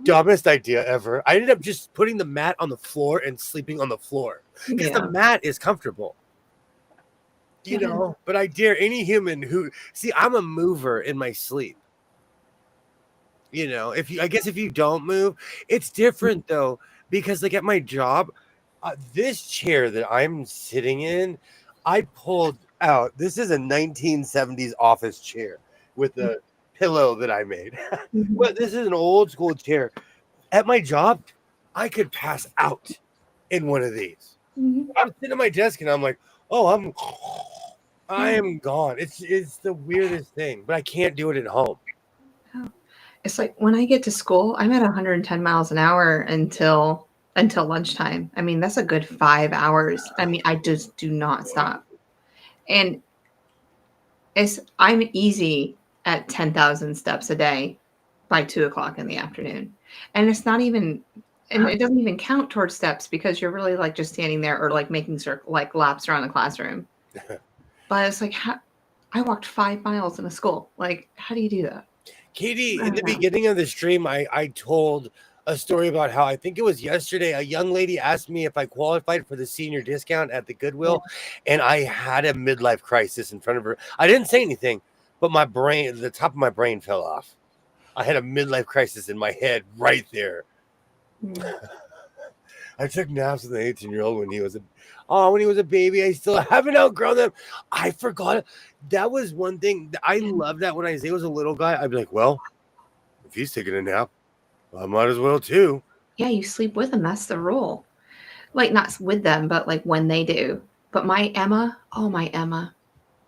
Dumbest idea ever. I ended up just putting the mat on the floor and sleeping on the floor because the mat is comfortable. But I dare any human who I'm a mover in my sleep. If you don't move, it's different though, because like at my job, this chair that I'm sitting in, I pulled out. This is a 1970s office chair with a pillow that I made. But this is an old school chair. At my job, I could pass out in one of these. I'm sitting at my desk and I'm like, oh, I am gone. It's the weirdest thing, but I can't do it at home. It's like when I get to school, I'm at 110 miles an hour until lunchtime. I mean, that's a good 5 hours. I mean, I just do not stop. And I'm easy at 10,000 steps a day by 2:00 in the afternoon. And it's not even, and it doesn't even count towards steps because you're really like just standing there or like making laps around the classroom. But it's like, I walked 5 miles in a school. Like, how do you do that? Katie, in the beginning of the stream, I told a story about how I think it was yesterday, a young lady asked me if I qualified for the senior discount at the Goodwill, and I had a midlife crisis in front of her. I didn't say anything, but the top of my brain fell off. I had a midlife crisis in my head right there. I took naps with an 18-year-old when he was a baby. I still haven't outgrown them. I forgot. That was one thing. I love that when Isaiah was a little guy, I'd be like, well, if he's taking a nap, I might as well too. Yeah, you sleep with them. That's the rule. Like not with them, but like when they do. But my Emma,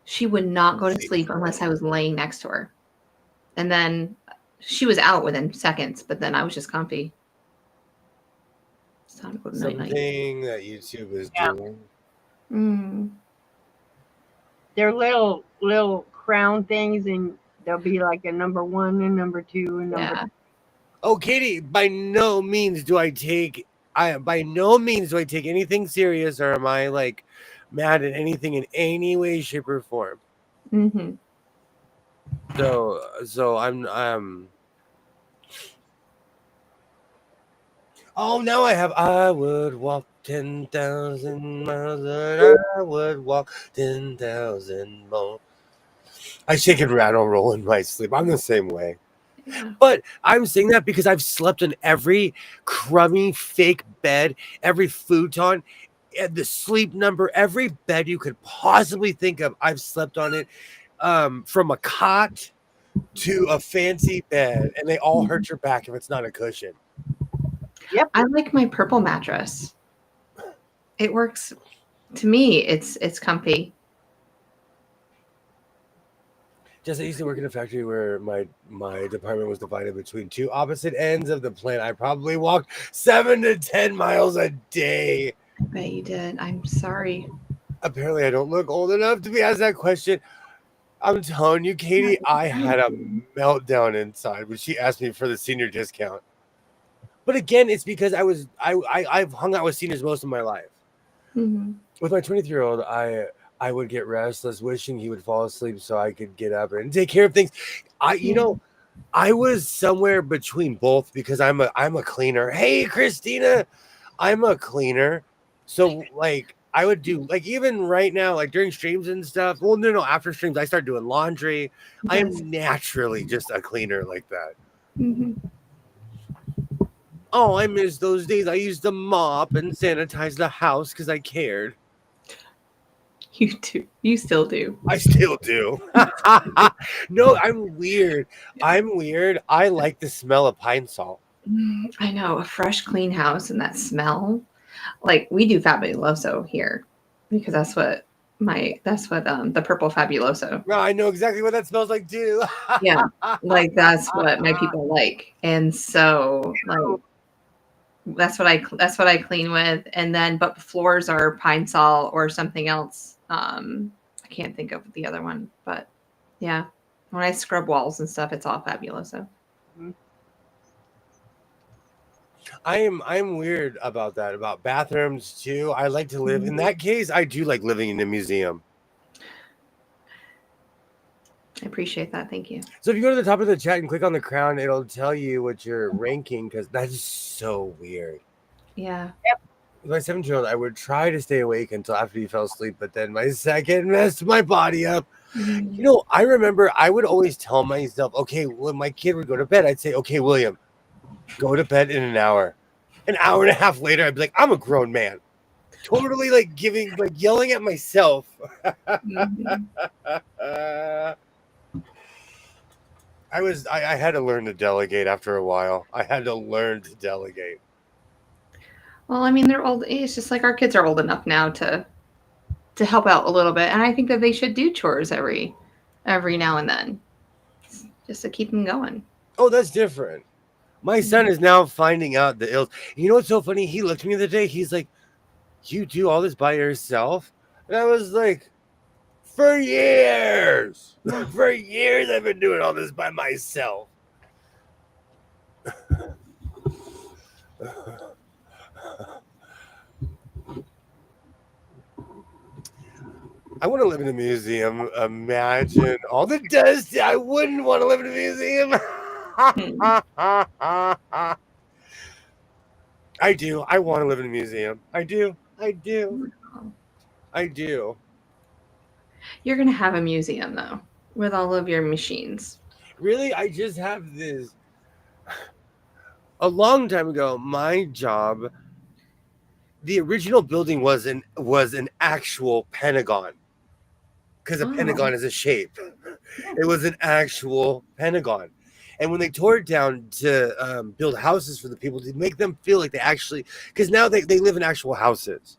she would not go to sleep unless I was laying next to her. And then she was out within seconds, but then I was just comfy. It's time to go to night-night. Something that YouTube is doing. They're little crown things, and they'll be like a number 1 and number 2 and number 3. Oh, Katie, by no means do I take anything serious, or am I like mad at anything in any way, shape, or form. So I'm oh, now I would walk 10,000 miles and I would walk 10,000 more. I shake and rattle roll in my sleep. I'm the same way. But I'm saying that because I've slept in every crummy fake bed, every futon, the sleep number, every bed you could possibly think of. I've slept on it, from a cot to a fancy bed, and they all hurt your back if it's not a cushion. Yep. I like my purple mattress. It works. To me, it's comfy. Just I used to work in a factory where my department was divided between two opposite ends of the plant. I probably walked 7 to 10 miles a day. I bet you did. I'm sorry. Apparently, I don't look old enough to be asked that question. I'm telling you, Katie, I had a meltdown inside when she asked me for the senior discount. But again, it's because I've hung out with seniors most of my life. Mm-hmm. With my 23-year-old, I would get restless, wishing he would fall asleep so I could get up and take care of things. I was somewhere between both because I'm a cleaner. Hey, Christina, I'm a cleaner. So like I would do like even right now, like during streams and stuff. Well, no, after streams, I start doing laundry. I am naturally just a cleaner like that. Mm-hmm. Oh, I miss those days. I used to mop and sanitize the house because I cared. You do. You still do. I still do. No, I'm weird. I'm weird. I like the smell of pine salt. I know, a fresh, clean house and that smell. Like we do Fabuloso here because that's what the purple Fabuloso. No, I know exactly what that smells like too. Yeah, like that's what my people like, and so like that's what I clean with, and then but floors are pine sol or something else. I can't think of the other one, but yeah, when I scrub walls and stuff, it's all Fabuloso. I'm weird about that, about bathrooms too. I like to live in that case. I do like living in a museum. I appreciate that. Thank you. So if you go to the top of the chat and click on the crown, it'll tell you what you're ranking because that is so weird. Yeah. With my 7-year-old, I would try to stay awake until after he fell asleep, but then my second messed my body up. You know, I remember I would always tell myself, okay, when my kid would go to bed, I'd say, okay, William, go to bed in an hour. An hour and a half later, I'd be like, I'm a grown man. Totally like yelling at myself. I had to learn to delegate after a while. I had to learn to delegate. Well, I mean, they're old. It's just like our kids are old enough now to help out a little bit, and I think that they should do chores every now and then, just to keep them going. Oh, that's different. My son is now finding out the ills. You know what's so funny? He looked at me the other day. He's like, "You do all this by yourself?" And I was like, "For years, for years, I've been doing all this by myself." I want to live in a museum. Imagine all the dust. I wouldn't want to live in a museum. I do. I want to live in a museum. I do. You're going to have a museum, though, with all of your machines. Really? I just have this. A long time ago, my job, the original building was an actual pentagon. Because a pentagon is a shape. It was an actual pentagon. And when they tore it down to build houses for the people, to make them feel like they actually, because now they live in actual houses.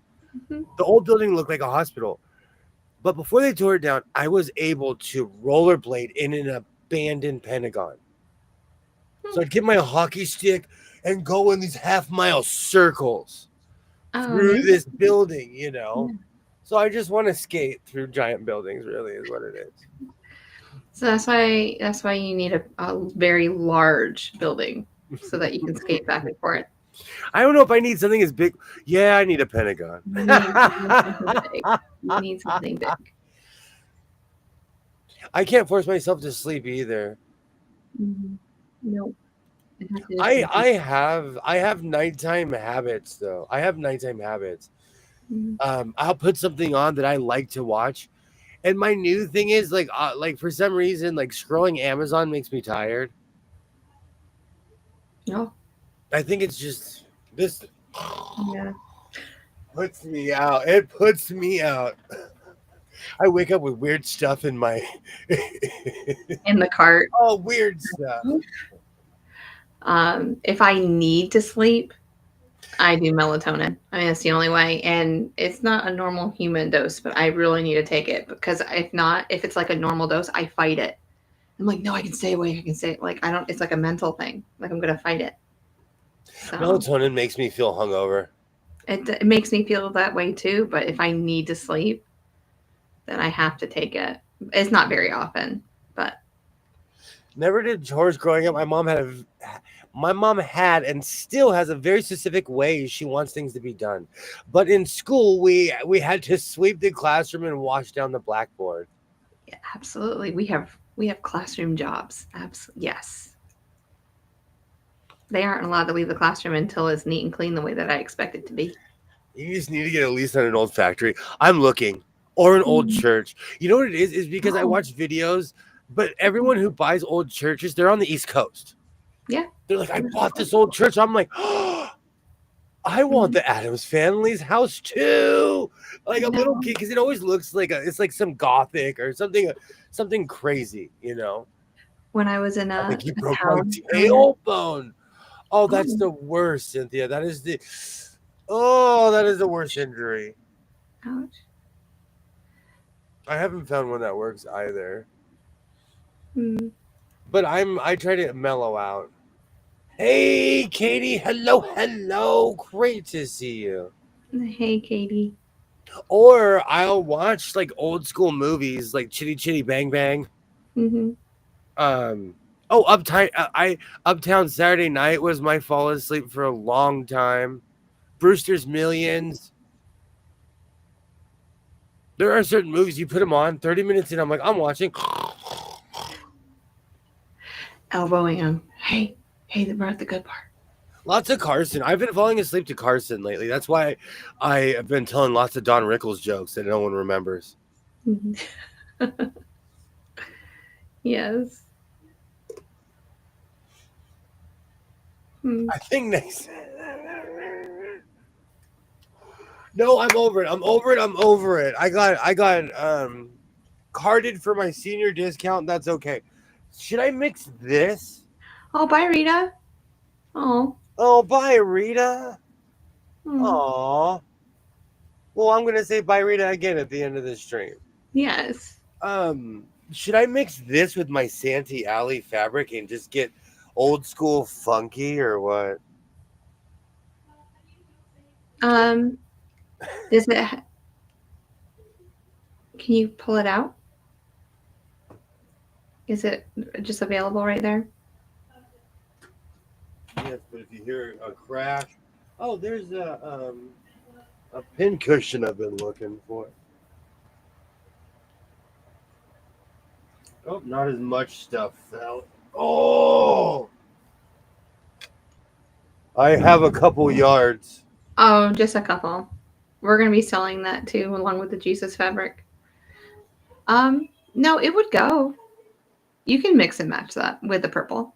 Mm-hmm. The old building looked like a hospital. But before they tore it down, I was able to rollerblade in an abandoned pentagon. So I'd get my hockey stick and go in these half-mile circles through this building, you know. Yeah. So I just want to skate through giant buildings, really, is what it is. So that's why you need a very large building so that you can skate back and forth. I don't know if I need something as big. Yeah, I need a pentagon. You need something big. I can't force myself to sleep either. Mm-hmm. Nope. I have nighttime habits though. I have nighttime habits. Mm-hmm. I'll put something on that I like to watch. And my new thing is like for some reason, like scrolling Amazon makes me tired. No. I think it's just this. Yeah. Puts me out. It puts me out. I wake up with weird stuff in my in the cart. weird stuff. If I need to sleep, I do melatonin. I mean, that's the only way. And it's not a normal human dose, but I really need to take it because if not, if it's like a normal dose, I fight it. I'm like, no, I can stay awake. I can stay. Like, I don't, it's like a mental thing. Like, I'm going to fight it. So Melatonin makes me feel hungover. it makes me feel that way too. But if I need to sleep, then I have to take it. It's not very often, but Never did chores growing up. My mom had and still has a very specific way she wants things to be done. But in school, we had to sweep the classroom and wash down the blackboard. yeah, absolutely. We have classroom jobs. Yes. They aren't allowed to leave the classroom until it's neat and clean the way that I expect it to be. You just need to get at least on an old factory. I'm looking. Or an old Mhm. church. You know what it is? Is because I Oh. watch videos, but everyone who buys old churches, they're on the East Coast. Yeah. They're like, I bought this old church. I'm like, oh, I want the Addams family's house too. Like a little kid, because it always looks like it's like some gothic or something crazy, you know. When I was in I a think you broke my town, tailbone. Oh, that's Oh. the worst, Cynthia. That is the worst injury. ouch. I haven't found one that works either. Hmm. But I try to mellow out. Hey, Katie. Hello. Great to see you. Hey, Katie. Or I'll watch like old school movies like Chitty Chitty Bang Bang. Mm-hmm. Uptown Saturday Night was my fall asleep for a long time. Brewster's Millions. There are certain movies you put them on 30 minutes in. I'm like, I'm watching. Elbowing him. Hey, we're at the good part. Lots of Carson. I've been falling asleep to Carson lately. That's why I have been telling lots of Don Rickles jokes that no one remembers. Mm-hmm. Yes. Hmm. I think next. No, I'm over it. I got carded for my senior discount. That's okay. Should I mix this? Oh, bye, Rita. Oh. Oh, bye, Rita. Hmm. Aw. Well, I'm gonna say bye, Rita, again at the end of the stream. Yes. Should I mix this with my Santee Alley fabric and just get old school funky or what? Is it? Can you pull it out? Is it just available right there? Yes, but if you hear a crash, oh, there's a pin cushion I've been looking for. Oh, not as much stuff fell. Oh, I have a couple yards. Oh, just a couple. We're gonna be selling that too, along with the Jesus fabric. No, it would go. You can mix and match that with the purple.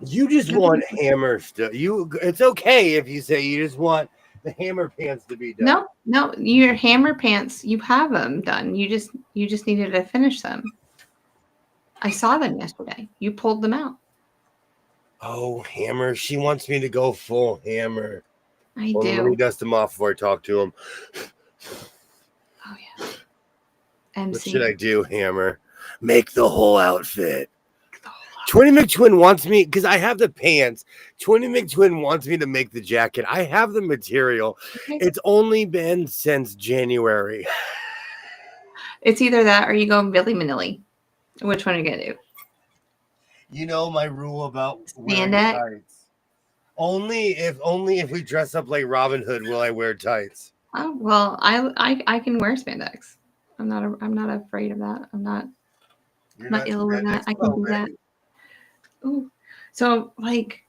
You just want hammer stuff. It's okay if you say you just want the hammer pants to be done. No, your hammer pants, you have them done. You just needed to finish them. I saw them yesterday. You pulled them out. Oh, hammer. She wants me to go full hammer. I Let do. me dust him off before I talk to him. Oh yeah. MC. What should I do, hammer? Make the whole outfit. 20 McTwin wants me, because I have the pants. 20 McTwin wants me to make the jacket. I have the material. Okay. It's only been since January. It's either that or you go Billy Manilli. Which one are you gonna do? You know my rule about wearing Spandex? tights. Only if we dress up like Robin Hood will I wear tights. Oh well, I can wear spandex. I'm not afraid of that. I'm not ill with that. I can do that. Ooh. So like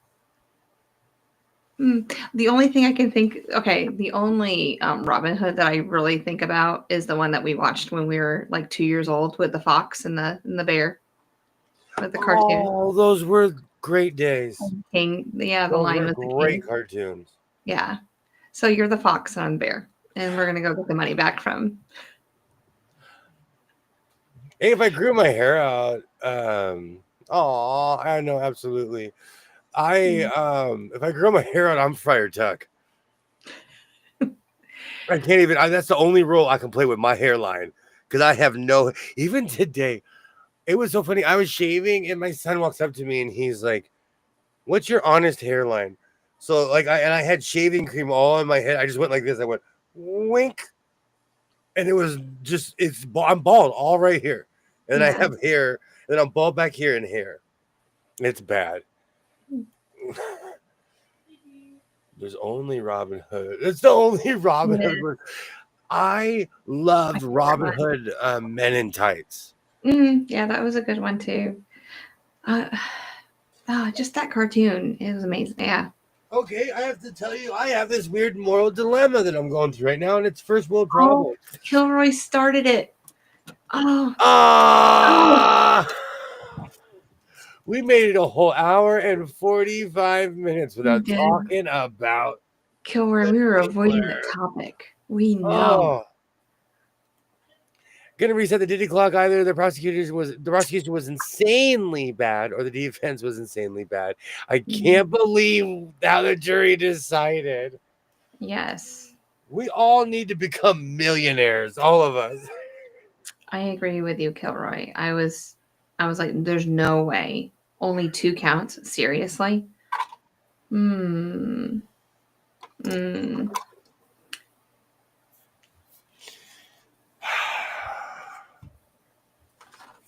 the only thing I can think, okay, the only Robin Hood that I really think about is the one that we watched when we were like 2 years old with the fox and the bear with the cartoon. Oh, those were great days. King, yeah, the Those line were with the great king. cartoons. Yeah. So you're the fox and I'm bear, and we're gonna go get the money back from Hey, if I grew my hair out, I know absolutely. If I grow my hair out, I'm Friar Tuck. I can't even. That's the only role I can play with my hairline because I have no. Even today, it was so funny. I was shaving, and my son walks up to me, and he's like, "What's your honest hairline?" So like, I had shaving cream all in my head. I just went like this. I went wink, and it was just I'm bald all right here, and I Yeah. have hair, and I'm bald back here and hair. It's bad. There's only Robin Hood. It's the only Robin Yeah. Hood. I loved Robin Hood Men in Tights. Yeah, that was a good one too. Just that cartoon. It was amazing. Yeah. Okay, I have to tell you, I have this weird moral dilemma that I'm going through right now, and it's first world Oh, problem. Kilroy started it. Oh. We made it a whole hour and 45 minutes We without did. talking about Kilroy, we were avoiding the topic. We know. Gonna reset the Diddy clock. Either the prosecution was insanely bad, or the defense was insanely bad. I can't believe how the jury decided. Yes. We all need to become millionaires, all of us. I agree with you, Kilroy. I was like, there's no way. Only 2 counts? Seriously?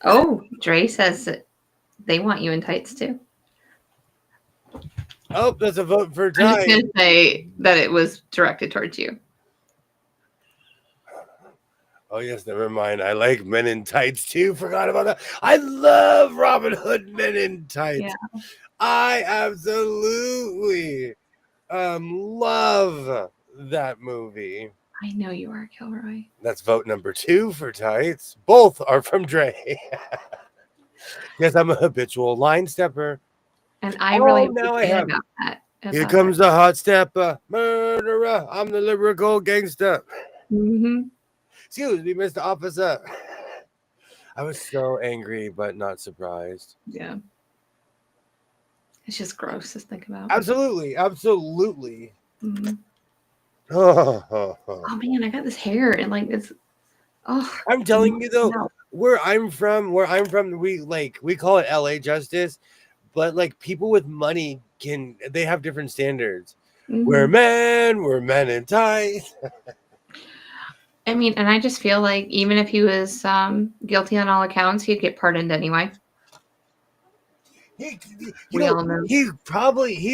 Oh, Dre says that they want you in tights too. Oh, that's a vote for I'm Ty. just gonna say that it was directed towards you. Oh yes, never mind. I like Men in Tights too. Forgot about that. I love Robin Hood Men in Tights. Yeah. I absolutely love that movie. I know you are, Kilroy. That's vote number 2 for Tights. Both are from Dre. Yes, I'm a habitual line stepper. And I really now I appreciate have. about that. Here comes the hot stepper, murderer. I'm the lyrical gangster. Mm-hmm. Excuse me, Mr. Officer. I was so angry, but not surprised. Yeah. It's just gross to think about. Absolutely. Mm-hmm. Oh man, I got this hair and like it's. Oh, I'm telling you though, no. where I'm from, we call it LA justice, but like people with money they have different standards. Mm-hmm. We're men in tights. I mean, and I just feel like even if he was guilty on all accounts, he'd get pardoned anyway. He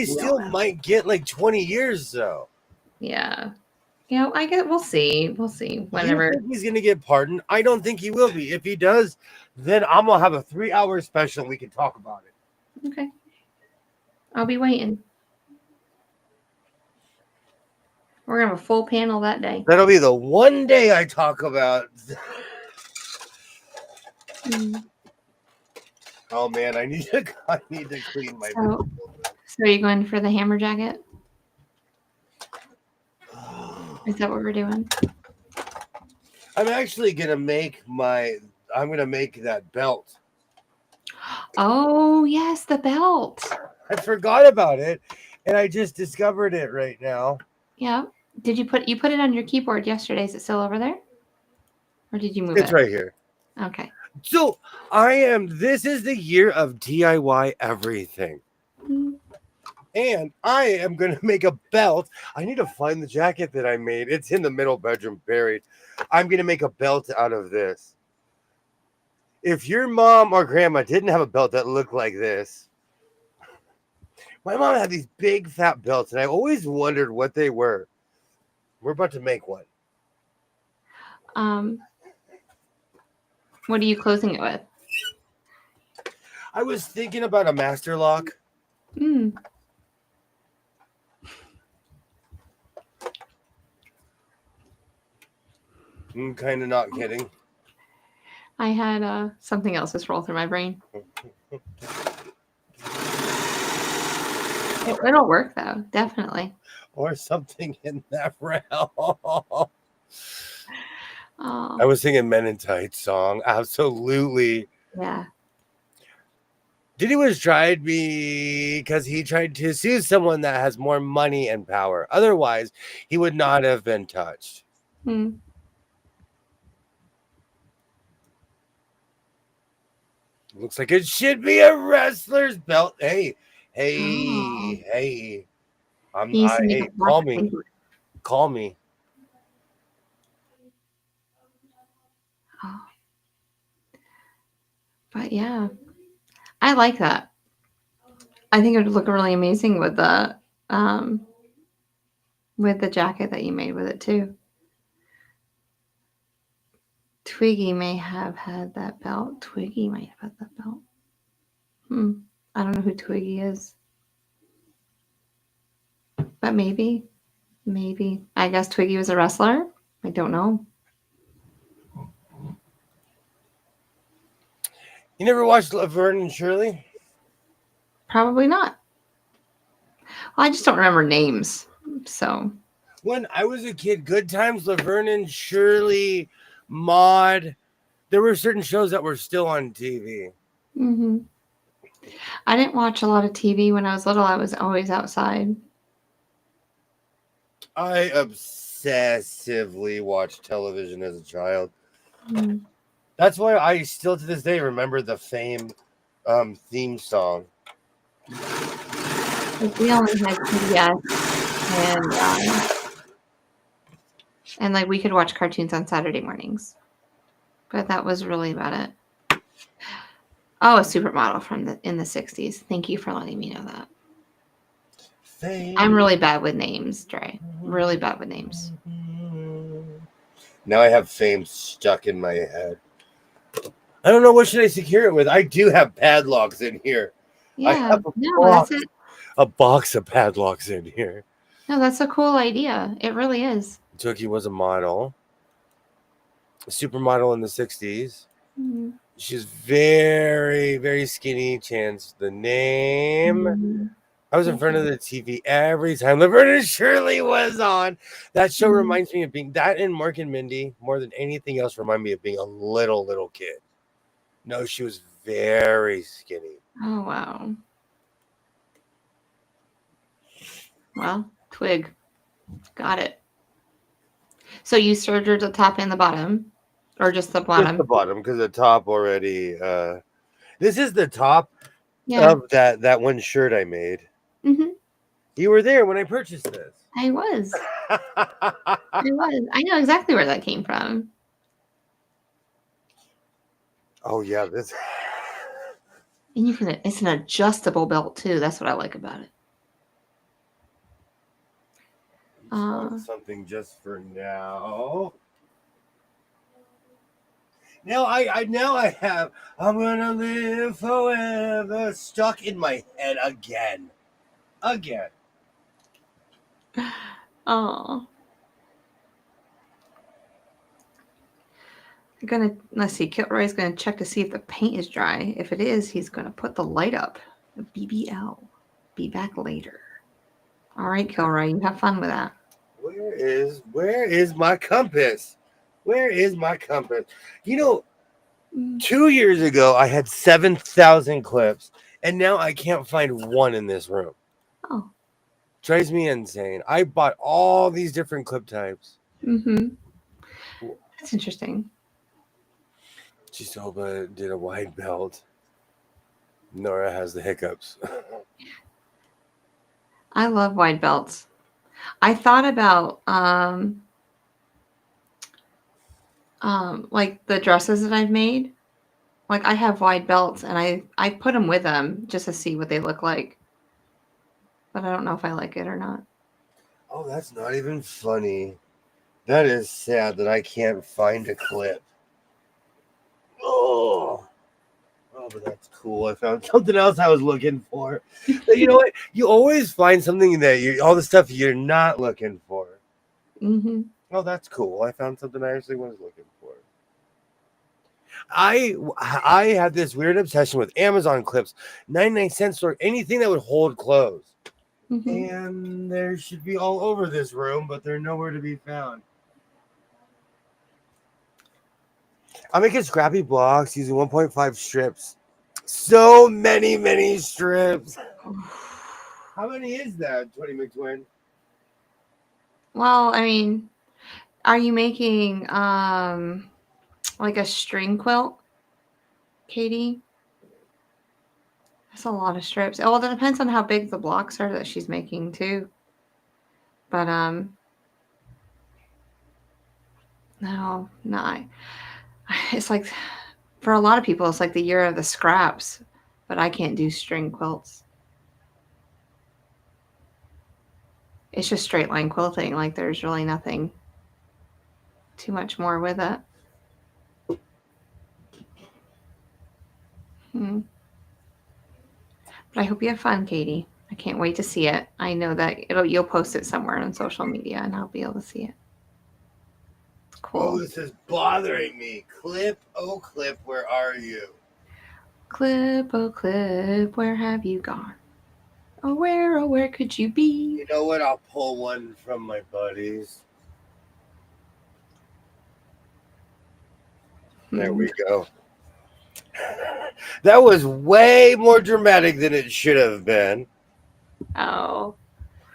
still might get like 20 years though. Yeah. I guess we'll see. We'll see. Whenever he's gonna get pardoned, I don't think he will be. If he does, then I'm gonna have a 3-hour special. We can talk about it. Okay. I'll be waiting. We're gonna have a full panel that day. That'll be the one day I talk about. Oh man, I need to clean my. So are you going for the hammer jacket? Is that what we're doing? I'm actually gonna make that belt. Oh yes, the belt. I forgot about it, and I just discovered it right now. Yeah. Did you put it on your keyboard yesterday? Is it still over there? Or did you move it? It's right here. Okay. So this is the year of DIY everything. Mm-hmm. And I am going to make a belt. I need to find the jacket that I made. It's in the middle bedroom buried. I'm going to make a belt out of this. If your mom or grandma didn't have a belt that looked like this, my mom had these big fat belts, and I always wondered what they were. We're about to make one. What are you closing it with? I was thinking about a master lock. I'm kind of not kidding. I had something else just roll through my brain. It'll work though, definitely. Or something in that realm. Oh, I was singing Men in Tights song. Absolutely. yeah. Diddy was tried because he tried to sue someone that has more money and power. Otherwise, he would not have been touched. Hmm. Looks like it should be a wrestler's belt. Hey, Oh. hey, hey. He needs to make a Hey, black finger. call me. Oh. But yeah, I like that. I think it would look really amazing um with the jacket that you made with it too. Twiggy may have had that belt. Twiggy might have had that belt. I don't know who Twiggy is, but maybe. Maybe. I guess Twiggy was a wrestler. I don't know. You never watched Laverne and Shirley? Probably not. Well, I just don't remember names. So. When I was a kid, Good Times, Laverne and Shirley, Maude. There were certain shows that were still on TV. Hmm. I didn't watch a lot of TV when I was little. I was always outside. I obsessively watched television as a child. Mm. That's why I still to this day remember the Fame theme song. Like we only had PBS and like we could watch cartoons on Saturday mornings. But that was really about it. Oh, a supermodel from in the 60s. Thank you for letting me know that. Fame. I'm really bad with names, Dre. Really bad with names. Now I have Fame stuck in my head. I don't know what should I secure it with. I do have padlocks in here. Yeah, I have that's it. a box of padlocks in here. No, that's a cool idea. It really is. Tookie was a model, a supermodel in the 60s. Mm-hmm. She's very, very skinny. Chance the name. Mm-hmm. I was in front of the TV every time Laverne and Shirley was on. That show reminds me of being that and Mork and Mindy more than anything else. Remind me of being a little kid. No, she was very skinny. Oh, wow. Well, twig. Got it. So you stirred her the top and the bottom, or just the bottom? Just the bottom, because the top already. This is the top Yeah. of that one shirt I made. Mm-hmm. You were there when I purchased this. I was. I was. I know exactly where that came from. Oh yeah, this. And you can. It's an adjustable belt too. That's what I like about it. Something just for now. Now I have I'm gonna live forever stuck in my head again. Oh. Let's see. Kilroy's gonna check to see if the paint is dry. If it is, he's gonna put the light up. The BBL. Be back later. All right, Kilroy, you have fun with that. Where is my compass? Where is my compass? You know, 2 years ago I had 7,000 clips, and now I can't find one in this room. Oh. Drives me insane. I bought all these different clip types. Mm-hmm. That's interesting. Chisoba did a wide belt. Nora has the hiccups. I love wide belts. I thought about like the dresses that I've made. Like I have wide belts and I put them with them just to see what they look like. But I don't know if I like it or not. Oh, that's not even funny. That is sad that I can't find a clip. Oh, but that's cool. I found something else I was looking for. But you know what? You always find something that all the stuff you're not looking for. Mm-hmm. Oh, that's cool. I found something I actually was looking for. I had this weird obsession with Amazon clips, 99-cent store, anything that would hold clothes. Mm-hmm. And there should be all over this room, but they're nowhere to be found. I'm making scrappy blocks using 1.5 strips. So many strips. How many is that, 20 McTwin? Well, I mean, are you making like a string quilt, Katie? That's a lot of strips. Oh, well, that depends on how big the blocks are that she's making too. But no, it's like for a lot of people, it's like the year of the scraps. But I can't do string quilts. It's just straight line quilting. Like there's really nothing too much more with it. Hmm. But I hope you have fun, Katie. I can't wait to see it. I know that you'll post it somewhere on social media, and I'll be able to see it. It's Oh, cool. this is bothering me. Clip, oh Clip, where are you? Clip, oh Clip, where have you gone? Oh where could you be? You know what? I'll pull one from my buddies. There we go. That was way more dramatic than it should have been. Oh.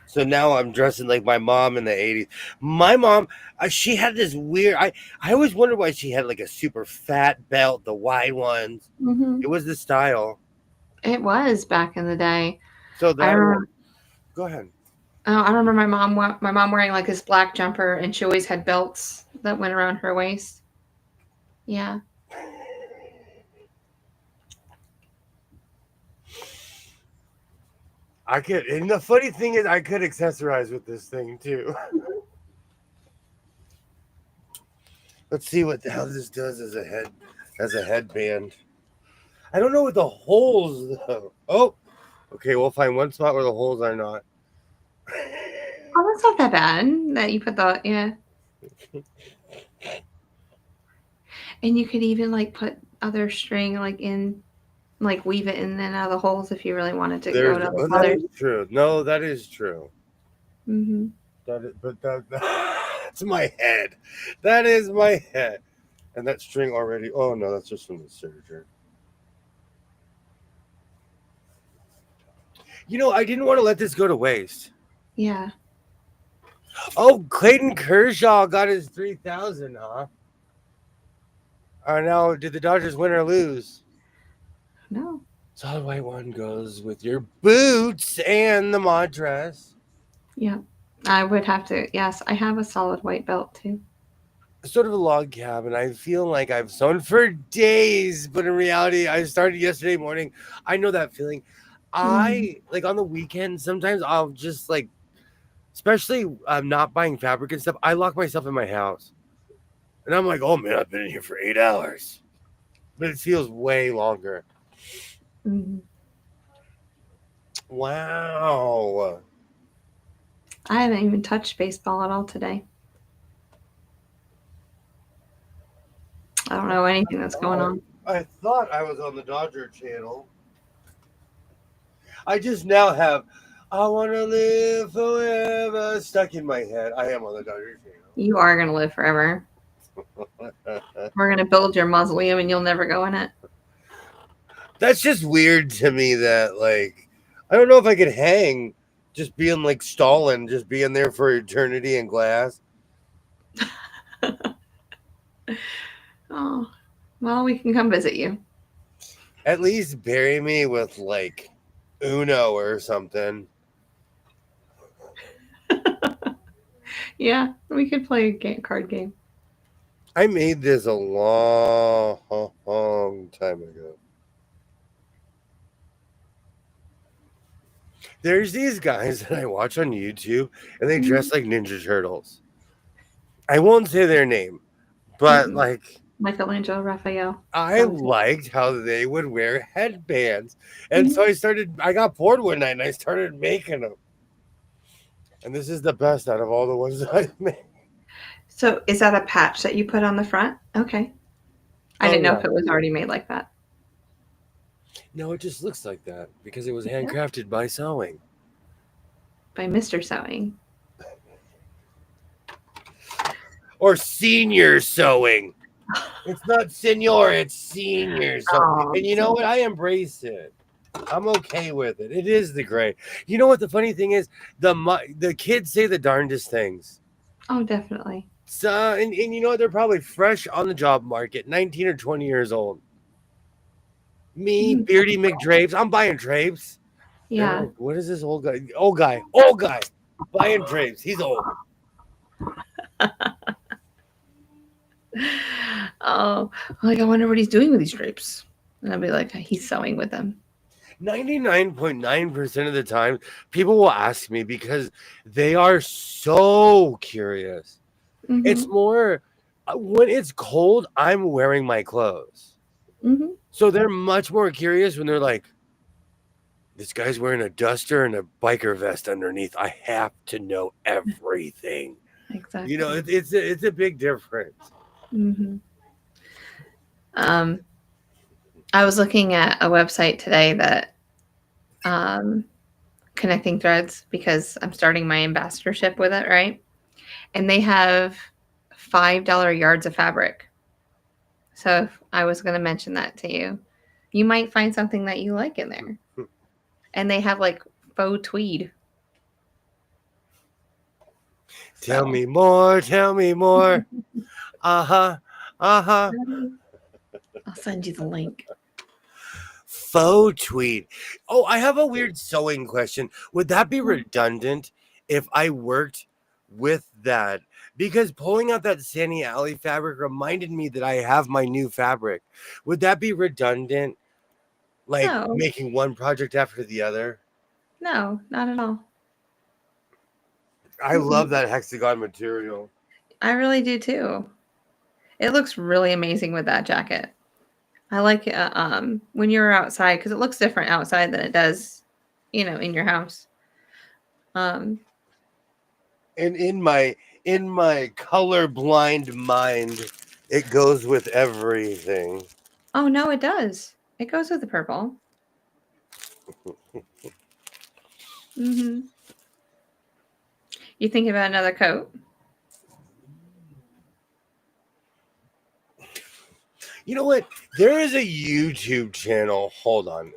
So now I'm dressing like my mom in the 80s. My mom, she had this weird. I always wondered why she had like a super fat belt, the wide ones. Mm-hmm. It was the style. It was back in the day. So I that. remember. Go ahead. I remember my mom wearing like this black jumper, and she always had belts that went around her waist. Yeah. I could, and the funny thing is, I could accessorize with this thing too. Let's see what the hell this does as a headband. I don't know what the holes though. Oh, okay, we'll find one spot where the holes are not. Oh, that's not that bad. That you put the yeah. And you could even like put other string like in, like weave it in and out of the holes if you really wanted to go to That others. is true. No, that is true. Mm-hmm. That's my head. That is my head. And that string already. Oh no, that's just from the serger. You know, I didn't want to let this go to waste. Yeah. Oh, Clayton Kershaw got his 3,000, huh? Now, did the Dodgers win or lose? No. Solid white one goes with your boots and the mod dress. Yeah. I would have to. Yes, I have a solid white belt too. Sort of a log cabin. I feel like I've sewn for days, but in reality, I started yesterday morning. I know that feeling. I like on the weekend. Sometimes I'll just like, especially not buying fabric and stuff. I lock myself in my house, and I'm like, oh man, I've been in here for 8 hours, but it feels way longer. Mm-hmm. Wow. I haven't even touched baseball at all today. I don't know anything that's going on. I thought I was on the Dodger channel. I just now have I Want to Live Forever stuck in my head. I am on the Dodger channel. You are going to live forever. We're going to build your mausoleum and you'll never go in it. That's just weird to me that, like, I don't know if I could hang just being like Stalin, just being there for eternity in glass. Oh, well, we can come visit you. At least bury me with, like, Uno or something. Yeah, we could play a card game. I made this a long time ago. There's these guys that I watch on YouTube, and they dress like Ninja Turtles. I won't say their name, but like Michelangelo, Raphael. I liked how they would wear headbands, and so I got bored one night, and I started making them. And this is the best out of all the ones that I've made. So is that a patch that you put on the front? Okay. I didn't know if it was already made like that. No, it just looks like that because it was handcrafted by sewing. By Mr. Sewing. Or senior sewing. It's not senor, it's senior. So, Oh, and you know what? I embrace it. I'm okay with it. It is the gray. You know what the funny thing is? The kids say the darndest things. oh, definitely. So, and you know what? They're probably fresh on the job market, 19 or 20 years old. Me, Mhm. Beardy McDrapes, I'm buying drapes. They're Yeah. like, what is this old guy? Old guy, buying drapes. He's old. Oh, like I wonder what he's doing with these drapes. And I'll be like, he's sewing with them. 99.9% of the time, people will ask me because they are so curious. It's Mm-hmm. more when it's cold, I'm wearing my clothes. Mm-hmm. So they're much more curious when they're like, this guy's wearing a duster and a biker vest underneath. I have to know everything. Exactly. You know, it's a big difference. Mm-hmm. Um, I was looking at a website today that connecting threads because I'm starting my ambassadorship with it, right? And they have $5 yards of fabric. So if I was going to mention that to you, you might find something that you like in there. And they have like faux tweed. Tell So me more, tell me more. Uh-huh. Uh-huh. I'll send you the link. Faux tweet. Oh, I have a weird sewing question. Would that be redundant if I worked with that? Because pulling out that Sandy Alley fabric reminded me that I have my new fabric. Would that be redundant? Like No, making one project after the other? no, not at all. I love that hexagon material. I really do too. It looks really amazing with that jacket. I like it when you're outside because it looks different outside than it does, in your house. Um, And in my colorblind mind, it goes with everything. oh no, it does. It goes with the purple. Mm-hmm. You think about another coat? You know what? There is a YouTube channel. Hold on.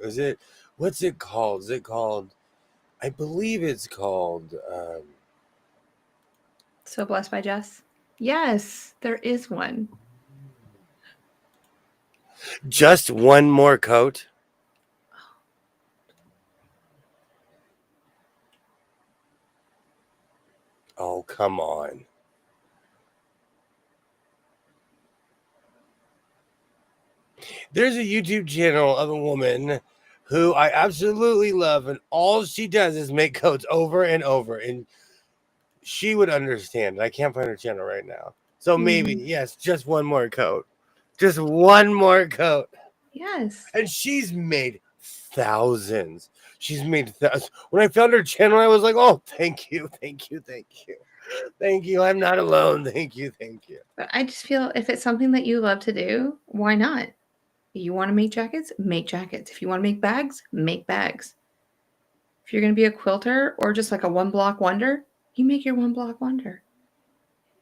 What's it called? Is it called? I believe it's called. So blessed by Jess. Yes, there is one. Just one more coat. Oh, come on. There's a YouTube channel of a woman who I absolutely love, and all she does is make coats over and over. And she would understand. I can't find her channel right now. So maybe, Mhm. yes, just one more coat. Just one more coat. Yes. And she's made thousands. She's made thousands. When I found her channel, I was like, oh, thank you, thank you, thank you. Thank you. I'm not alone. Thank you, thank you. But I just feel if it's something that you love to do, why not? You want to make jackets? Make jackets. If you want to make bags, make bags. If you're going to be a quilter or just like a one block wonder, you make your one block wonder.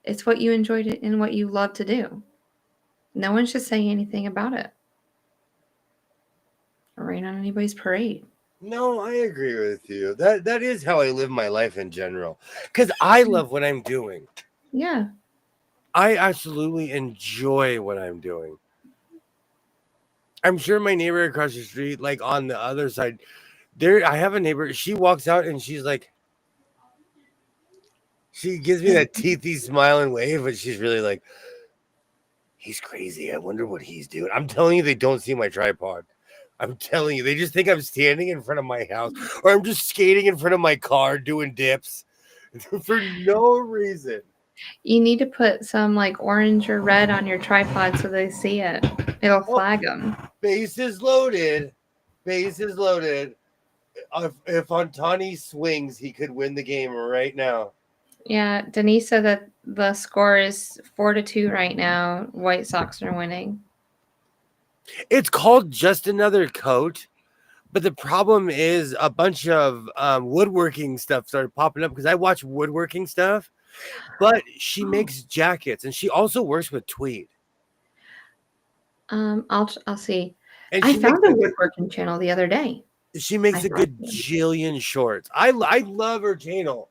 It's what you enjoyed it and what you love to do. No one should say anything about it or rain on anybody's parade. No, I agree with you. That is how I live my life in general. Because I love what I'm doing. Yeah. I absolutely enjoy what I'm doing. I'm sure my neighbor across the street, like on the other side, I have a neighbor. She walks out and she's like, she gives me that teethy smile and wave, but she's really like, he's crazy. I wonder what he's doing. I'm telling you, they don't see my tripod. I'm telling you, they just think I'm standing in front of my house or I'm just skating in front of my car doing dips for no reason. You need to put some like orange or red on your tripod so they see it. It'll flag them. Base is loaded. Base is loaded. If Antani swings, he could win the game right now. Yeah, Denise said that the score is 4-2 right now. White Sox are winning. It's called Just Another Coat, but the problem is a bunch of woodworking stuff started popping up because I watch woodworking stuff. But she makes jackets and she also works with tweed. I'll see. And I she makes found a a good, woodworking channel the other day. she makes I a found good one. jillion shorts. I love her channel.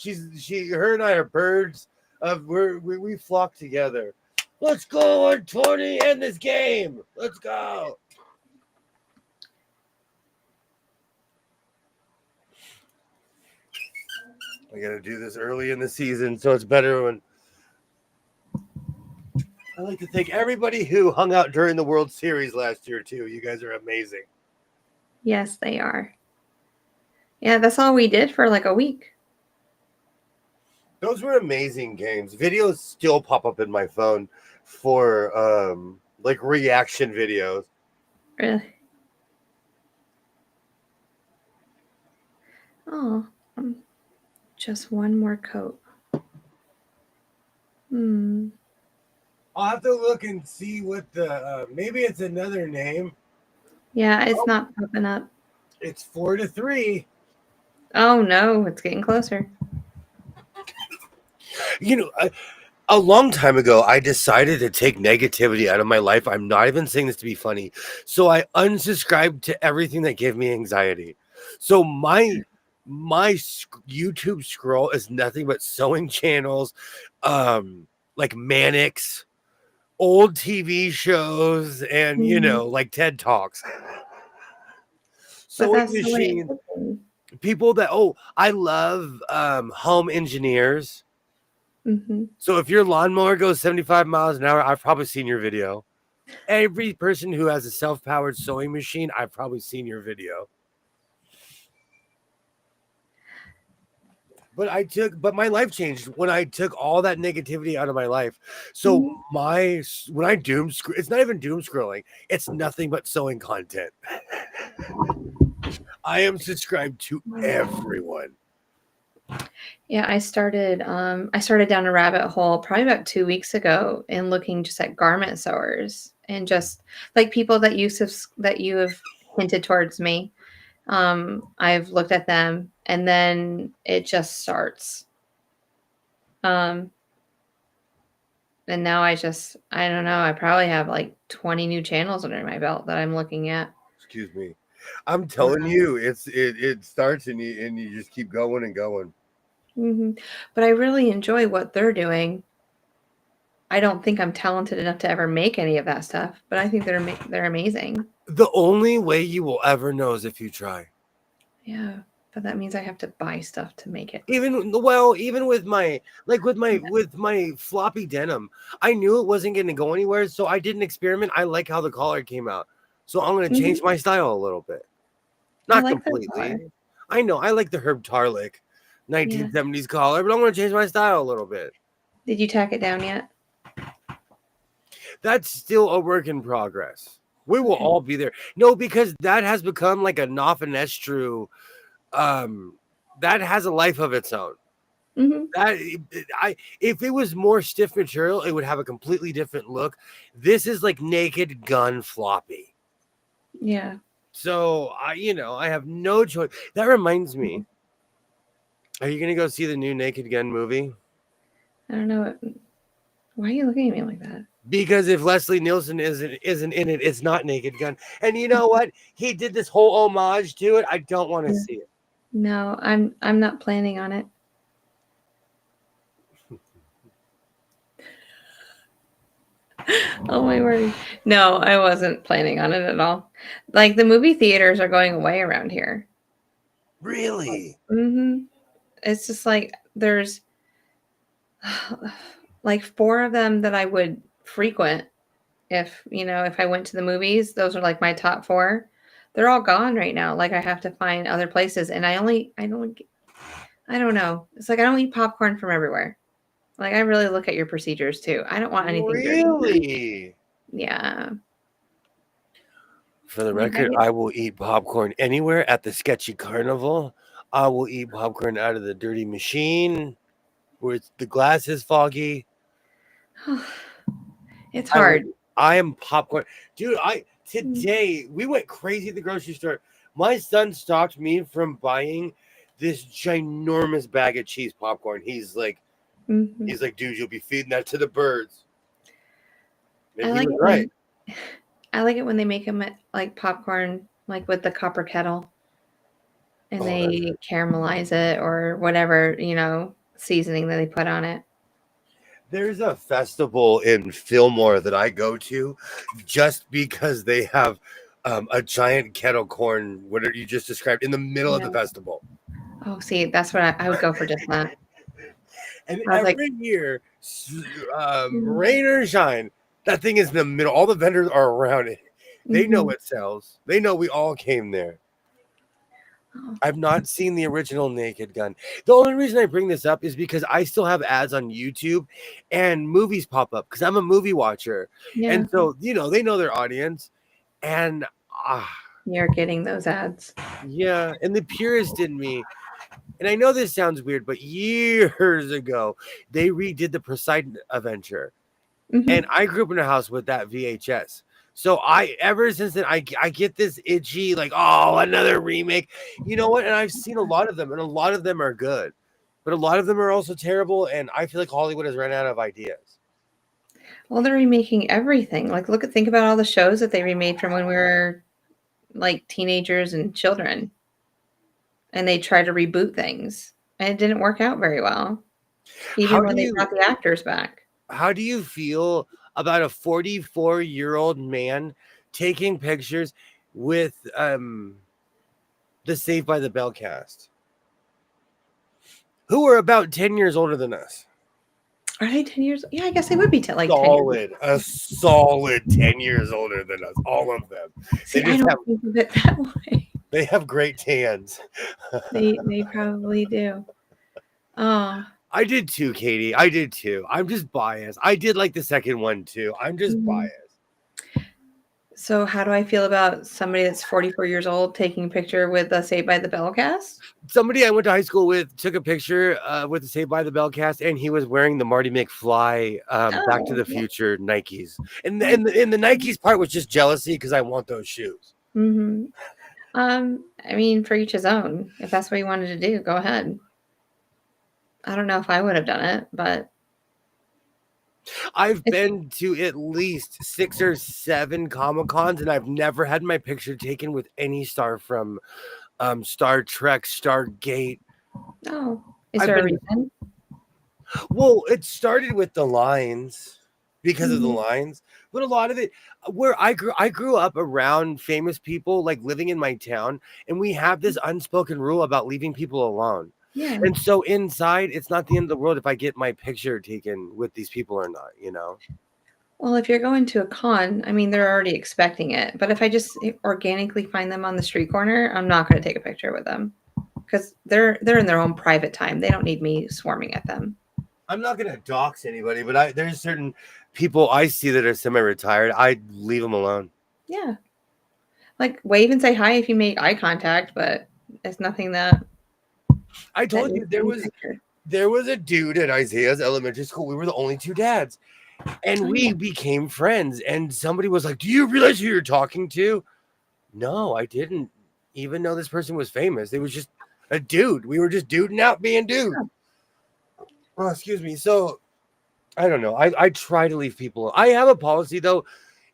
Her and I are birds of we flock together. Let's go on 20 end this game. Let's go. I gotta do this early in the season, so it's better when I like to thank everybody who hung out during the World Series last year too. You guys are amazing. Yes, they are. Yeah, that's all we did for like a week. Those were amazing games. Videos still pop up in my phone for like reaction videos. Really. Oh, just one more coat. I'll have to look and see what the maybe it's another name. Yeah, it's not popping up. It's 4-3. Oh no, it's getting closer. You know, a long time ago, I decided to take negativity out of my life. I'm not even saying this to be funny. So I unsubscribed to everything that gave me anxiety. So my YouTube scroll is nothing but sewing channels, like Mannix, old TV shows, and like TED Talks. But Sewing that's the way it machine, should be. people that I love home engineers. So if your lawnmower goes 75 miles an hour, I've probably seen your video. Every person who has a self-powered sewing machine, I've probably seen your video. But my life changed when I took all that negativity out of my life. So when I it's not even doom scrolling. It's nothing but sewing content. I am subscribed to everyone. Yeah, I started down a rabbit hole probably about 2 weeks ago and looking just at garment sewers and just like people that you have hinted towards me. I've looked at them and then it just starts. And now I don't know, I probably have like 20 new channels under my belt that I'm looking at. Excuse me. I'm telling you, it starts and you just keep going and going. But I really enjoy what they're doing. I don't think I'm talented enough to ever make any of that stuff, but I think they're amazing. The only way you will ever know is if you try. Yeah, but that means I have to buy stuff to make it. Even with my with my floppy denim, I knew it wasn't going to go anywhere, so I did an experiment. I like how the collar came out, so I'm going to change my style a little bit, not like completely. I know I like the Herb Tarlick 1970s collar, but I'm going to change my style a little bit. Did you tack it down yet? That's still a work in progress. We will all be there. No, because that has become like a Nofenestru. That has a life of its own. If it was more stiff material, it would have a completely different look. This is like Naked Gun floppy. Yeah. So I have no choice. That reminds me. Are you gonna go see the new Naked Gun movie? I don't know. Why are you looking at me like that? Because if Leslie Nielsen isn't in it, it's not Naked Gun. And you know what? He did this whole homage to it. I don't want to see it. No, I'm not planning on it. Oh my word. No, I wasn't planning on it at all. Like the movie theaters are going away around here. Really? It's just like there's like 4 of them that I would frequent if I went to the movies. Those are like my top 4. They're all gone right now. Like I have to find other places, and I don't know. It's like I don't eat popcorn from everywhere. Like I really look at your procedures too. I don't want anything dirty. Really? Yeah. For the record, I will eat popcorn anywhere at the sketchy carnival. I will eat popcorn out of the dirty machine where the glass is foggy. It's hard. I am popcorn. Dude, today we went crazy at the grocery store. My son stopped me from buying this ginormous bag of cheese popcorn. He's like, dude, you'll be feeding that to the birds. And he was right. I like it when they make them like popcorn, like with the copper kettle, and Oh, that's they caramelize it or whatever, seasoning that they put on it. There's a festival in Fillmore that I go to just because they have a giant kettle corn, what you just described, in the middle of Yeah. the festival. Oh, see, that's what I would go for just that. And I was like, every year, mm, rain or shine, that thing is in the middle. All the vendors are around it. They know mhm. it sells. They know we all came there. Oh, I've not seen the original Naked Gun. The only reason I bring this up is because I still have ads on YouTube and movies pop up because I'm a movie watcher. yeah, And so, they know their audience. And you're getting those ads. yeah, and the purist in me, and I know this sounds weird, but years ago, they redid the Poseidon Adventure. Hmm. And I grew up in a house with that VHS. So ever since then, I get this itchy, like, oh, another remake. You know what? And I've seen a lot of them, and a lot of them are good. But a lot of them are also terrible, and I feel like Hollywood has run out of ideas. Well, they're remaking everything. Like, think about all the shows that they remade from when we were like teenagers and children, and they tried to reboot things, and it didn't work out very well, How even do when they you brought the actors back. how do you feel about a 44-year-old man taking pictures with the Saved by the Bell cast, who are about 10 years older than us? Are they 10 years? Yeah, I guess they would be like 10 years. A solid 10 years older than us, all of them. See, They I just don't have think of it that way. they have great tans. They probably do. Oh, I did too, Katie. I did too. I'm just biased. I did like the second one too. I'm just mhm. biased. So how do I feel about somebody that's 44 years old taking a picture with the Saved by the Bell cast? Somebody I went to high school with took a picture with the Saved by the Bell cast, and he was wearing the Marty McFly Back to Oh, the yeah. Future Nikes, and the Nikes part was just jealousy because I want those shoes. Mm-hmm. I mean, for each his own. If that's what you wanted to do, go ahead. I don't know if I would have done it, but I've it's been to at least 6 or 7 Comic Cons, and I've never had my picture taken with any star from Star Trek, Stargate. oh, is I've there a been reason? Well, it started with the lines because of the Mhm. lines, but a lot of it where I grew up around famous people, like living in my town, and we have this unspoken rule about leaving people alone. Yeah. And so inside, it's not the end of the world if I get my picture taken with these people or not. Well, if you're going to a con, I mean, they're already expecting it. But if I just organically find them on the street corner, I'm not going to take a picture with them because they're in their own private time. They don't need me swarming at them. I'm not gonna dox anybody, but there's certain people I see that are semi-retired. I leave them alone. Yeah, like wave and say hi if you make eye contact, but it's nothing that I that told you needs to there be was pictured. there was a dude at Isaiah's elementary school. We were the only 2 dads. And Oh, we yeah. became friends. And somebody was like, "Do you realize who you're talking to?" No, I didn't even know this person was famous. It was just a dude. We were just duding out being dude. Oh, excuse me. So I don't know. I try to leave people. I have a policy though.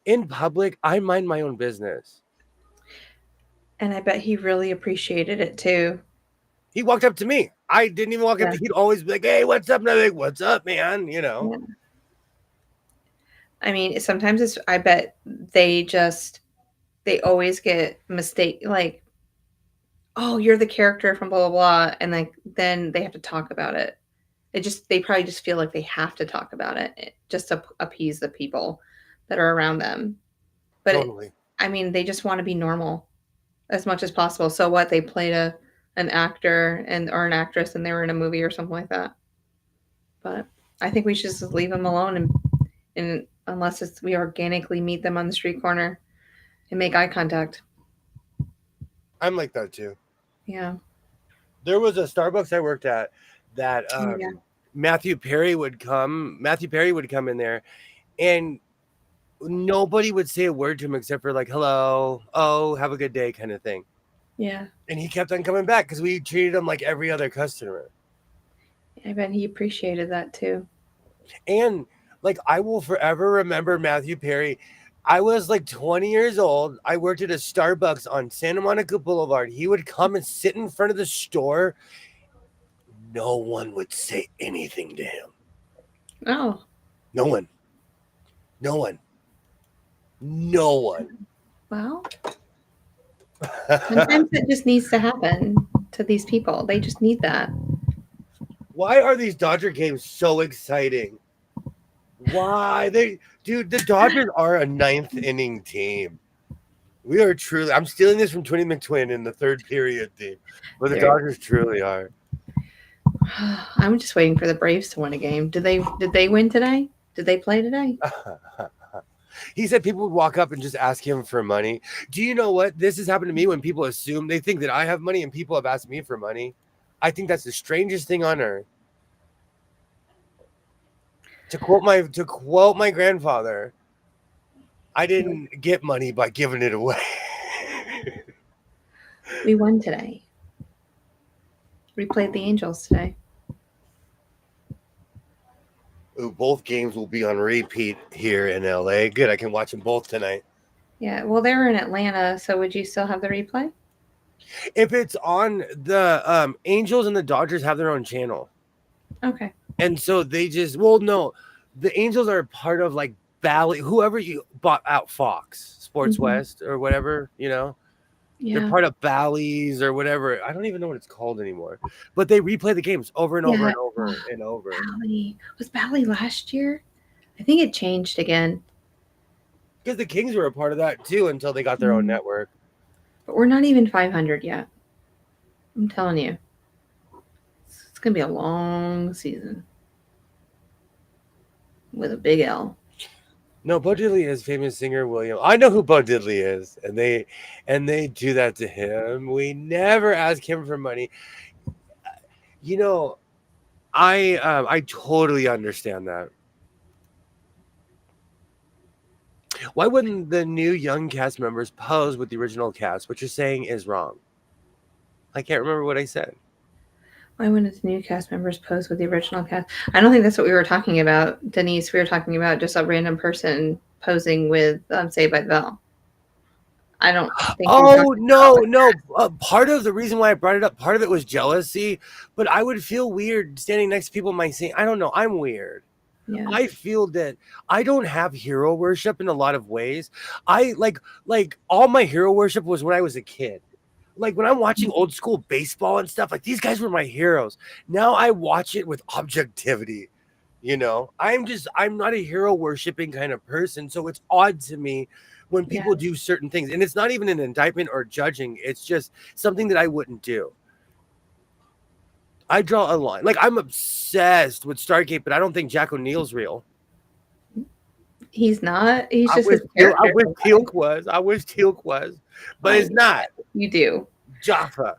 In public, I mind my own business. And I bet he really appreciated it too. He walked up to me. I didn't even walk up Yeah. to. He'd always be like, "Hey, what's up?" And I'm like, "What's up, man?" Yeah. I mean, sometimes I bet they always get mistake like, oh, you're the character from blah blah blah, and like then they have to talk about it. They probably just feel like they have to talk about it just to appease the people that are around them. But Totally. I mean, they just want to be normal as much as possible. So what? They played an actor or an actress, and they were in a movie or something like that. But I think we should just leave them alone, and unless we organically meet them on the street corner and make eye contact. I'm like that too. Yeah. There was a Starbucks I worked at that Oh, yeah. Matthew Perry would come. Matthew Perry would come in there, and nobody would say a word to him except for like "hello," "oh, have a good day" kind of thing. Yeah. And he kept on coming back because we treated him like every other customer. I bet he appreciated that too. And like I will forever remember Matthew Perry I was like 20 years old. I worked at a Starbucks on Santa Monica Boulevard. He would come and sit in front of the store. No one would say anything to him. Oh, No one. No one. No one. well, sometimes it just needs to happen to these people. They just need that. Why are these Dodger games so exciting? Why? Dude, the Dodgers are a ninth inning team. We are truly. I'm stealing this from Twinny McTwin in the third period team, but the Dodgers truly are. I'm just waiting for the Braves to win a game. Did they win today? Did they play today? He said people would walk up and just ask him for money. Do you know what? This has happened to me when people assume they think that I have money and people have asked me for money. I think that's the strangest thing on earth. To quote my grandfather, I didn't get money by giving it away. We won today. We played the Angels today. Ooh, both games will be on repeat here in LA. Good, I can watch them both tonight. Yeah, well, they're in Atlanta, so would you still have the replay? If it's on the Angels and the Dodgers have their own channel. Okay. And so they just no, the Angels are part of like Bally, whoever you bought out Fox Sports West or whatever, Yeah. They're part of Bally's or whatever. I don't even know what it's called anymore. But they replay the games over and over and over and over. Bally. Was Bally last year? I think it changed again. Because the Kings were a part of that too until they got their own network. But we're not even 500 yet. I'm telling you. It's going to be a long season. With a big L. No, Bo Diddley is famous singer William. I know who Bo Diddley is, and they do that to him. We never ask him for money. I totally understand that. Why wouldn't the new young cast members pose with the original cast? What you're saying is wrong. I can't remember what I said. Why wouldn't the new cast members pose with the original cast? I don't think that's what we were talking about, Denise. We were talking about just a random person posing with Saved by the Bell. I don't think. Oh, no. Part of the reason why I brought it up, part of it was jealousy, but I would feel weird standing next to people might say, I don't know, I'm weird. Yeah. I feel that I don't have hero worship in a lot of ways. I like all my hero worship was when I was a kid. Like when I'm watching old school baseball and stuff, like these guys were my heroes. Now I watch it with objectivity. I'm not a hero worshiping kind of person. So it's odd to me when people do certain things. And it's not even an indictment or judging. It's just something that I wouldn't do. I draw a line. Like I'm obsessed with Stargate, but I don't think Jack O'Neill's real. He's not. He's just I wish Teal'c was, but it's not. You do. Jaffa.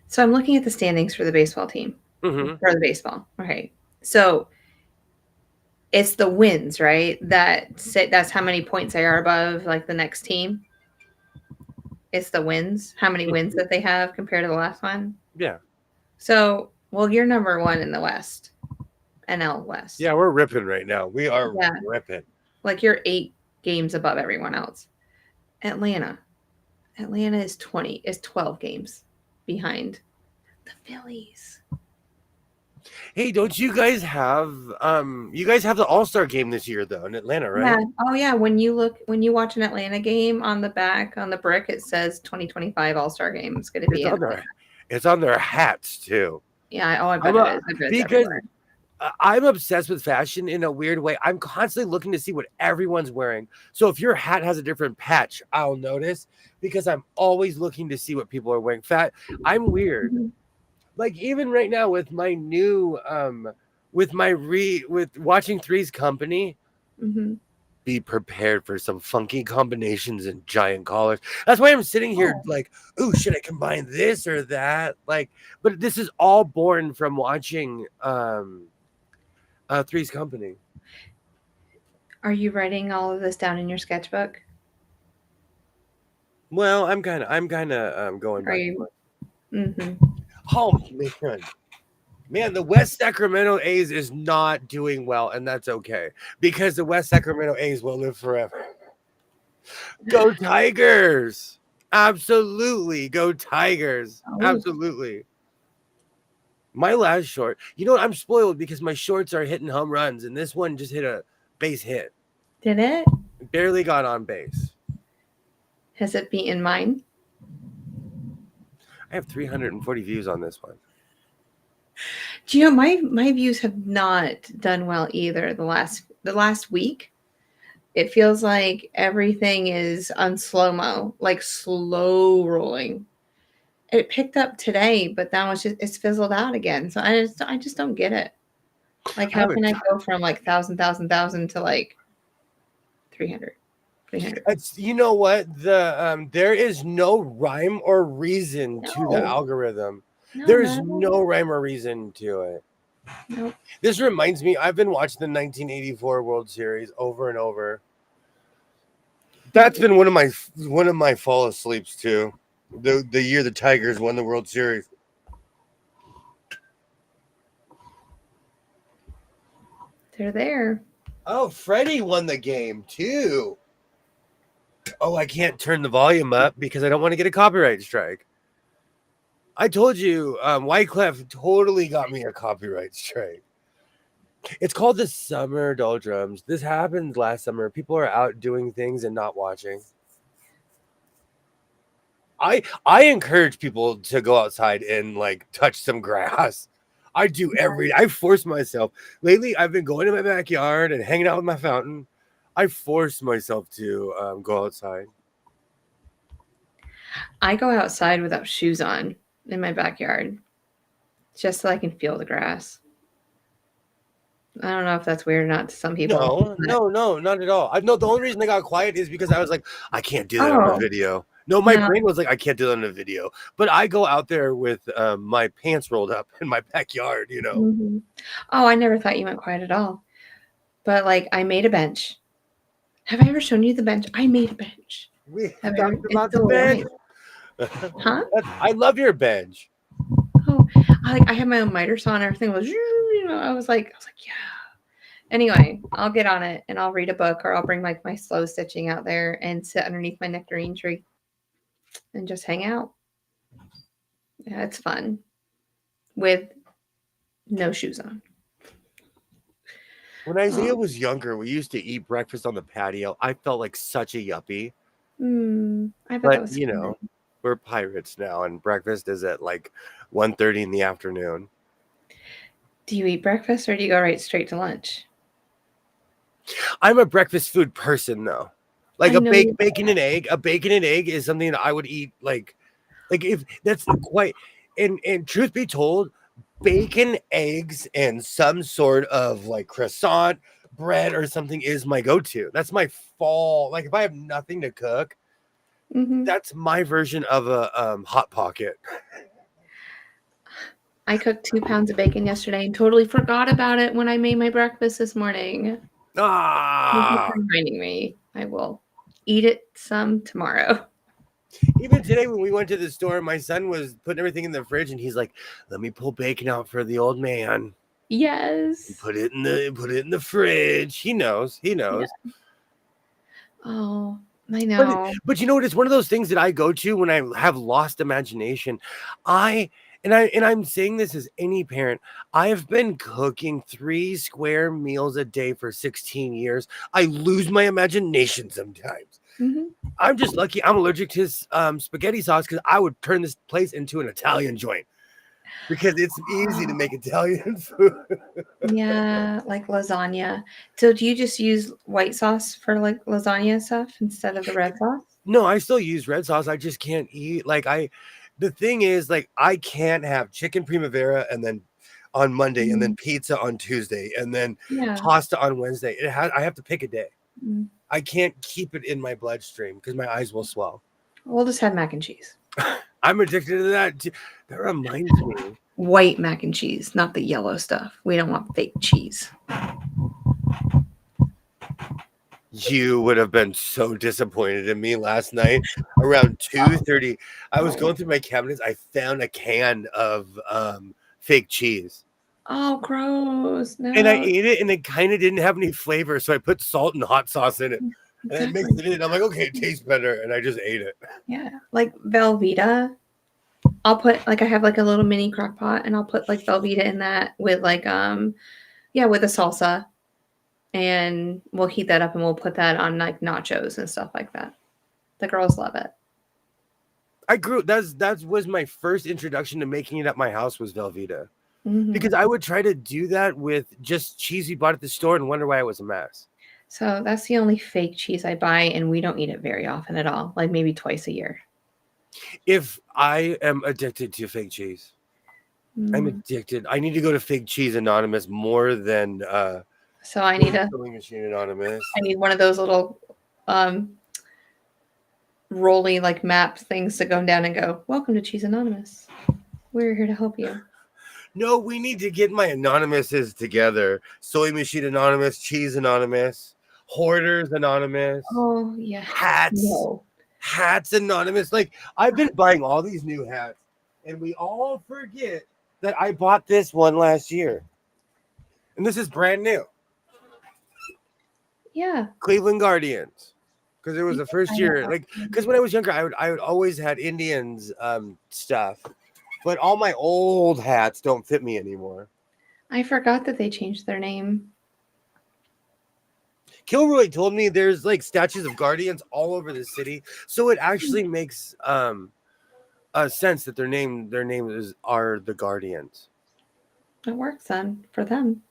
So I'm looking at the standings for the baseball team. For the baseball. Okay. So it's the wins, right? That's how many points they are above like the next team. It's the wins. How many wins that they have compared to the last one? Yeah. So, well, you're number one in the West. NL West. Yeah, we're ripping right now. We are ripping. Like you're 8 games above everyone else. Atlanta is 12 games behind the Phillies. Hey, don't you guys have the All-Star game this year though in Atlanta, right? Yeah. Oh yeah. When you watch an Atlanta game on the back on the brick, it says 2025 All-Star game. It's going to be it's on their hats too. Yeah. I bet it is. Because I'm obsessed with fashion in a weird way. I'm constantly looking to see what everyone's wearing. So if your hat has a different patch, I'll notice because I'm always looking to see what people are wearing. I'm weird. Like even right now with my new with watching Three's Company, be prepared for some funky combinations and giant collars. That's why I'm sitting here like, oh, should I combine this or that? Like, but this is all born from watching Three's Company. Are you writing all of this down in your sketchbook? Well, I'm kind of going back. Mm-hmm. Oh man, Man, the West Sacramento A's is not doing well, and that's okay because the West Sacramento A's will live forever. Go Tigers! Absolutely, go Tigers! Oh, Absolutely. My last short, you know what? I'm spoiled because my shorts are hitting home runs, and this one just hit a base hit. did it? Barely got on base. Has it beaten mine? I have 340 views on this one. Do you know my views have not done well either the last week? It feels like everything is on slow-mo, like slow rolling. It picked up today, but now it's fizzled out again. So I just don't get it. Like how can I go from like 1,000 to like 300? It's, you know what, there is no rhyme or reason to the No. algorithm. No, There is not at all. no rhyme or reason to it. Nope. This reminds me, I've been watching the 1984 World Series over and over. That's been one of my fall asleeps too. The year the Tigers won the World Series. They're there. Oh, Freddie won the game too. Oh, I can't turn the volume up because I don't want to get a copyright strike. I told you, Wyclef totally got me a copyright strike. It's called the summer doldrums. This happened last summer. People are out doing things and not watching. I encourage people to go outside and like touch some grass. I force myself. Lately, I've been going to my backyard and hanging out with my fountain. I force myself to go outside. I go outside without shoes on in my backyard just so I can feel the grass. I don't know if that's weird or not to some people. No, not at all. No, the only reason I got quiet is because I was like, I can't do that on a Oh. video. No, my No. brain was like, I can't do that on a video. But I go out there with my pants rolled up in my backyard, you know. Mhm. Oh, I never thought you went quiet at all. But like, I made a bench. Have I ever shown you the bench? I made a bench. We Have talked it's about the still bench. alive. Huh? I love your bench. Oh, I had my own miter saw and everything was, you know, I was like, yeah. Anyway, I'll get on it and I'll read a book or I'll bring like my slow stitching out there and sit underneath my nectarine tree and just hang out. Yeah, it's fun with no shoes on. When Isaiah was younger, we used to eat breakfast on the patio. I felt like such a yuppie. I bet that But, was you fun. know, we're pirates now, and breakfast is at like 1:30 in the afternoon. Do you eat breakfast or do you go right straight to lunch? I'm a breakfast food person, though. Like I a know you bacon and egg. A bacon and egg is something that I would eat like if that's quite. And truth be told, bacon, eggs, and some sort of like croissant bread or something is my go-to. That's my fall. Like if I have nothing to cook, Mhm. that's my version of a hot pocket. I cooked 2 pounds of bacon yesterday and totally forgot about it when I made my breakfast this morning. Thank you for Ah, reminding me. I will eat it some tomorrow. even today when we went to the store, my son was putting everything in the fridge, and he's like, "Let me pull bacon out for the old man. Yes. Put it in the fridge." He knows. He knows. Yeah. Oh, I know. But you know what? It's one of those things that I go to when I have lost imagination. I'm saying this as any parent. I have been cooking 3 square meals a day for 16 years. I lose my imagination sometimes. Mhm. I'm just lucky I'm allergic to spaghetti sauce because I would turn this place into an Italian joint because it's easy to make Italian food. Yeah, like lasagna. So do you just use white sauce for like lasagna stuff instead of the red sauce? No, I still use red sauce. I just can't eat the thing is like I can't have chicken primavera and then on Monday and then pizza on Tuesday and then Yeah. pasta on Wednesday. I have to pick a day. Mm. I can't keep it in my bloodstream because my eyes will swell. We'll just have mac and cheese. I'm addicted to that too. That reminds me. White mac and cheese, not the yellow stuff. We don't want fake cheese. You would have been so disappointed in me last night around 2:30. I was going through my cabinets. I found a can of fake cheese. Oh, gross. No. And I ate it, and it kind of didn't have any flavor, so I put salt and hot sauce in it. And I mixed it in. I'm like, okay, it tastes better, and I just ate it. Yeah, like Velveeta. I'll put like I have like a little mini crock pot, and I'll put like Velveeta in that with like with a salsa, and we'll heat that up and we'll put that on like nachos and stuff like that. The girls love it. I grew. That was my first introduction to making it at my house was Velveeta, Mhm. because I would try to do that with just cheese we bought at the store and wonder why it was a mess. So that's the only fake cheese I buy, and we don't eat it very often at all. Like maybe twice a year. If I am addicted to fake cheese, I'm addicted. I need to go to Fake Cheese Anonymous more than So I need Filling Machine Anonymous. I need one of those little rolly like map things to go down and go, welcome to Cheese Anonymous. We're here to help you. No, we need to get my anonymouses together. Soy Machine Anonymous, Cheese Anonymous, Hoarders Anonymous. Oh yeah. Hats. No. Hats Anonymous. Like, I've been buying all these new hats, and we all forget that I bought this one last year. And this is brand new. Yeah. Cleveland Guardians. Because it was the first year. Like, because when I was younger, I would always had Indians stuff. But all my old hats don't fit me anymore. I forgot that they changed their name. Kilroy told me there's like statues of Guardians all over the city, so it actually makes a sense that their names are the Guardians. It works then for them.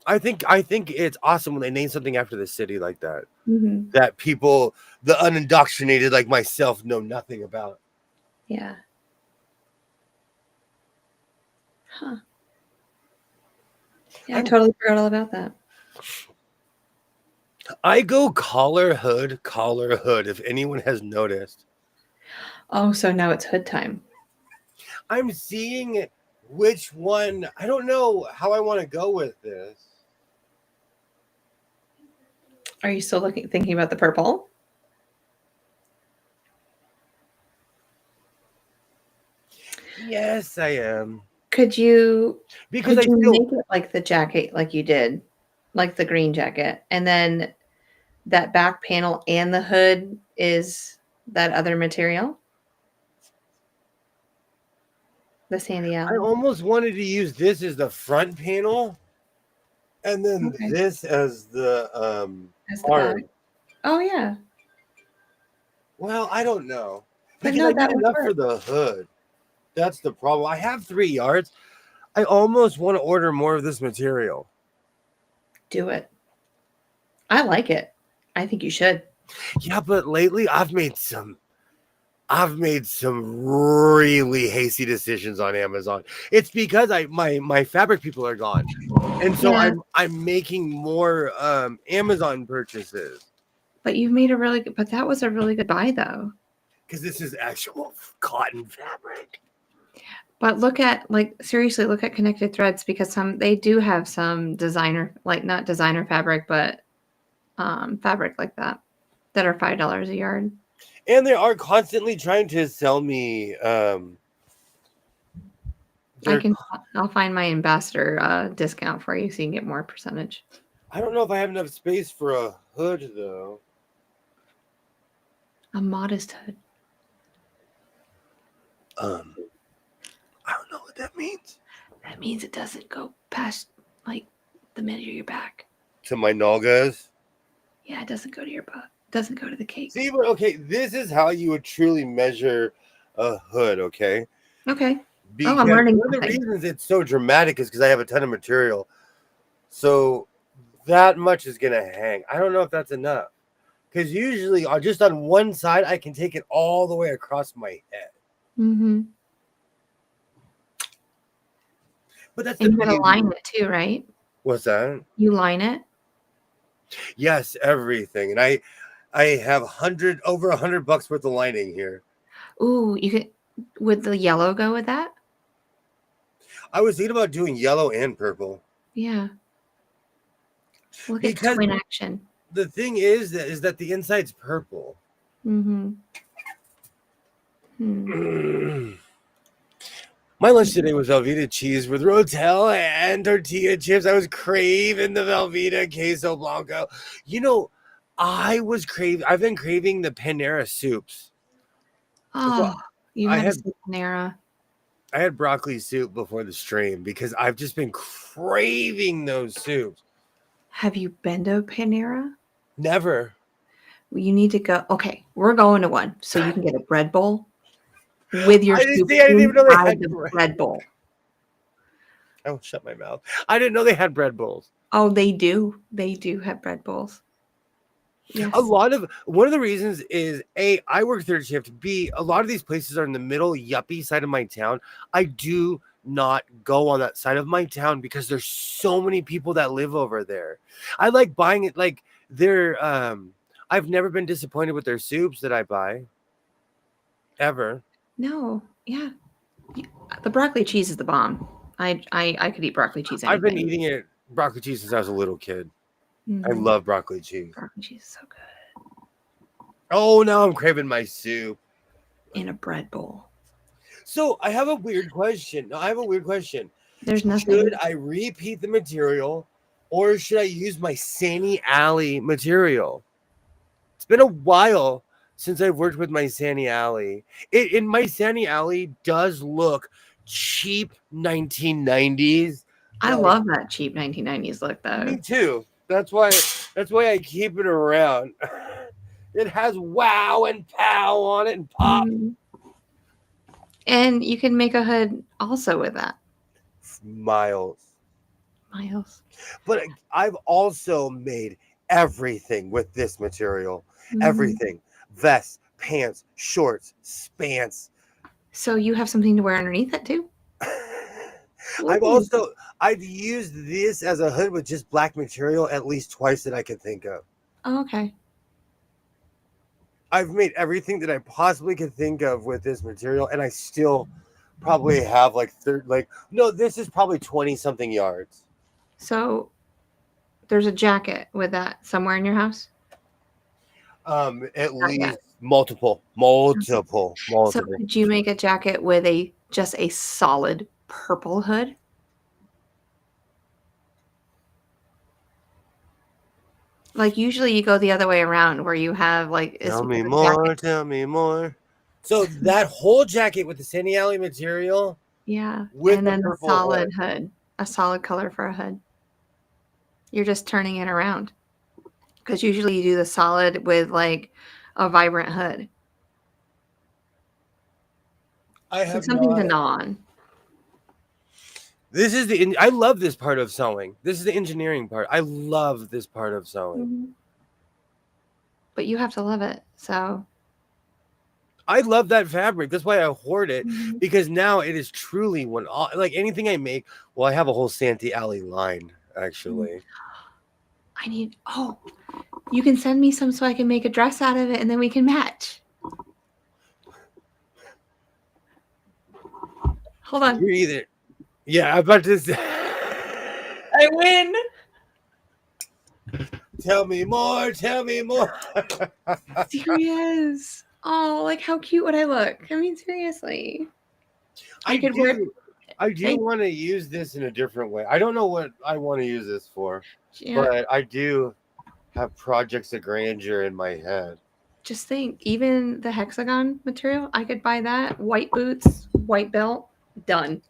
I think it's awesome when they name something after the city like that. Mm-hmm. That people, the unindoctrinated like myself, know nothing about. Yeah. Huh. Yeah, I totally forgot all about that. I go collar hood, if anyone has noticed. Oh, so now it's hood time. I'm seeing which one. I don't know how I want to go with this. Are you still thinking about the purple? Yes, I am. Could you make it like the jacket like you did, like the green jacket, and then that back panel and the hood is that other material? The Sandy I Allen. almost wanted to use this as the front panel, and then this as the arm. Oh yeah. Well, I don't know. But Because no, I that need would enough work. for the hood. That's the problem. I have 3 yards. I almost want to order more of this material. Do it. I like it. I think you should. Yeah, but lately I've made some really hasty decisions on Amazon. It's because my fabric people are gone. And so I'm making more Amazon purchases. But you've made but that was a really good buy though. Because this is actual cotton fabric. But seriously, look at Connected Threads, because they do have some designer, like not designer fabric, but fabric like that are $5 a yard. And they are constantly trying to sell me. I'll find my ambassador discount for you so you can get more percentage. I don't know if I have enough space for a hood though. A modest hood. I don't know what that means. That means it doesn't go past like the middle of your back. To my nalgas? Yeah, it doesn't go to your butt. It doesn't go to the cake. See, but okay, this is how you would truly measure a hood, okay? Okay. Because I'm learning one of the something. reasons it's so dramatic is because I have a ton of material. So that much is going to hang. I don't know if that's enough. Because usually just on one side, I can take it all the way across my head. Mm-hmm. But that's and you gotta line it too, right? What's that? You line it? Yes, everything. And I have over $100 worth of lining here. Ooh, would the yellow go with that? I was thinking about doing yellow and purple. Yeah. Look at twin action. The thing is that the inside's purple. Mm-hmm. My lunch today was Velveeta cheese with Rotel and tortilla chips. I was craving the Velveeta queso blanco. You know, I've been craving the Panera soups. So Oh, you I had to had say Panera. I had broccoli soup before the stream because I've just been craving those soups. Have you been to Panera? Never. You need to go. Okay, we're going to one so you can get a bread bowl with your I didn't soup see. I didn't even know they inside had the bread. bread bowl. I will shut my mouth. I didn't know they had bread bowls. Oh, they do. They do have bread bowls. Yes. One of the reasons is A, I work third shift. B, a lot of these places are in the middle yuppie side of my town. I do not go on that side of my town because there's so many people that live over there. I like buying it like they're I've never been disappointed with their soups that I buy. Ever. No. Yeah. The broccoli cheese is the bomb. I could eat broccoli cheese anything. I've been eating it broccoli cheese since I was a little kid. I Mhm. love broccoli cheese. Broccoli cheese is so good. Oh, now I'm craving my soup. In a bread bowl. So I have a weird question. No, I have a weird question. There's nothing. Should I repeat the material or should I use my Sani Alley material? It's been a while since I've worked with my Sani Alley. In my Sani Alley does look cheap 1990s. I like- love that cheap 1990s look though. Me too. That's why I keep it around. It has wow and pow on it and pop. Mhm. And you can make a hood also with that. Miles. But I've also made everything with this material. Mhm. Everything. Vests, pants, shorts, spants. So you have something to wear underneath it too? I've used this as a hood with just black material at least twice that I can think of. Oh, okay. I've made everything that I possibly could think of with this material, and I still probably have this is probably 20 something yards. So there's a jacket with that somewhere in your house? At Not least yet. multiple. So could you make a jacket with just a solid purple hood? Like usually you go the other way around where you have like Tell me a more, jacket. tell me more. So that whole jacket with the Sani Alley material, Yeah. with And the then a purple solid hood. A solid color for a hood. You're just turning it around. Because usually you do the solid with like a vibrant hood. I So have something to not. gnaw on. This is I love this part of sewing. This is the engineering part. I love this part of sewing. Mhm. But you have to love it. So I love that fabric. That's why I hoard it, Mhm. because now it is truly like anything I make. Well, I have a whole Santee Alley line actually. You can send me some so I can make a dress out of it and then we can match. Hold on. You're either, yeah, I'm about to say. I win. Tell me more. Tell me more. Serious. Oh, like how cute would I look? I mean, seriously. I could wear- do want to use this in a different way. I don't know what I want to use this for, Yeah. but I do have projects of grandeur in my head. Just think, even the hexagon material, I could buy that. White boots, white belt, done.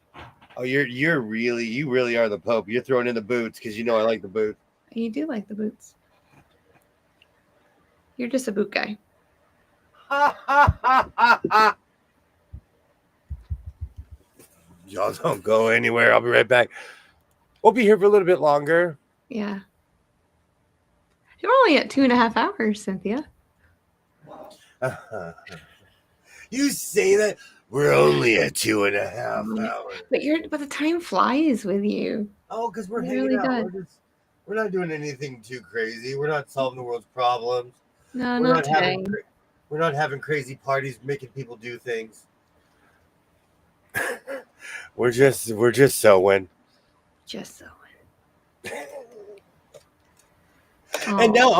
Oh, you really are the Pope. You're throwing in the boots because you know I like the boots. You do like the boots. You're just a boot guy. Y'all don't go anywhere. I'll be right back. We'll be here for a little bit longer. Yeah. You're only at 2.5 hours, Cynthia. You say that we're only at 2.5 hours. But the time flies with you. Oh, because we're It hanging really out. does. We're not doing anything too crazy. We're not solving the world's problems. No, We're not today. We're not having crazy parties, making people do things. we're just sewing. Just sewing. And now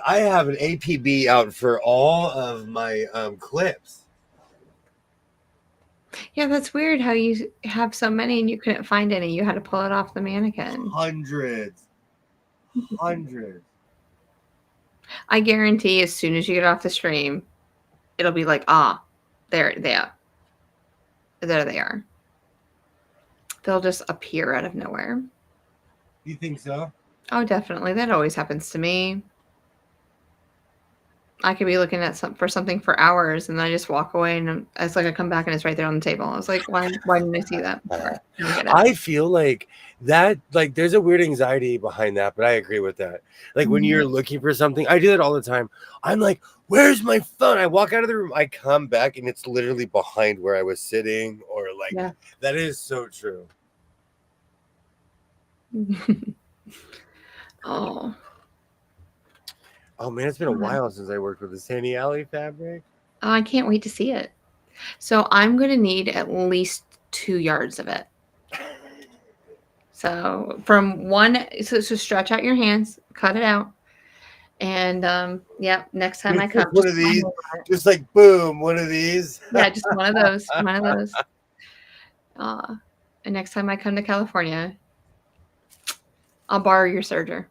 I have an APB out for all of my clips. Yeah, that's weird how you have so many and you couldn't find any. You had to pull it off the mannequin. Hundreds. Hundreds. I guarantee as soon as you get off the stream, it'll be like, there they are. There they are. They'll just appear out of nowhere. You think so? Oh, definitely. That always happens to me. I could be looking at for something for hours, and then I just walk away, and it's like I come back and it's right there on the table. I was like, why didn't I see that before? I feel like that, like, there's a weird anxiety behind that, but I agree with that. Like, when you're looking for something, I do that all the time. I'm like, where's my phone? I walk out of the room, I come back, and it's literally behind where I was sitting, or like, that is so true. Oh man, it's been a while since I worked with the Sandy Alley fabric. Oh, I can't wait to see it. So I'm going to need at least 2 yards of it. So from one, so stretch out your hands, cut it out. And next time I come, one of these, just like boom, one of these. Yeah, just one of those. And next time I come to California, I'll borrow your serger.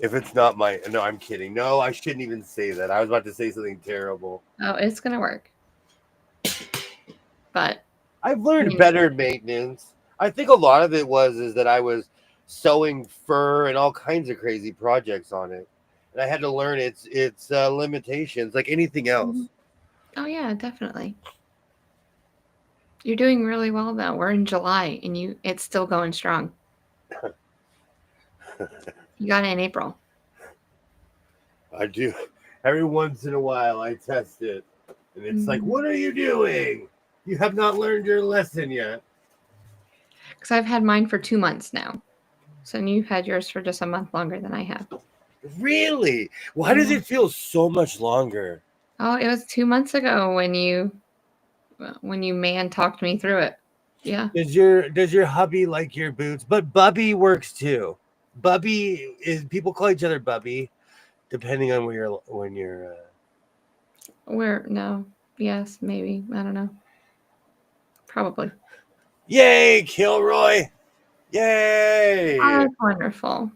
If it's not no, I'm kidding. No, I shouldn't even say that. I was about to say something terrible. Oh, it's gonna work. But I've learned better maintenance. I think a lot of it is that I was sewing fur and all kinds of crazy projects on it, and I had to learn its limitations, like anything else. Oh yeah, definitely. You're doing really well though. We're in July, and it's still going strong. You got it in April. I do. Every once in a while, I test it, and it's like, what are you doing? You have not learned your lesson yet. Because I've had mine for 2 months now. So you've had yours for just a month longer than I have. Really? Why does it feel so much longer? Oh, it was 2 months ago when you man talked me through it. Yeah. Does your hubby like your boots? But Bubby works too. Bubby is, people call each other Bubby, depending on No. Yes, maybe. I don't know. Probably. Yay, Kilroy! Yay! Oh, that's wonderful.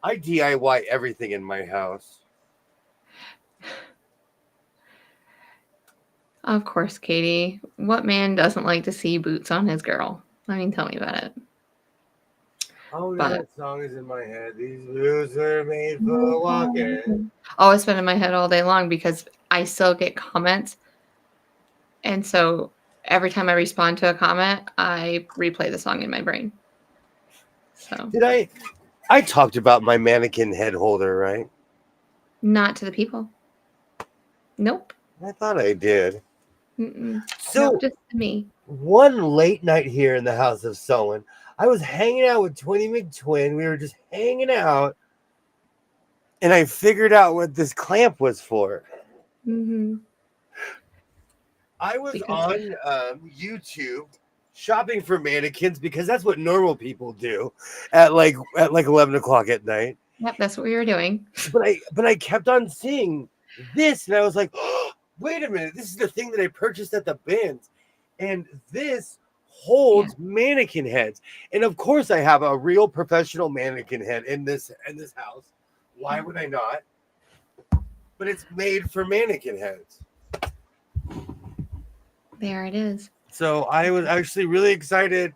I DIY everything in my house. Of course, Katie. What man doesn't like to see boots on his girl? I mean, tell me about it. Oh, that song is in my head. These boots are made for walking. Oh, it's been in my head all day long because I still get comments. And so every time I respond to a comment, I replay the song in my brain. So did I talked about my mannequin head holder, right? Not to the people. Nope. I thought I did. So nope, just to me. One late night here in the house of sewing, I was hanging out with Twinnie McTwin. We were just hanging out, and I figured out what this clamp was for. I was on YouTube shopping for mannequins because that's what normal people do at like 11 o'clock at night. Yep, that's what we were doing. But I kept on seeing this, and I was like, oh, wait a minute, this is the thing that I purchased at the bins, and this holds mannequin heads. And of course, I have a real professional mannequin head in this house. Why would I not? But it's made for mannequin heads. There it is. So I was actually really excited.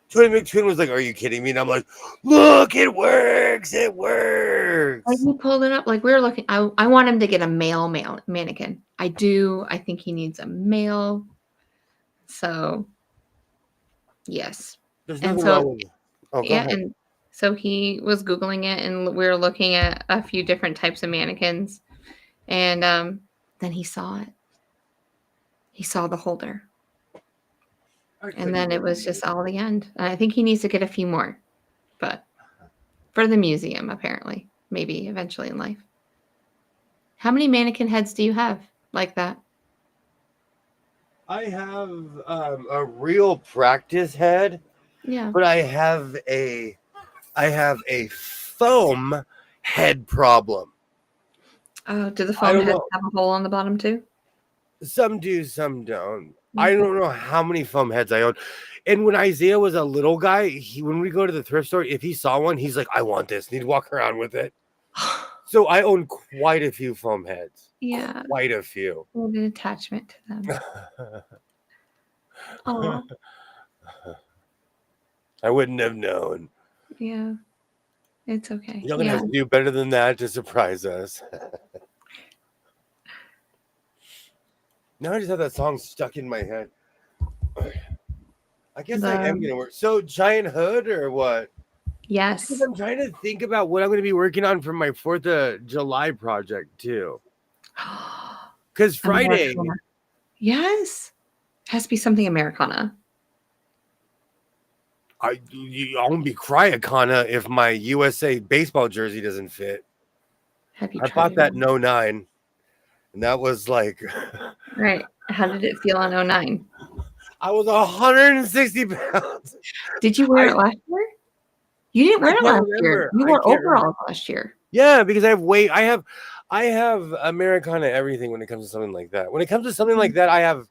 Twinnie McTwin was like, "Are you kidding me?" And I'm like, "Look, it works! It works!" Like we pulled it up. Like we were looking. I want him to get a male mannequin. I do. I think he needs a male. So, yes. And so he was Googling it, and we were looking at a few different types of mannequins, and then he saw it. He saw the holder. And then it was just all the end. I think he needs to get a few more, but for the museum, apparently, maybe eventually in life. How many mannequin heads do you have like that? I have a real practice head. Yeah. But I have a foam head problem. Oh, do the foam heads have a hole on the bottom too? Some do, some don't. I don't know how many foam heads I own. And when Isaiah was a little guy, when we go to the thrift store, if he saw one, he's like, I want this. And he'd walk around with it. So I own quite a few foam heads. Yeah. Quite a few. An attachment to them. Oh, I wouldn't have known. yeah. It's okay. You're going to Yeah. have to do better than that to surprise us. Now I just have that song stuck in my head. I guess I am going to work. So, giant hood or what? Yes. Because I'm trying to think about what I'm going to be working on for my 4th of July project, too. Because Friday. Americana. Yes. Has to be something Americana. I'm going to be Cryocana if my USA baseball jersey doesn't fit. Have you I tried bought it that on? in 09. And that was like. Right. How did it feel on 09? I was 160 pounds. Did you wear it last year? You didn't wear it last year. You wore overalls last year. Yeah, because I have weight. I have Americana everything when it comes to something like that. When it comes to something like that, I have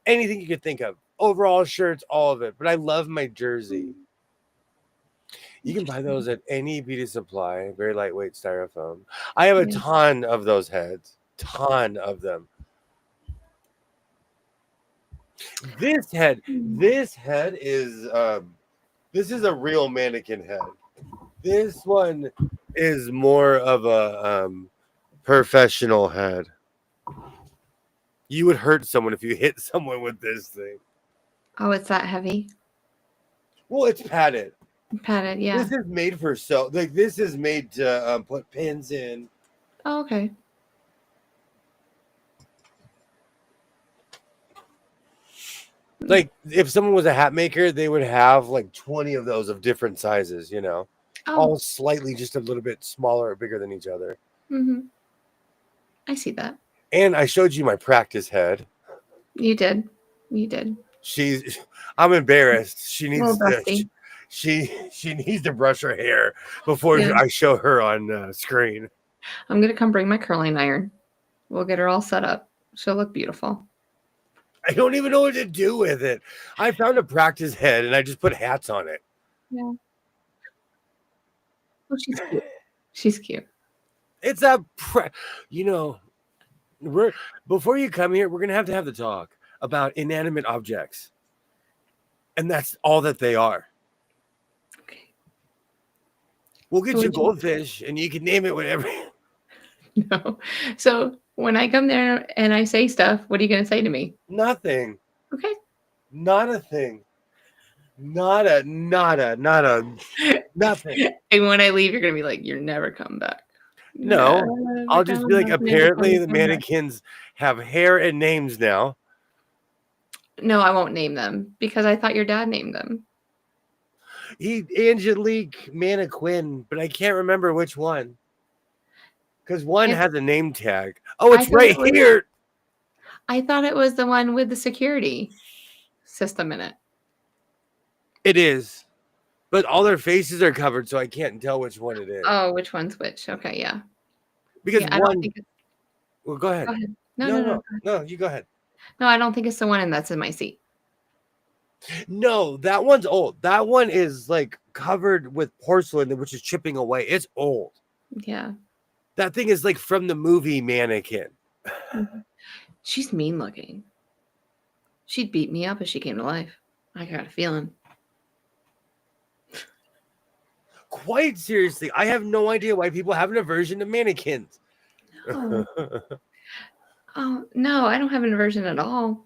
anything you could think of. Overall shirts, all of it. But I love my jersey. You can buy those at any beauty supply. Very lightweight styrofoam. I have a ton of those heads. Ton of them. This head is this is a real mannequin head. This one is more of a professional head. You would hurt someone if you hit someone with this thing. Oh, it's that heavy? Well, it's padded. Padded, yeah. This is made for this is made to put pins in. Oh, okay. Like if someone was a hat maker, they would have like 20 of those of different sizes, you know. Oh. All slightly just a little bit smaller or bigger than each other. Mm-hmm. I see that. And I showed you my practice head. You did. I'm embarrassed. She needs to she needs to brush her hair before I show her on screen. I'm gonna come bring my curling iron. We'll get her all set up. She'll look beautiful. I don't even know what to do with it. I found a practice head and I just put hats on it. Yeah. Well, she's cute. She's cute. It's before you come here, we're gonna have the talk about inanimate objects, and that's all that they are. Okay. We'll get you goldfish, and you can name it whatever. No. So when I come there and I say stuff, what are you gonna say to me? Nothing. Okay. Not a thing. Nada. Nothing. And when I leave, you're gonna be like, "You're never coming back." No, I'll just be like, apparently the mannequins have hair and names now. No, I won't name them because I thought your dad named them. Angelique Mannequin, but I can't remember which one. Because one has a name tag. Oh, it's right here. I thought it was the one with the security system in it. It is. But all their faces are covered, so I can't tell which one it is. Oh, which one's which? Okay, yeah. Because I don't think well, go ahead. Go ahead. No, you go ahead. No, I don't think it's the one that's in my seat. No, that one's old. That one is like covered with porcelain, which is chipping away. It's old. Yeah. That thing is like from the movie Mannequin. She's mean looking. She'd beat me up if she came to life. I got a feeling. Quite seriously, I have no idea why people have an aversion to mannequins. No. Oh, no, I don't have an aversion at all.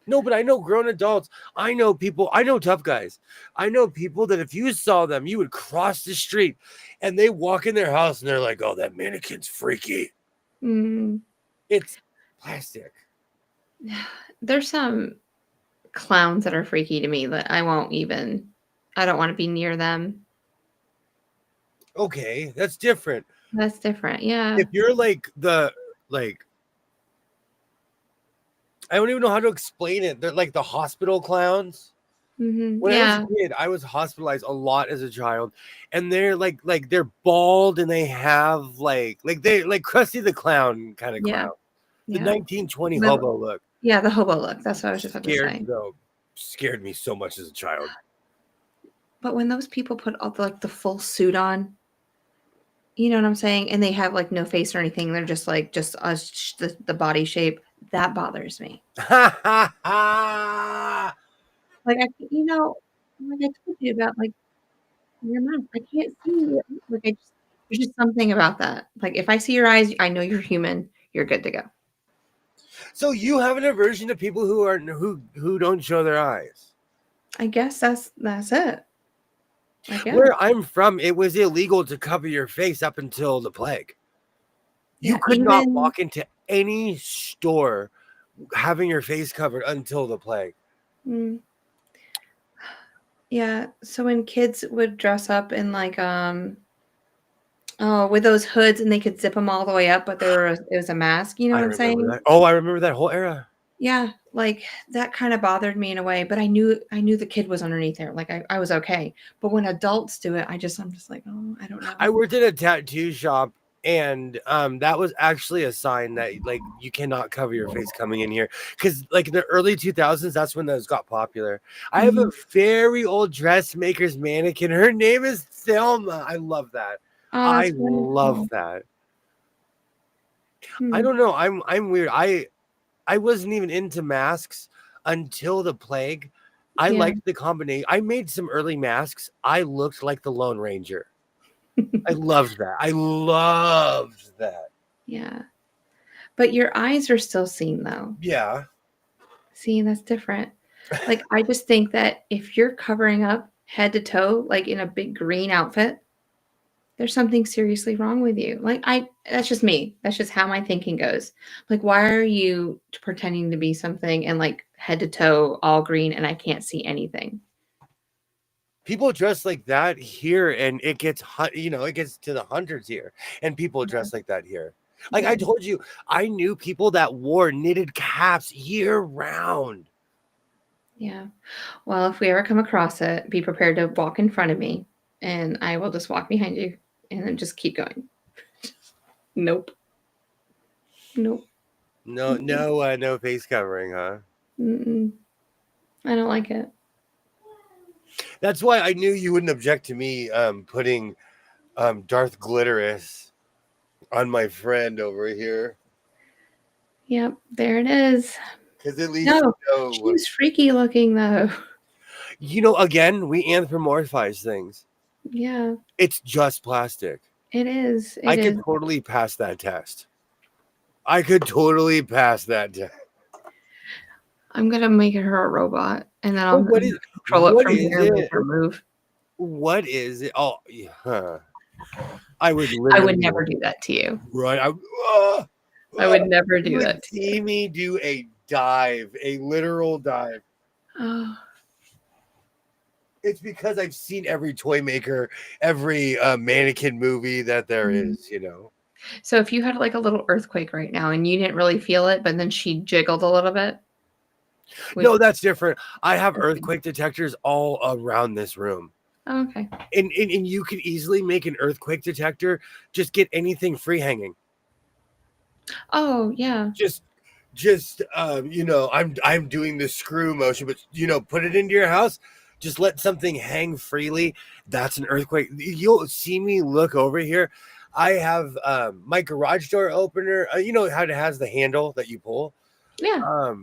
No, but I know grown adults. I know people. I know tough guys. I know people that if you saw them, you would cross the street and they walk in their house and they're like, oh, that mannequin's freaky. It's plastic. There's some clowns that are freaky to me that I don't want to be near them. Okay, that's different. That's different. Yeah. If you're I don't even know how to explain it. They're like the hospital clowns. Mm-hmm. When I was a kid, I was hospitalized a lot as a child, and they're like they're bald and they have like Krusty the Clown kind of clown. The Yeah. 1920 The- hobo look Yeah, the hobo look. That's what I was just about to say. scared me so much as a child. But when those people put all the full suit on, you know what I'm saying, and they have like no face or anything, they're just like the body shape. That bothers me. Like like I told you about like your mouth. I can't see you. Like there's just something about that. Like if I see your eyes, I know you're human. You're good to go. So you have an aversion to people who don't show their eyes. I guess that's it. I guess. Where I'm from, it was illegal to cover your face up until the plague. You Yeah, could not walk into any store having your face covered until the plague. Yeah. So when kids would dress up in like with those hoods and they could zip them all the way up, but it was a mask. You know what I'm saying? That. Oh, I remember that whole era. Yeah, like that kind of bothered me in a way, but I knew the kid was underneath there. Like I was okay. But when adults do it, I'm just like, oh, I don't know. I worked at a tattoo shop, and that was actually a sign that like you cannot cover your face coming in here, because like in the early 2000s, that's when those got popular. I have a very old dressmaker's mannequin. Her name is Thelma. I love that. Oh, I love that. I don't know. I'm weird. I wasn't even into masks until the plague. I liked the combination. I made some early masks. I looked like the Lone Ranger. I loved that. I loved that. Yeah. But your eyes are still seen though. Yeah. See, that's different. Like I just think that if you're covering up head to toe, like in a big green outfit, there's something seriously wrong with you. Like that's just me. That's just how my thinking goes. Like, why are you pretending to be something and like head to toe all green and I can't see anything? People dress like that here, and it gets it gets to the hundreds here, and people dress like that here. Like I told you, I knew people that wore knitted caps year round. Yeah. Well, if we ever come across it, be prepared to walk in front of me, and I will just walk behind you, and then just keep going. Nope. No face covering, huh? Mm-mm. I don't like it. That's why I knew you wouldn't object to me putting Darth Glitterous on my friend over here. Yep, there it is. Because at least she was freaky looking though. Again, we anthropomorphize things. Yeah. It's just plastic. It is. I could totally pass that test. I'm gonna make her a robot, and then I'll control it from here and make her move. What is it? Oh, yeah. I would never do that to you. Right. I would never do that to you. See me do a dive, a literal dive. Oh. It's because I've seen every toy maker, every mannequin movie that there is, So if you had like a little earthquake right now and you didn't really feel it, but then she jiggled a little bit. No, that's different. I have earthquake detectors all around this room. Oh, okay. And you could easily make an earthquake detector. Just get anything free hanging. Oh yeah. Just I'm doing the screw motion, but put it into your house. Just let something hang freely. That's an earthquake. You'll see me look over here. I have my garage door opener. You know how it has the handle that you pull? Yeah.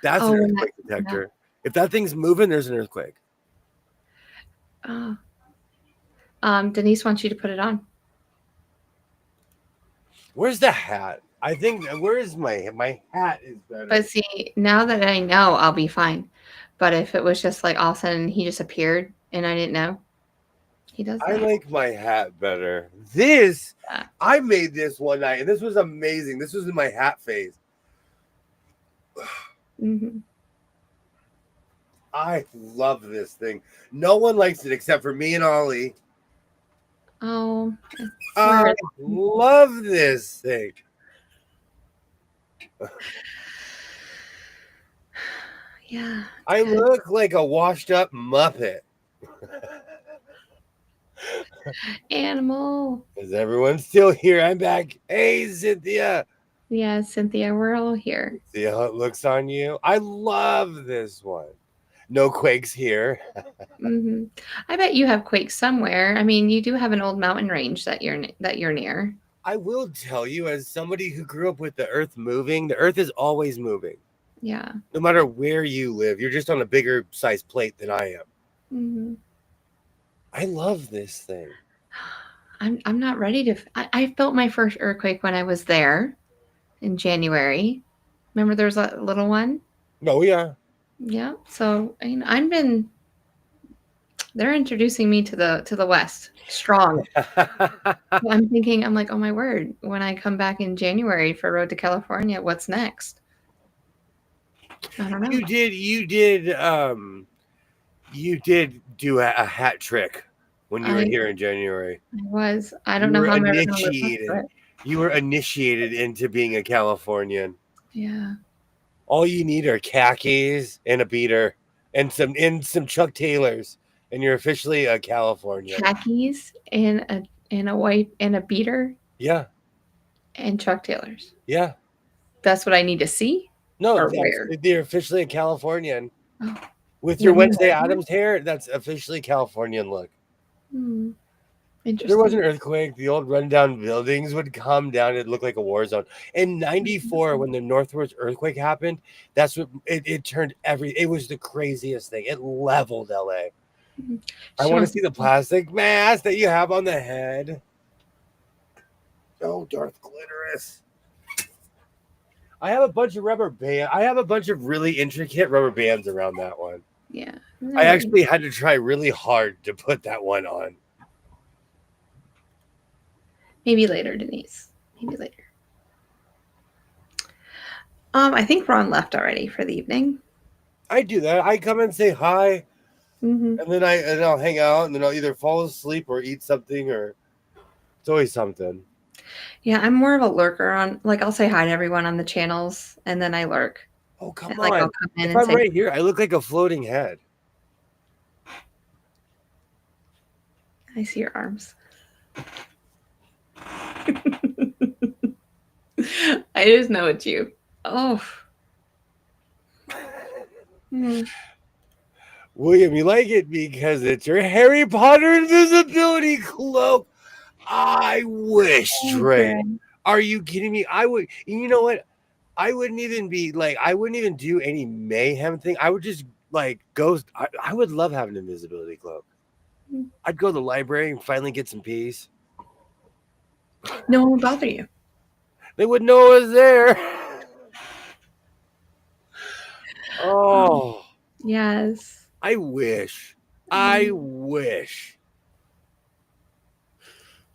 That's an earthquake detector. Yeah. If that thing's moving, there's an earthquake. Denise wants you to put it on. Where's the hat? I think where is my hat is better. But see, now that I know, I'll be fine. But if it was just like all of a sudden he just appeared and I didn't know, he does that. I like my hat better. This I made this one night, and this was amazing. This was in my hat phase. Mm-hmm. I love this thing. No one likes it except for me and Ollie. Oh, I love this thing. Yeah. I look like a washed up Muppet. Animal. Is everyone still here? I'm back. Hey, Cynthia. Yeah, Cynthia, we're all here. See how it looks on you? I love this one. No quakes here. Hmm. I bet you have quakes somewhere. I mean, you do have an old mountain range that you're near. I will tell you, as somebody who grew up with the earth moving, the earth is always moving. Yeah. No matter where you live, you're just on a bigger size plate than I am. Hmm. I love this thing. I'm not ready to. I felt my first earthquake when I was there in January. Remember, there was a little one. Oh yeah. Yeah. So I've been. They're introducing me to the West strong. I'm thinking, I'm like, oh my word, when I come back in January for Road to California, what's next? I don't know. You did do a hat trick when you were here in January. I don't know how I'm ever going to live up Initiated. to it. You were initiated into being a Californian. Yeah. All you need are khakis and a beater and some Chuck Taylors, and you're officially a Californian. Khakis and a white and a beater Yeah. and Chuck Taylors. Yeah. That's what I need to see? No, Or where? you're officially a Californian. Oh. With your When you Wednesday were here? Addams hair, that's officially Californian look. Hmm. If Interesting. there was an earthquake, the old rundown buildings would come down. It'd look like a war zone. In '94, when the Northwoods earthquake happened, that's what it turned it was the craziest thing. It leveled LA. Mhm. I want to see the plastic mask that you have on the head. Oh, Darth Glitterous. I have a bunch of rubber band. I have a bunch of really intricate rubber bands around that one. Yeah. I actually had to try really hard to put that one on. Maybe later, Denise. Maybe later. I think Ron left already for the evening. I do that. I come and say hi, Mm-hmm. and then I'll hang out, and then I'll either fall asleep or eat something, or it's always something. Yeah, I'm more of a lurker on, like, I'll say hi to everyone on the channels, and then I lurk. Oh, come And, on. I'll come in If and I'm say, right here, I look like a floating head. I see your arms. I just know it's you. Oh. William, you like it because it's your Harry Potter invisibility cloak. I wish, Trey. Are you kidding me? I would. You know what? I wouldn't even do any mayhem thing. I would just go. I would love having an invisibility cloak. I'd go to the library and finally get some peace. No one will bother you. They wouldn't know I was there. Oh. Yes. I wish. I wish.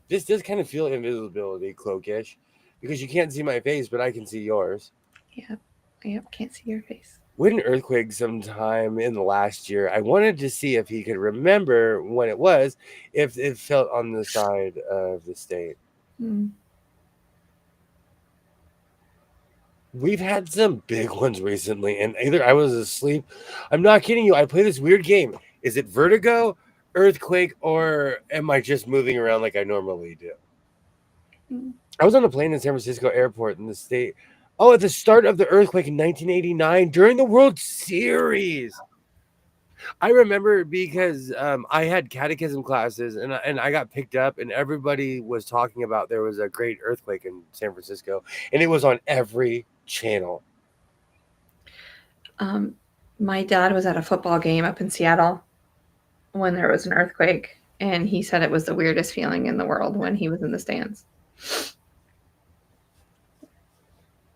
This does kind of feel invisibility cloakish because you can't see my face, but I can see yours. Yep, can't see your face. We had an earthquake sometime in the last year. I wanted to see if he could remember when it was, if it felt on the side of the state. We've had some big ones recently, and either I was asleep. I'm not kidding you. I play this weird game. Is it vertigo, earthquake, or am I just moving around like I normally do? I was on a plane in San Francisco airport in the state. Oh, at the start of the earthquake in 1989 during the World Series. I remember because I had catechism classes and I got picked up and everybody was talking about there was a great earthquake in San Francisco and it was on every channel. My dad was at a football game up in Seattle when there was an earthquake, and he said it was the weirdest feeling in the world when he was in the stands.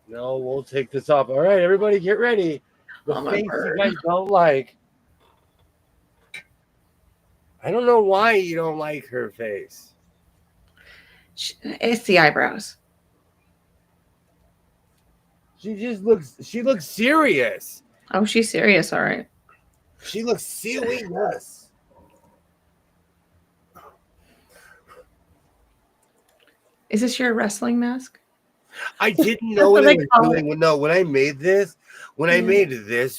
No, we'll take this off. All right, everybody get ready. The face you guys don't like. I don't know why you don't like her face. It's the eyebrows. She looks serious. Oh, she's serious, all right. She looks serious. Is this your wrestling mask? I didn't know what I was doing. No, when I made this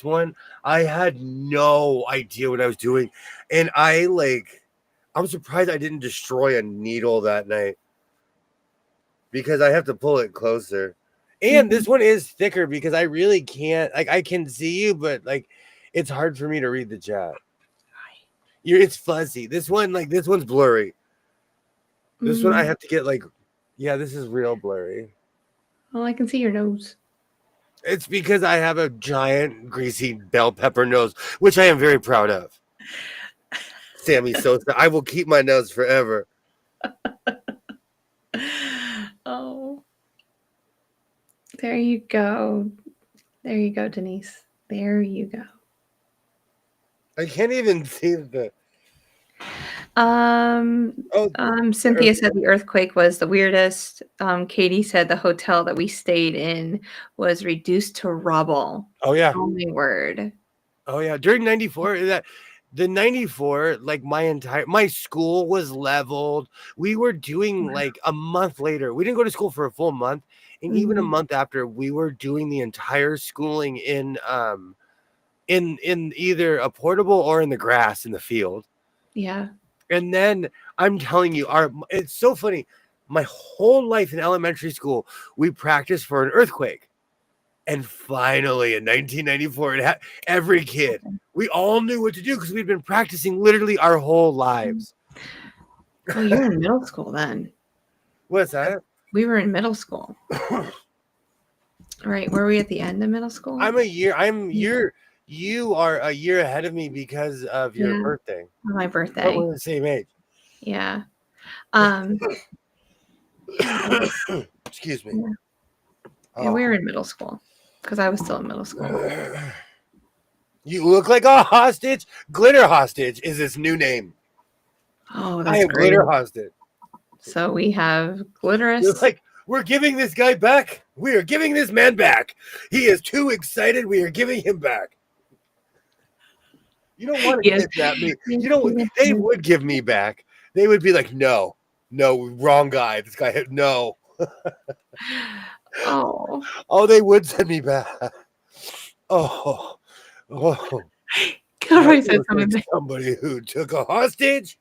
one, I had no idea what I was doing. And I'm surprised I didn't destroy a needle that night because I have to pull it closer. And this one is thicker because I really can't, like, I can see you, but like, it's hard for me to read the chat. It's fuzzy. This one's blurry. This one I have to get like, yeah, this is real blurry. Well, I can see your nose. It's because I have a giant greasy bell pepper nose, which I am very proud of. Sammy Sosa, I will keep my nose forever. Oh. There you go. There you go, Denise. There you go. I can't even see the. Cynthia said the earthquake was the weirdest. Katie said the hotel that we stayed in was reduced to rubble. Oh yeah. Oh my word. Oh yeah. During 94, the 94, like my school was leveled. We were doing like a month later. We didn't go to school for a full month. And even a month after, we were doing the entire schooling in either a portable or in the grass in the field. Yeah. And then I'm telling you, it's so funny. My whole life in elementary school, we practiced for an earthquake. And finally, in 1994, every kid, we all knew what to do because we'd been practicing literally our whole lives. Well, you were in middle school then. What's that? We were in middle school. Right. Were we at the end of middle school? You are a year ahead of me because of your birthday. My birthday. But we're the same age. Yeah. Excuse me. Yeah. Yeah, we were in middle school because I was still in middle school. You look like a hostage. Glitter hostage is its new name. Oh, that's I am great. glitter hostage. So we have glitterous. You're like, we're giving this guy back. We are giving this man back. He is too excited. We are giving him back. You don't want to kidnap me. You know, they would give me back. They would be like, no, wrong guy. This guy had no. Oh, they would send me back. Oh. Gilroy said something. Somebody who took a hostage.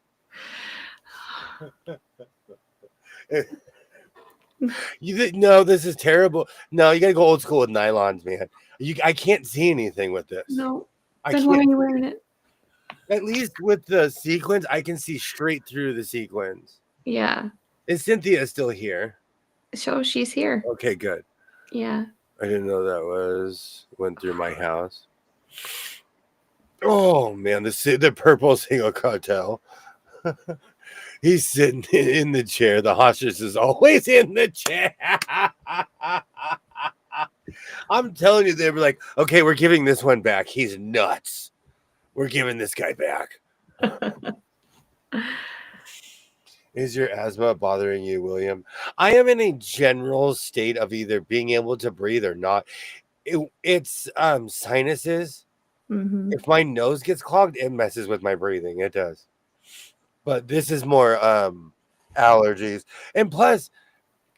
No, this is terrible. No, you gotta go old school with nylons, man. I can't see anything with this. No, then why are you wearing it? At least with the sequins, I can see straight through the sequins. Yeah. Is Cynthia still here? So she's here. Okay, good. Yeah. I didn't know that went through my house. Oh man, the purple single cartel. He's sitting in the chair. The hostage is always in the chair. I'm telling you, they were like, okay, we're giving this one back. He's nuts. We're giving this guy back. Is your asthma bothering you, William? I am in a general state of either being able to breathe or not. It's sinuses. Mm-hmm. If my nose gets clogged, it messes with my breathing. It does. But this is more allergies. And plus,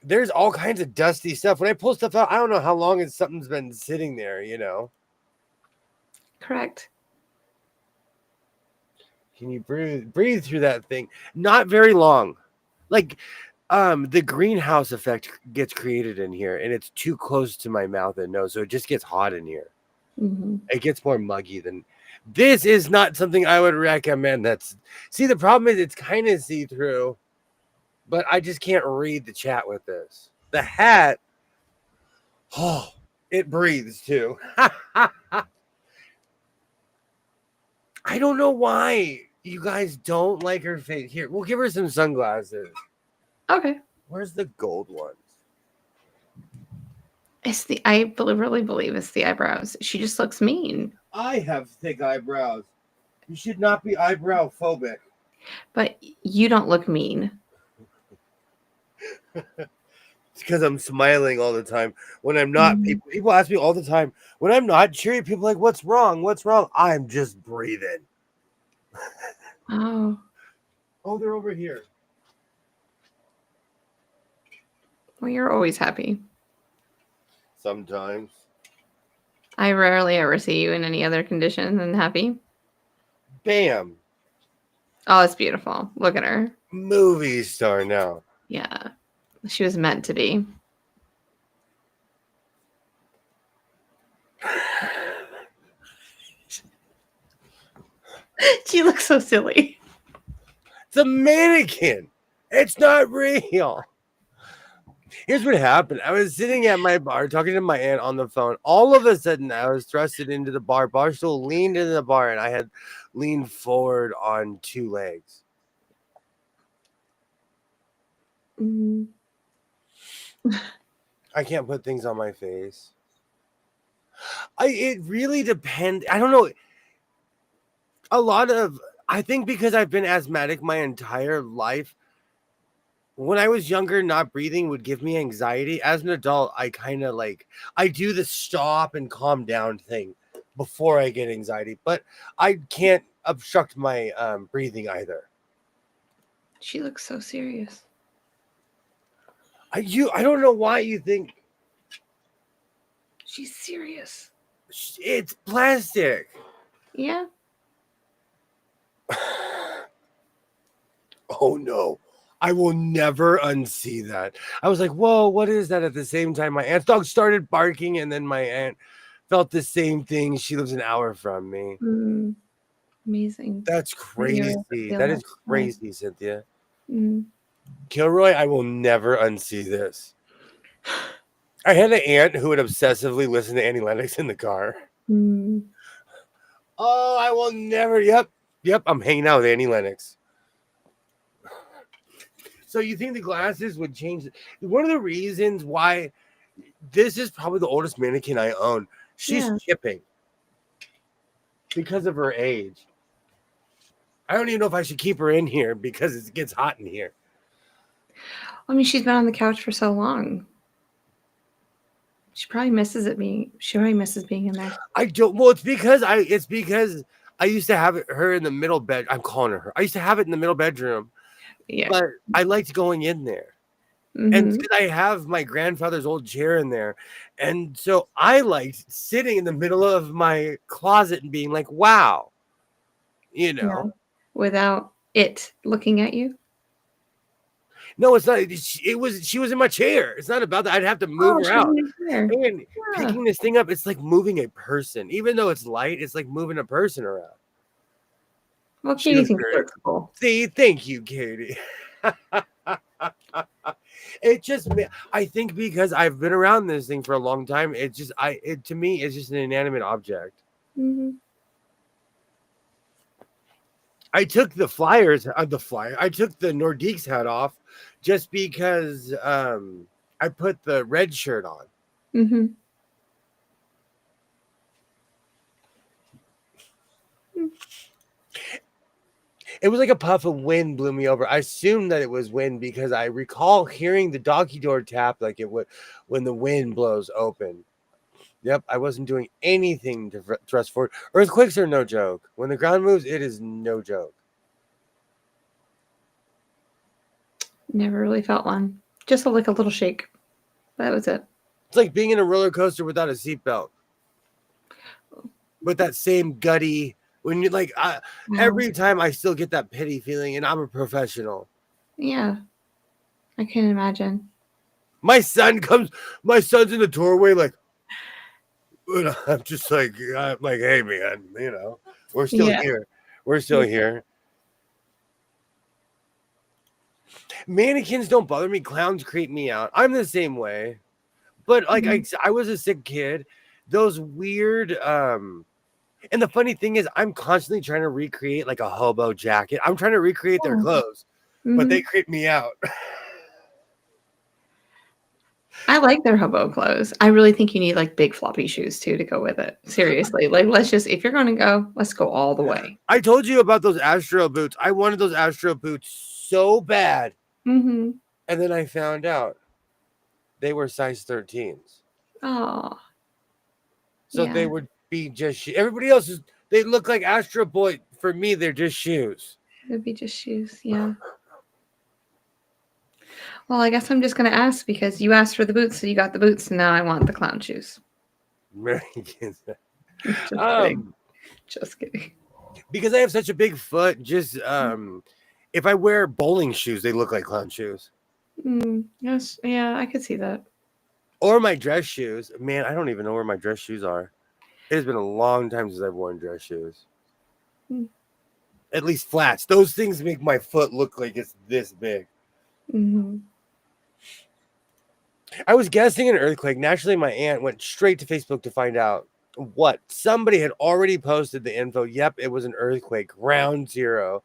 there's all kinds of dusty stuff. When I pull stuff out, I don't know how long something's been sitting there, you know. Correct. Can you breathe through that thing? Not very long. Like the greenhouse effect gets created in here, and it's too close to my mouth and nose, so it just gets hot in here. Mm-hmm. It gets more muggy than. This is not something I would recommend. See, the problem is it's kind of see-through, but I just can't read the chat with this. The hat, it breathes too. I don't know why you guys don't like her face. Here, we'll give her some sunglasses. Okay. Where's the gold ones? I really believe it's the eyebrows. She just looks mean. I have thick eyebrows. You should not be eyebrow phobic. But you don't look mean. It's because I'm smiling all the time. When I'm not, people ask me all the time, when I'm not cheery, people are like, what's wrong? What's wrong? I'm just breathing. Oh, they're over here. Well, you're always happy. Sometimes. I rarely ever see you in any other condition than happy. Bam. Oh, it's beautiful. Look at her. Movie star now. Yeah. She was meant to be. She looks so silly. It's a mannequin. It's not real. Here's what happened. I was sitting at my bar talking to my aunt on the phone. All of a sudden, I was thrusted into the bar. Barstool leaned into the bar, and I had leaned forward on two legs. Mm. I can't put things on my face. It really depends. I don't know. I think because I've been asthmatic my entire life, when I was younger, not breathing would give me anxiety. As an adult, I kind of I do the stop and calm down thing before I get anxiety, but I can't obstruct my breathing either. She looks so serious. I don't know why you think She's serious. it's plastic. Yeah. Oh no. I will never unsee that. I was like, whoa, what is that? At the same time, my aunt's dog started barking, and then my aunt felt the same thing. She lives an hour from me. Mm. Amazing. That's crazy. That is crazy, Cynthia. Mm. Kilroy, I will never unsee this. I had an aunt who would obsessively listen to Annie Lennox in the car. Mm. Oh, I will never. Yep. I'm hanging out with Annie Lennox. So you think the glasses would change? One of the reasons why this is probably the oldest mannequin I own. She's chipping because of her age. I don't even know if I should keep her in here because it gets hot in here. I mean, she's been on the couch for so long. She probably misses being in there. I don't. Well, it's because I used to have her in the middle bed. I'm calling her. I used to have it in the middle bedroom. Yeah. But I liked going in there. Mm-hmm. And because I have my grandfather's old chair in there. And so I liked sitting in the middle of my closet and being like, wow. You know. Yeah. Without it looking at you? No, it's not. She was in my chair. It's not about that. I'd have to move her out. And picking this thing up, it's like moving a person. Even though it's light, it's like moving a person around. Well, Katie thinks it's cool. See, thank you, Katie. It just, I think because I've been around this thing for a long time, to me, it's just an inanimate object. Mm-hmm. I took the I took the Nordique's hat off just because I put the red shirt on. Mm-hmm. It was like a puff of wind blew me over. I assumed that it was wind because I recall hearing the doggy door tap like it would when the wind blows open. Yep, I wasn't doing anything to thrust forward. Earthquakes are no joke. When the ground moves, it is no joke. Never really felt one. Just like a little shake. That was it. It's like being in a roller coaster without a seatbelt. With that same gutty, when you like, every time I still get that pity feeling, and I'm a professional. Yeah, I can imagine. My son's in the doorway, like, I'm just like, hey man, we're still here. We're still here. Mannequins don't bother me. Clowns creep me out. I'm the same way. But like I was a sick kid. Those weird and the funny thing is I'm constantly trying to recreate like a hobo jacket. I'm trying to recreate their clothes, but they creep me out. I like their hobo clothes. I really think you need like big floppy shoes too to go with it. Seriously. Like if you're gonna go, let's go all the way. I told you about those Astro boots. I wanted those Astro boots so bad. Mm-hmm. And then I found out they were size 13s. Oh. So they would be just everybody else they look like Astro Boy. For me, they're just shoes. It'd be just shoes, yeah. Well, I guess I'm just gonna ask because you asked for the boots, so you got the boots, and now I want the clown shoes. Just kidding. Because I have such a big foot, just if I wear bowling shoes, they look like clown shoes. Yes, yeah, I could see that. Or my dress shoes. Man, I don't even know where my dress shoes are. It has been a long time since I've worn dress shoes. At least flats. Those things make my foot look like it's this big. Mm-hmm. I was guessing an earthquake. Naturally, my aunt went straight to Facebook to find out what. Somebody had already posted the info. Yep, it was an earthquake. Ground zero.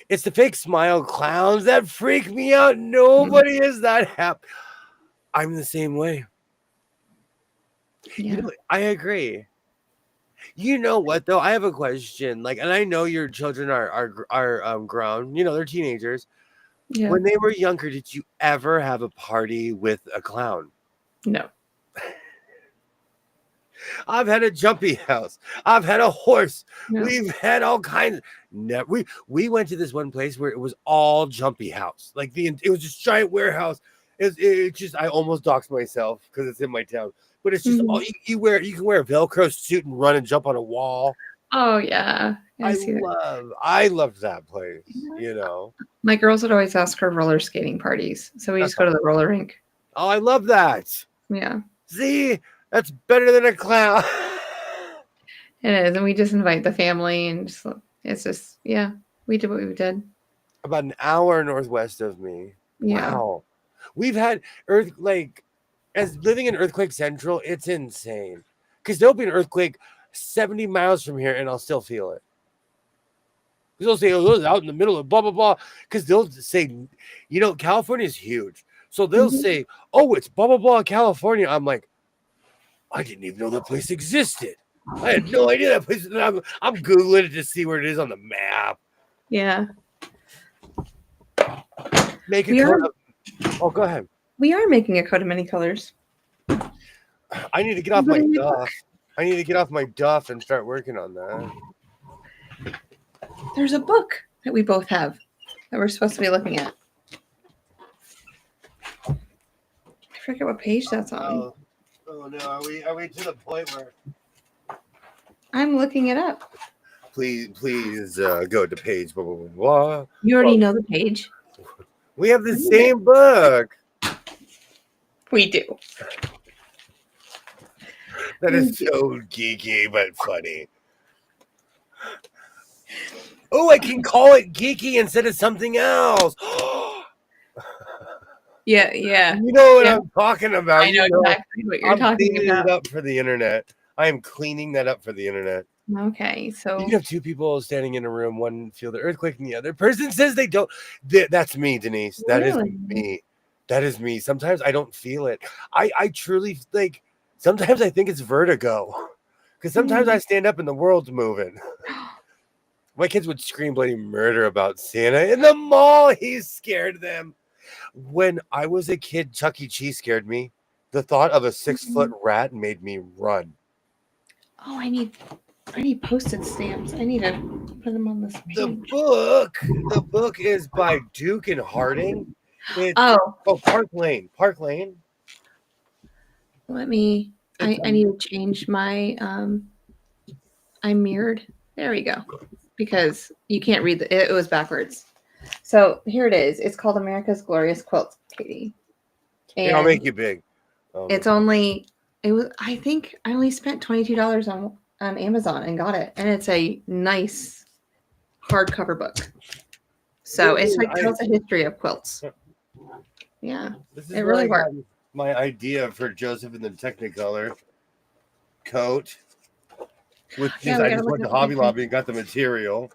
It's the fake smile clowns that freak me out. Nobody is that happy. I'm the same way. Yeah. I agree. You know what though? I have a question. Like, and I know your children are grown. They're teenagers. Yeah. When they were younger, did you ever have a party with a clown? No. I've had a jumpy house. I've had a horse. No. We've had all kinds. We went to this one place where it was all jumpy house. Like it was just giant warehouse. It just I almost doxed myself because it's in my town. But it's just all you can wear a Velcro suit and run and jump on a wall. Oh yeah. I loved that place. My girls would always ask for roller skating parties, so we just go to the roller rink. Oh, I love that. Yeah. See, that's better than a clown. It is, and we just invite the family, and it's just we did what we did. About an hour northwest of me. Yeah. Wow. We've had as living in Earthquake Central, it's insane. Because there'll be an earthquake 70 miles from here, and I'll still feel it. They'll say, oh, it's out in the middle of blah, blah, blah. Because they'll say, California is huge. So they'll say, oh, it's blah, blah, blah, California. I'm like, I didn't even know that place existed. I had no idea that place. I'm Googling it to see where it is on the map. Yeah. Oh, go ahead. We are making a coat of many colors. I need to get off my duff. I need to get off my duff and start working on that. There's a book that we both have that we're supposed to be looking at. I forget what page that's on. Oh no, are we to the point where I'm looking it up. Please go to page blah blah blah blah. You already know the page. We have the same book. We do. That is so geeky but funny. Oh, I can call it geeky instead of something else. Yeah. You know what I'm talking about. I know exactly what you're talking about. I'm cleaning it up for the internet. I am cleaning that up for the internet. Okay, so you have two people standing in a room, one feel the earthquake and the other person says they don't. That's me, Denise. That is me. That is me. Sometimes I don't feel it. I truly sometimes I think it's vertigo. Because sometimes I stand up and the world's moving. My kids would scream bloody murder about Santa in the mall. He's scared them. When I was a kid, Chuck E. Cheese scared me. The thought of a 6-foot rat made me run. Oh, I need postage stamps. I need to put them on this page. The book is by Duke and Harding. Park Lane. Let me. I need to change my. I mirrored. There we go. Because you can't read it was backwards. So here it is. It's called America's Glorious Quilts, Katie. And I'll make you big. I think I only spent $22 on Amazon and got it. And it's a nice hardcover book. So it's tells a history of quilts. Yeah. It really worked. My idea for Joseph in the Technicolor coat. I just went to Hobby Lobby and got the material.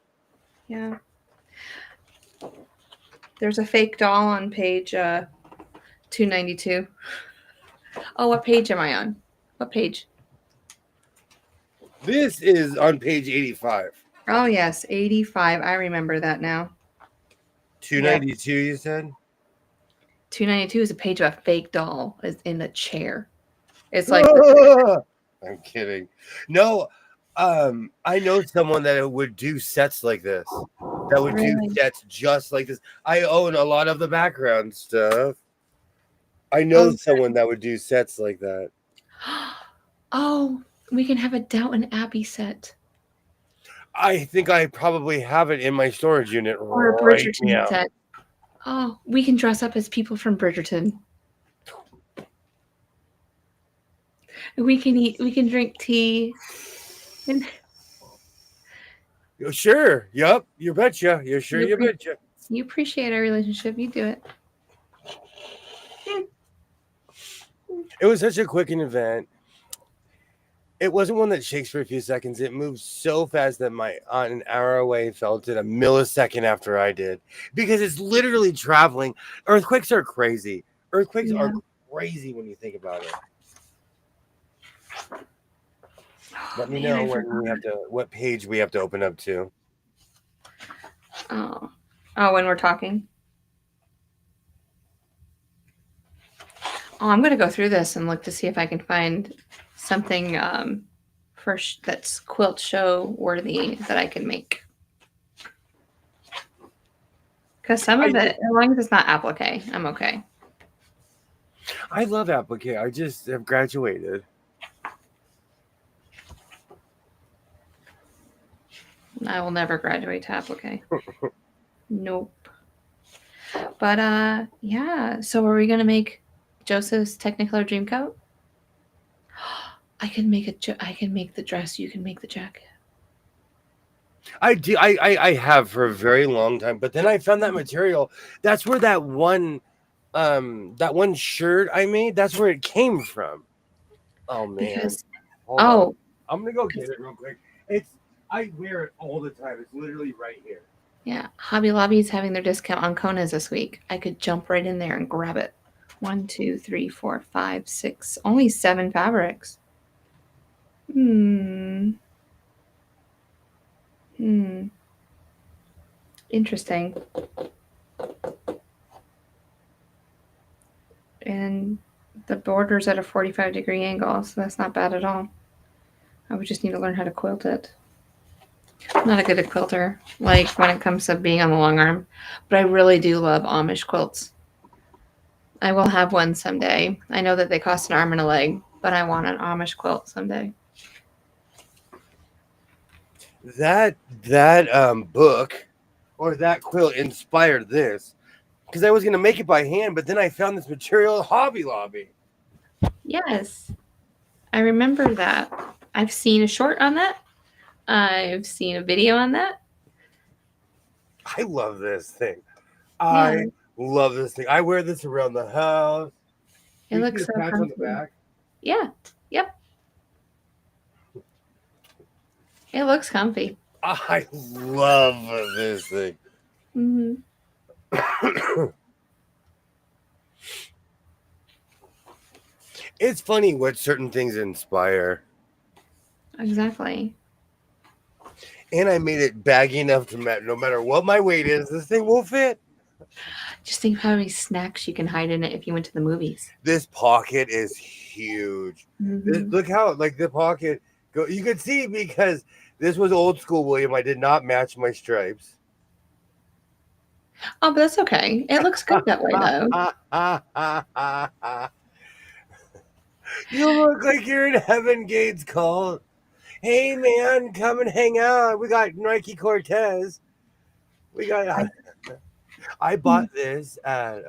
Yeah. There's a fake doll on page 292. Oh, what page am I on? What page? This is on page 85. Oh, yes, 85. I remember that now. 292, you said? 292 is a page of a fake doll is in a chair. It's like... I'm kidding. No, I know someone that would do sets like this. That would do sets just like this. I own a lot of the background stuff. I know someone that would do sets like that. Oh, we can have a Downton Abbey set. I think I probably have it in my storage unit or a Bridgerton set. Oh, we can dress up as people from Bridgerton. We can eat. We can drink tea. And Sure. Yup. You betcha. You're sure. You, You pre- betcha. you appreciate our relationship. You do it. It was such a quick event. It wasn't one that shakes for a few seconds. It moved so fast that my aunt an hour away felt it a millisecond after I did. Because it's literally traveling. Earthquakes are crazy. Earthquakes Yeah. are crazy when you think about it. Let me Man, know I what page we have to open up to. Oh, when we're talking. Oh, I'm gonna go through this and look to see if I can find something that's quilt show worthy that I can make. Because some of it, as long as it's not applique, I'm okay. I love applique. I just have graduated. I will never graduate to applique. Nope. But yeah. So are we gonna make Joseph's Technicolor dream coat? I can make the dress. You can make the jacket. I do. I have for a very long time, but then I found that material. That's where that one shirt I made. That's where it came from. Oh man. Because Hold on. I'm gonna go get it real quick. I wear it all the time. It's literally right here. Yeah, Hobby Lobby is having their discount on Konas this week. I could jump right in there and grab it. 1, 2, 3, 4, 5, 6. Only 7 fabrics. Interesting. And the border's at a 45-degree angle, so that's not bad at all. I would just need to learn how to quilt it. I'm not a good quilter, like when it comes to being on the long arm, but I really do love Amish quilts. I will have one someday. I know that they cost an arm and a leg, but I want an Amish quilt someday. That book or that quilt inspired this because I was gonna make it by hand, but then I found this material at Hobby Lobby. Yes, I remember that. I've seen a short on that. I've seen a video on that. I love this thing. I love this thing. I wear this around the house. It looks so patch on the comfy. back. Yeah. Yep. It looks comfy. I love this thing. It's funny what certain things inspire. Exactly. And I made it baggy enough to no matter what my weight is, this thing will fit. Just think of how many snacks you can hide in it if you went to the movies. This pocket is huge. Look how the pocket go. You can see because this was old school, William. I did not match my stripes. Oh, but that's okay. It looks good that way, though. You look like you're in Heaven Gates call. Hey, man, come and hang out. We got Nike Cortez. We got. I bought this at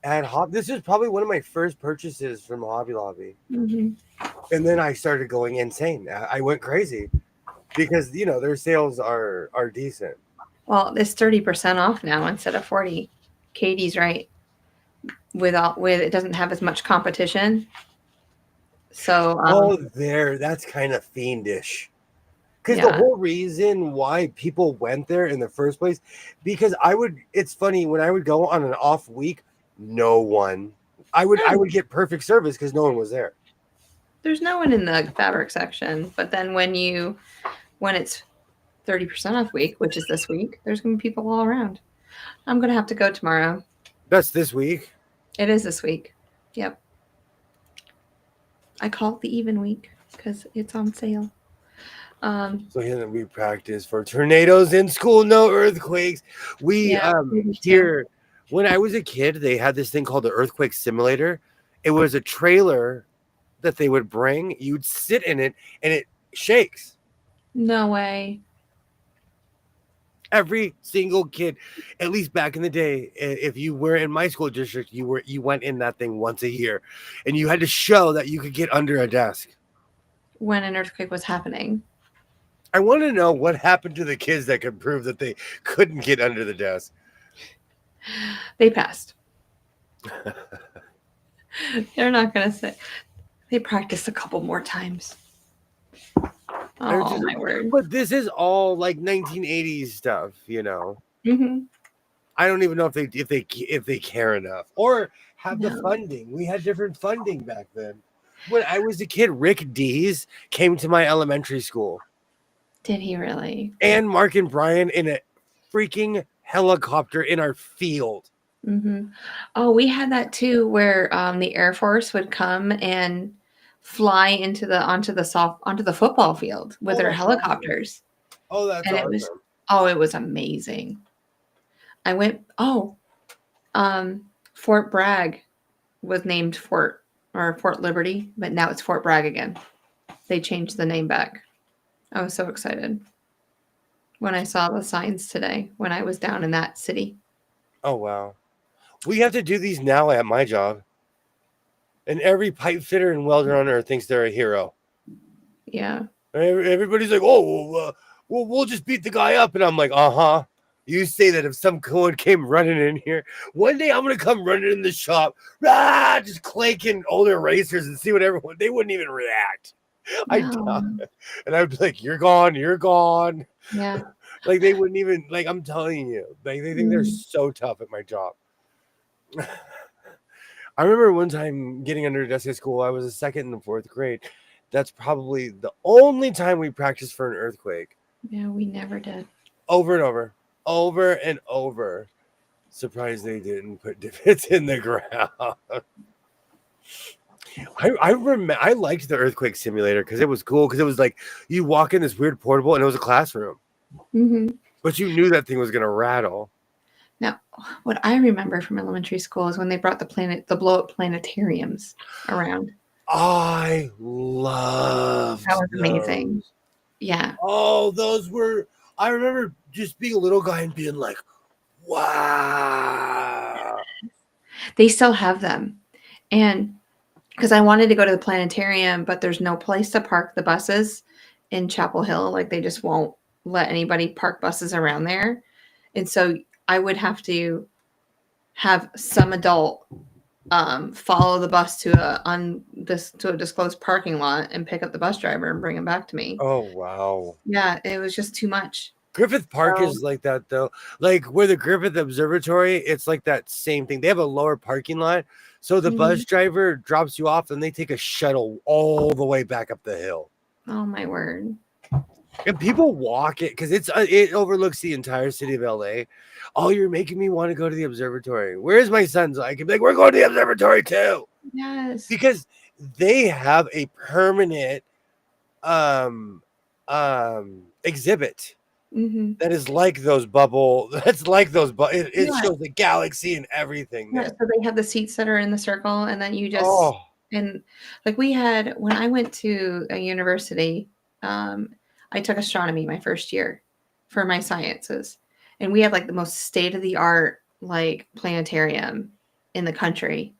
Hobby. This is probably one of my first purchases from Hobby Lobby. And then I started going insane. I went crazy because their sales are decent. Well, it's 30% off now instead of 40. Katie's right. With it doesn't have as much competition. So that's kind of fiendish. Because the whole reason why people went there in the first place, because it's funny when I would go on an off week, I would get perfect service because no one was there. There's no one in the fabric section, but then when it's 30% off week, which is this week, there's going to be people all around. I'm going to have to go tomorrow. That's this week? It is this week. Yep. I call it the even week because it's on sale. So here we practice for tornadoes in school, no earthquakes. Here, when I was a kid, they had this thing called the earthquake simulator. It was a trailer that they would bring. You'd sit in it and it shakes. No way. Every single kid, at least back in the day, if you were in my school district, you went in that thing once a year, and you had to show that you could get under a desk when an earthquake was happening. I want to know what happened to the kids that could prove that they couldn't get under the desk. They passed. They're not going to say. They practiced a couple more times. Oh, my word. But this is all like 1980s stuff, you know. Mm-hmm. I don't even know if they care enough or have the No. funding. We had different funding back then. When I was a kid, Rick Dees came to my elementary school. Did he really? And Mark and Brian in a freaking helicopter in our field. Mm-hmm. Oh, we had that too, where the Air Force would come and fly onto the football field with their helicopters. Oh, that's And awesome. it was amazing. I went. Fort Bragg was named Fort Liberty, but now it's Fort Bragg again. They changed the name back. I was so excited when I saw the signs today when I was down in that city. Oh, wow. We have to do these now at my job. And every pipe fitter and welder on earth thinks they're a hero. Yeah. Everybody's like, oh, well, we'll just beat the guy up. And I'm like, uh-huh. You say that if some code came running in here, one day I'm going to come running in the shop, just clanking older racers and see what everyone, they wouldn't even react. I doubt it. And I'd be like, you're gone. Yeah. Like they wouldn't even, like I'm telling you, like they think they're so tough at my job. I remember one time getting under a desk at school. I was a second in the fourth grade. That's probably the only time we practiced for an earthquake. Yeah, we never did. Over and over. Surprised they didn't put divots in the ground. I liked the earthquake simulator because it was cool. Because it was like you walk in this weird portable and it was a classroom. Mm-hmm. But you knew that thing was gonna rattle. Now, what I remember from elementary school is when they brought the blow-up planetariums around. I loved that was those. amazing. Yeah. Oh, those were. I remember just being a little guy and being like, "Wow." They still have them, and because I wanted to go to the planetarium, but there's no place to park the buses in Chapel Hill. Like they just won't let anybody park buses around there, and so I would have to have some adult follow the bus to a disclosed parking lot and pick up the bus driver and bring him back to me. Oh, wow. Yeah, it was just too much. Griffith Park is like that though. Like where the Griffith Observatory, it's like that same thing. They have a lower parking lot, so the bus driver drops you off, and they take a shuttle all the way back up the hill. Oh my word! And people walk it because it overlooks the entire city of LA. Oh, you're making me want to go to the observatory. Where's my sons? I can be like, we're going to the observatory too. Yes, because they have a permanent exhibit that is like those bubble. That's like those. It shows the galaxy and everything. Yeah, so they have the seats that are in the circle, and then you just and like we had when I went to a university. I took astronomy my first year for my sciences, and we had like the most state-of-the-art like planetarium in the country.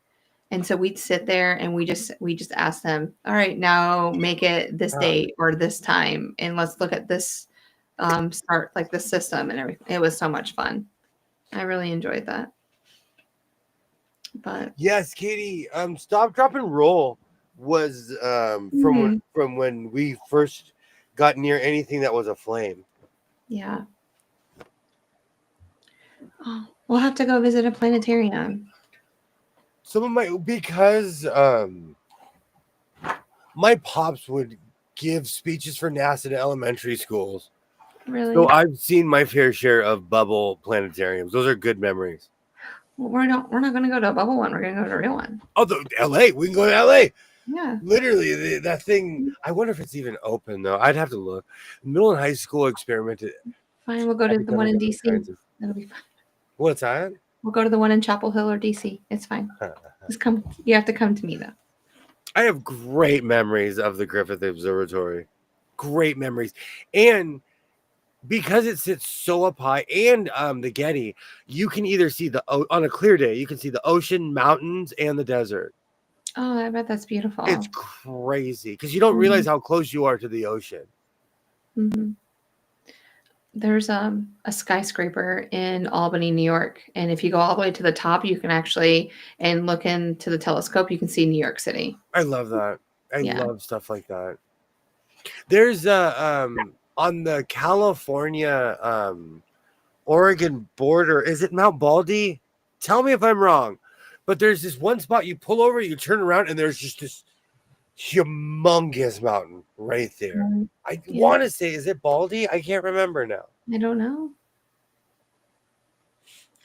And so we'd sit there and we just asked them, all right, now make it this date or this time, and let's look at this start like the system and everything. It was so much fun. I really enjoyed that. But yes, Katie, Stop, Drop, and Roll was from when we first got near anything that was a flame. Yeah. Oh, we'll have to go visit a planetarium. Some of because my pops would give speeches for NASA to elementary schools. Really? So I've seen my fair share of bubble planetariums. Those are good memories. Well, we're not going to go to a bubble one. We're going to go to a real one. Oh, LA. We can go to LA. Yeah. Literally, that thing. I wonder if it's even open, though. I'd have to look. Middle and high school experimented. Fine. We'll go to the one in DC. That'll be fine. What's that? We'll go to the one in Chapel Hill or DC. It's fine. Just come. You have to come to me, though. I have great memories of the Griffith Observatory. Great memories. And because it sits so up high, and the Getty, you can either see on a clear day, you can see the ocean, mountains, and the desert. Oh, I bet that's beautiful. It's crazy because you don't realize how close you are to the ocean. Hmm. There's a skyscraper in Albany, New York, and if you go all the way to the top, you can actually and look into the telescope. You can see New York City. I love that. I Yeah. love stuff like that. There's on the California Oregon border. Is it Mount Baldy? Tell me if I'm wrong. But there's this one spot you pull over, you turn around, and there's just this humongous mountain right there. I Yeah. want to say, is it Baldy? I can't remember now. I don't know.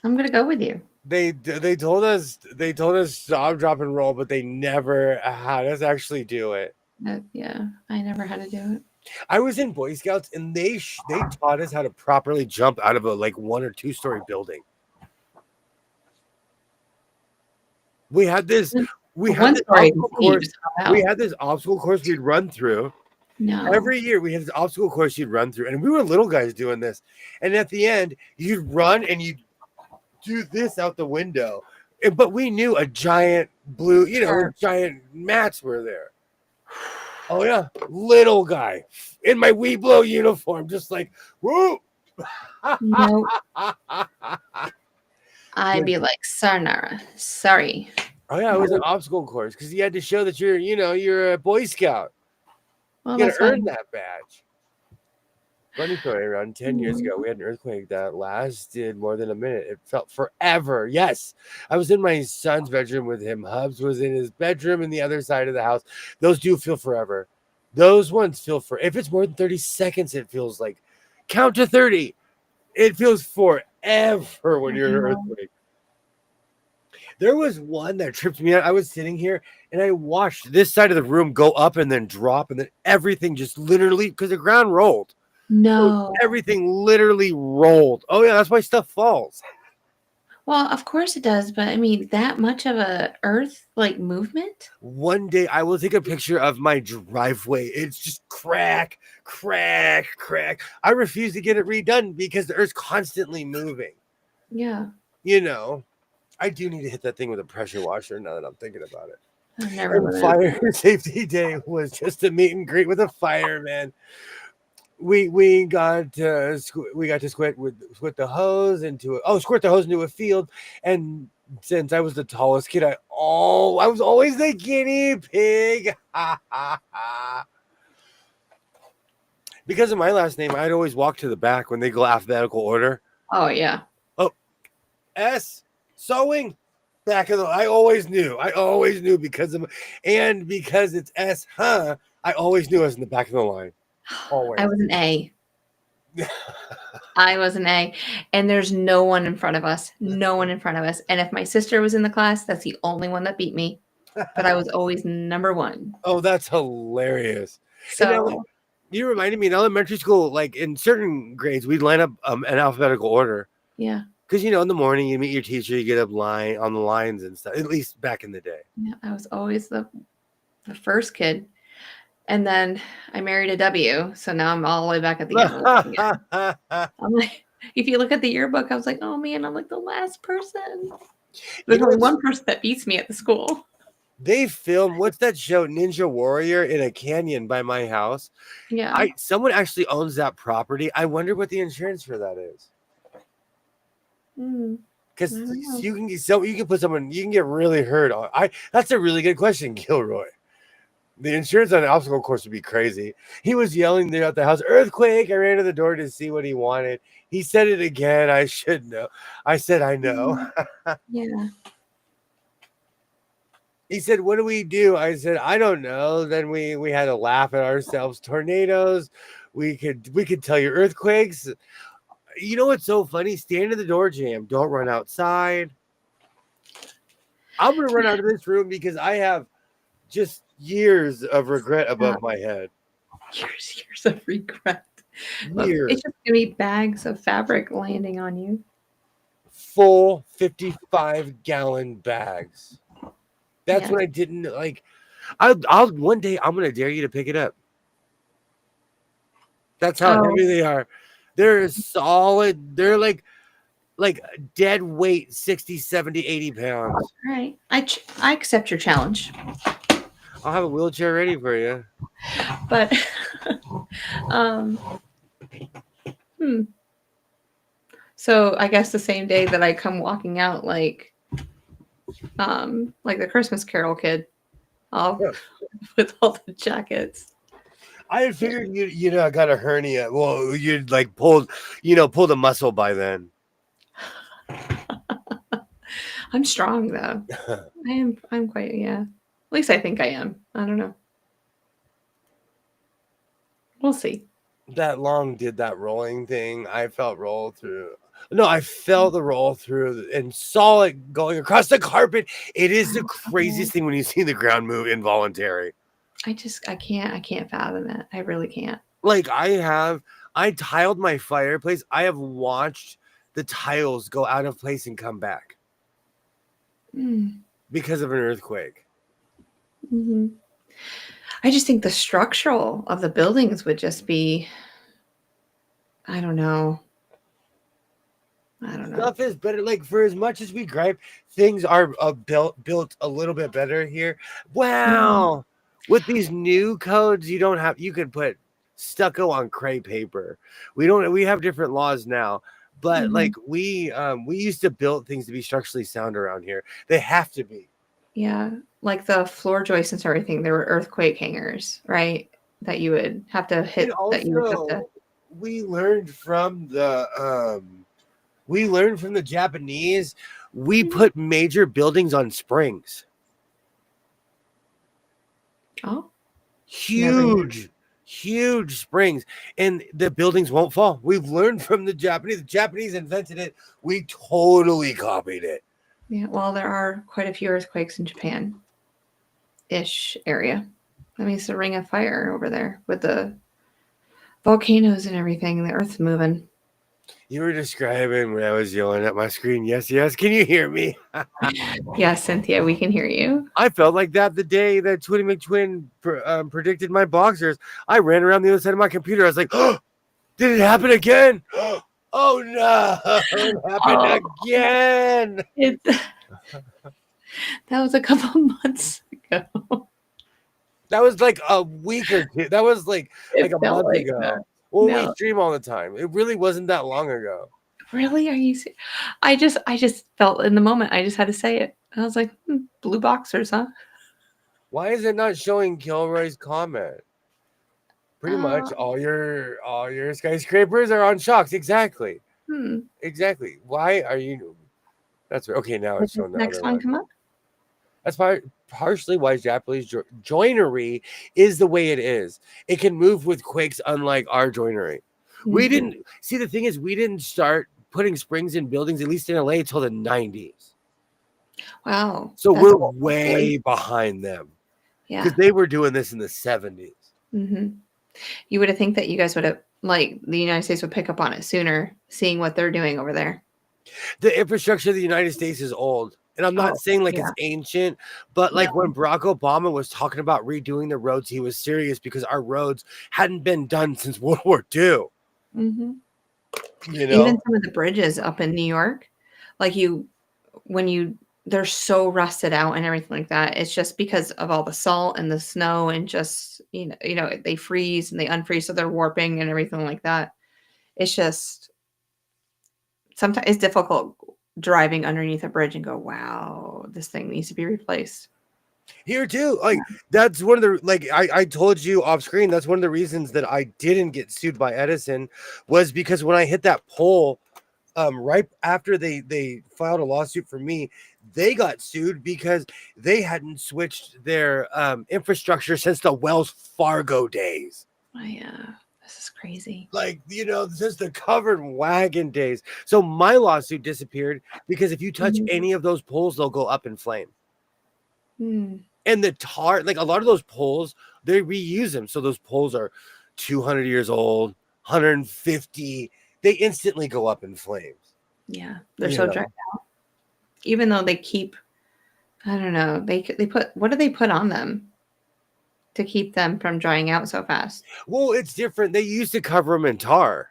I'm gonna go with you. They told us stop, drop, and roll, but they never had us actually do it. Yeah, I never had to do it. I was in Boy Scouts, and they taught us how to properly jump out of a like 1 or 2 story building. We had this obstacle course. We had this obstacle course we'd run through. No. Every year we had this obstacle course you'd run through, and we were little guys doing this. And at the end, you'd run and you'd do this out the window. But we knew a giant blue, giant mats were there. Oh yeah, little guy in my Wee Blow uniform, just like woo. No. I'd be like, Sarnara, sorry. Oh yeah, it was an obstacle course because you had to show that you're a Boy Scout. Well, You gotta earn that badge. Funny story, around 10 years ago, we had an earthquake that lasted more than a minute. It felt forever. Yes. I was in my son's bedroom with him. Hubs was in his bedroom in the other side of the house. Those do feel forever. Those ones feel if it's more than 30 seconds, it feels like count to 30. It feels forever when you're in an earthquake. There was one that tripped me out. I was sitting here and I watched this side of the room go up and then drop, and then everything just literally, because the ground rolled. No. So everything literally rolled. Oh yeah, that's why stuff falls. Well, of course it does, but I mean, that much of a earth like movement? One day I will take a picture of my driveway. It's just crack, crack, crack. I refuse to get it redone because the earth's constantly moving. Yeah. I do need to hit that thing with a pressure washer now that I'm thinking about it. And Fire Safety Day was just a meet and greet with a fireman. We got to squirt the hose squirt the hose into a field, and since I was the tallest kid, I was always the guinea pig. Because of my last name, I'd always walk to the back when they go alphabetical order. Oh yeah. Oh, S sewing back of the. I always knew because it's S, huh? I always knew I was in the back of the line. Always. I was an A. I was an A, and there's no one in front of us. No one in front of us. And if my sister was in the class, that's the only one that beat me. But I was always number one. Oh, that's hilarious. So you reminded me in elementary school, like in certain grades, we'd line up an alphabetical order. Yeah. Because in the morning you meet your teacher, you get up on the lines and stuff. At least back in the day. Yeah, I was always the first kid. And then I married a W, so now I'm all the way back at the end. I'm like, if you look at the yearbook, I was like, oh man, I'm like the last person. There's only one person that beats me at the school. They filmed what's that show, Ninja Warrior, in a canyon by my house. Yeah. Someone actually owns that property. I wonder what the insurance for that is. Because you can get really hurt on. That's a really good question, Gilroy. The insurance on an obstacle course would be crazy. He was yelling throughout the house, earthquake. I ran to the door to see what he wanted. He said it again. I should know. I said, I know. Yeah. He said, what do we do? I said, I don't know. Then we had to laugh at ourselves. Tornadoes. We could tell you earthquakes. You know what's so funny? Stand in the door jam. Don't run outside. I'm going to run out of this room because I have just years of regret above my head. Years of regret. Years. It's just going to be bags of fabric landing on you. Full 55-gallon bags. That's what I didn't like. I'll one day I'm going to dare you to pick it up. That's how heavy they are. They're solid. They're like dead weight, 60, 70, 80 pounds. All right. I accept your challenge. I'll have a wheelchair ready for you. But So I guess the same day that I come walking out like the Christmas Carol kid, all with all the jackets. I had figured I got a hernia. Well, you'd like pulled a muscle by then. I'm strong though. I'm quite, yeah. At least I think I am. I don't know. We'll see. That long did that rolling thing. I felt roll through. No, I felt the roll through and saw it going across the carpet. It is the craziest thing when you see the ground move involuntary. I can't fathom it. I really can't. Like I tiled my fireplace. I have watched the tiles go out of place and come back because of an earthquake. Mm-hmm. I just think the structural of the buildings would just be, I don't know. Stuff is better. Like for as much as we gripe, things are built a little bit better here. Wow. With these new codes, you could put stucco on crepe paper. We have different laws now, but like we used to build things to be structurally sound around here. They have to be. Yeah, like the floor joists and everything, there were earthquake hangers, right? That you would have to hit. Also, that you would have to. We learned from the Japanese. We put major buildings on springs. Oh, huge springs, and the buildings won't fall. We've learned from the Japanese. The Japanese invented it. We totally copied it. Yeah, well, there are quite a few earthquakes in Japan-ish area. I mean, it's a ring of fire over there with the volcanoes and everything. The earth's moving. You were describing when I was yelling at my screen. Yes. Can you hear me? Yeah, Cynthia, we can hear you. I felt like that the day that Twitty McTwin predicted my boxers. I ran around the other side of my computer. I was like, oh, did it happen again? Oh no, it happened again. That was a couple months ago. That was like a week or two. That was like a month ago. That. Well, we stream all the time. It really wasn't that long ago. Really? Are you serious? I just felt in the moment. I just had to say it. I was like, blue boxers, huh? Why is it not showing Kilroy's comment? Pretty much all your skyscrapers are on shocks. Exactly. Exactly. Why are you? That's right. Okay, now it's showing the next one. Come up. That's partially why Japanese joinery is the way it is. It can move with quakes, unlike our joinery. We didn't see. The thing is, we didn't start putting springs in buildings, at least in LA, until the 90s. Wow. So we're way behind them. Yeah. Because they were doing this in the 70s. You would have think that you guys would have, like, the United States would pick up on it sooner, seeing what they're doing over there. The infrastructure of the United States is old. And I'm not saying like it's ancient, but like when Barack Obama was talking about redoing the roads, he was serious because our roads hadn't been done since World War II. You know, even some of the bridges up in New York, like they're so rusted out and everything like that. It's just because of all the salt and the snow and just, you know, they freeze and they unfreeze. So they're warping and everything like that. It's just, sometimes it's difficult driving underneath a bridge and go, wow, this thing needs to be replaced. Here too. Like that's one of the, like I told you off screen, that's one of the reasons that I didn't get sued by Edison was because when I hit that pole, right after they filed a lawsuit for me, they got sued because they hadn't switched their infrastructure since the Wells Fargo days. Oh, yeah. This is crazy. Like, you know, since the covered wagon days. So my lawsuit disappeared because if you touch any of those poles, they'll go up in flame. And the tar, like a lot of those poles, they reuse them. So those poles are 200 years old, 150. They instantly go up in flames. Yeah, they're so dried out. Even though they keep, I don't know, they put, what do they put on them to keep them from drying out so fast? Well, it's different. They used to cover them in tar,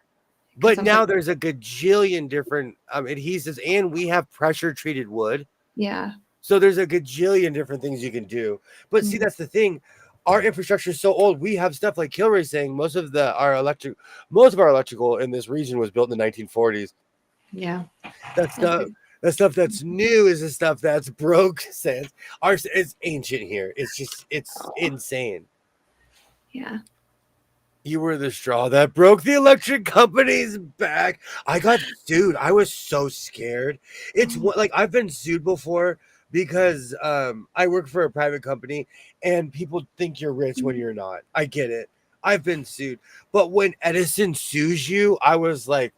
but now there's a gajillion different adhesives, and we have pressure treated wood. Yeah. So there's a gajillion different things you can do. But see, that's the thing. our infrastructure is so old. We have stuff like Kilroy's saying most of our electrical in this region was built in the 1940s. Yeah. That stuff, the stuff that's new is the stuff that's broke since. Ours is ancient here. It's insane. Yeah. You were the straw that broke the electric company's back. I got sued. I was so scared. It's like I've been sued before because I work for a private company and people think you're rich when you're not. I get it. I've been sued. But when Edison sues you, I was like,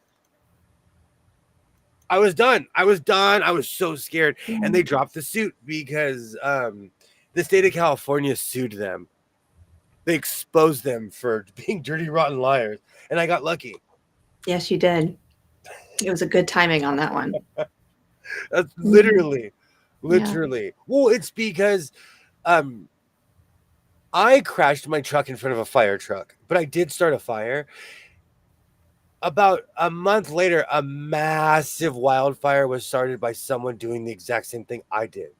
I was done. I was done. I was so scared. And they dropped the suit because the state of California sued them. They exposed them for being dirty, rotten liars. And I got lucky. Yes, you did. It was a good timing on that one. That's literally. Well, it's because I crashed my truck in front of a fire truck, but I did start a fire. About a month later, a massive wildfire was started by someone doing the exact same thing I did.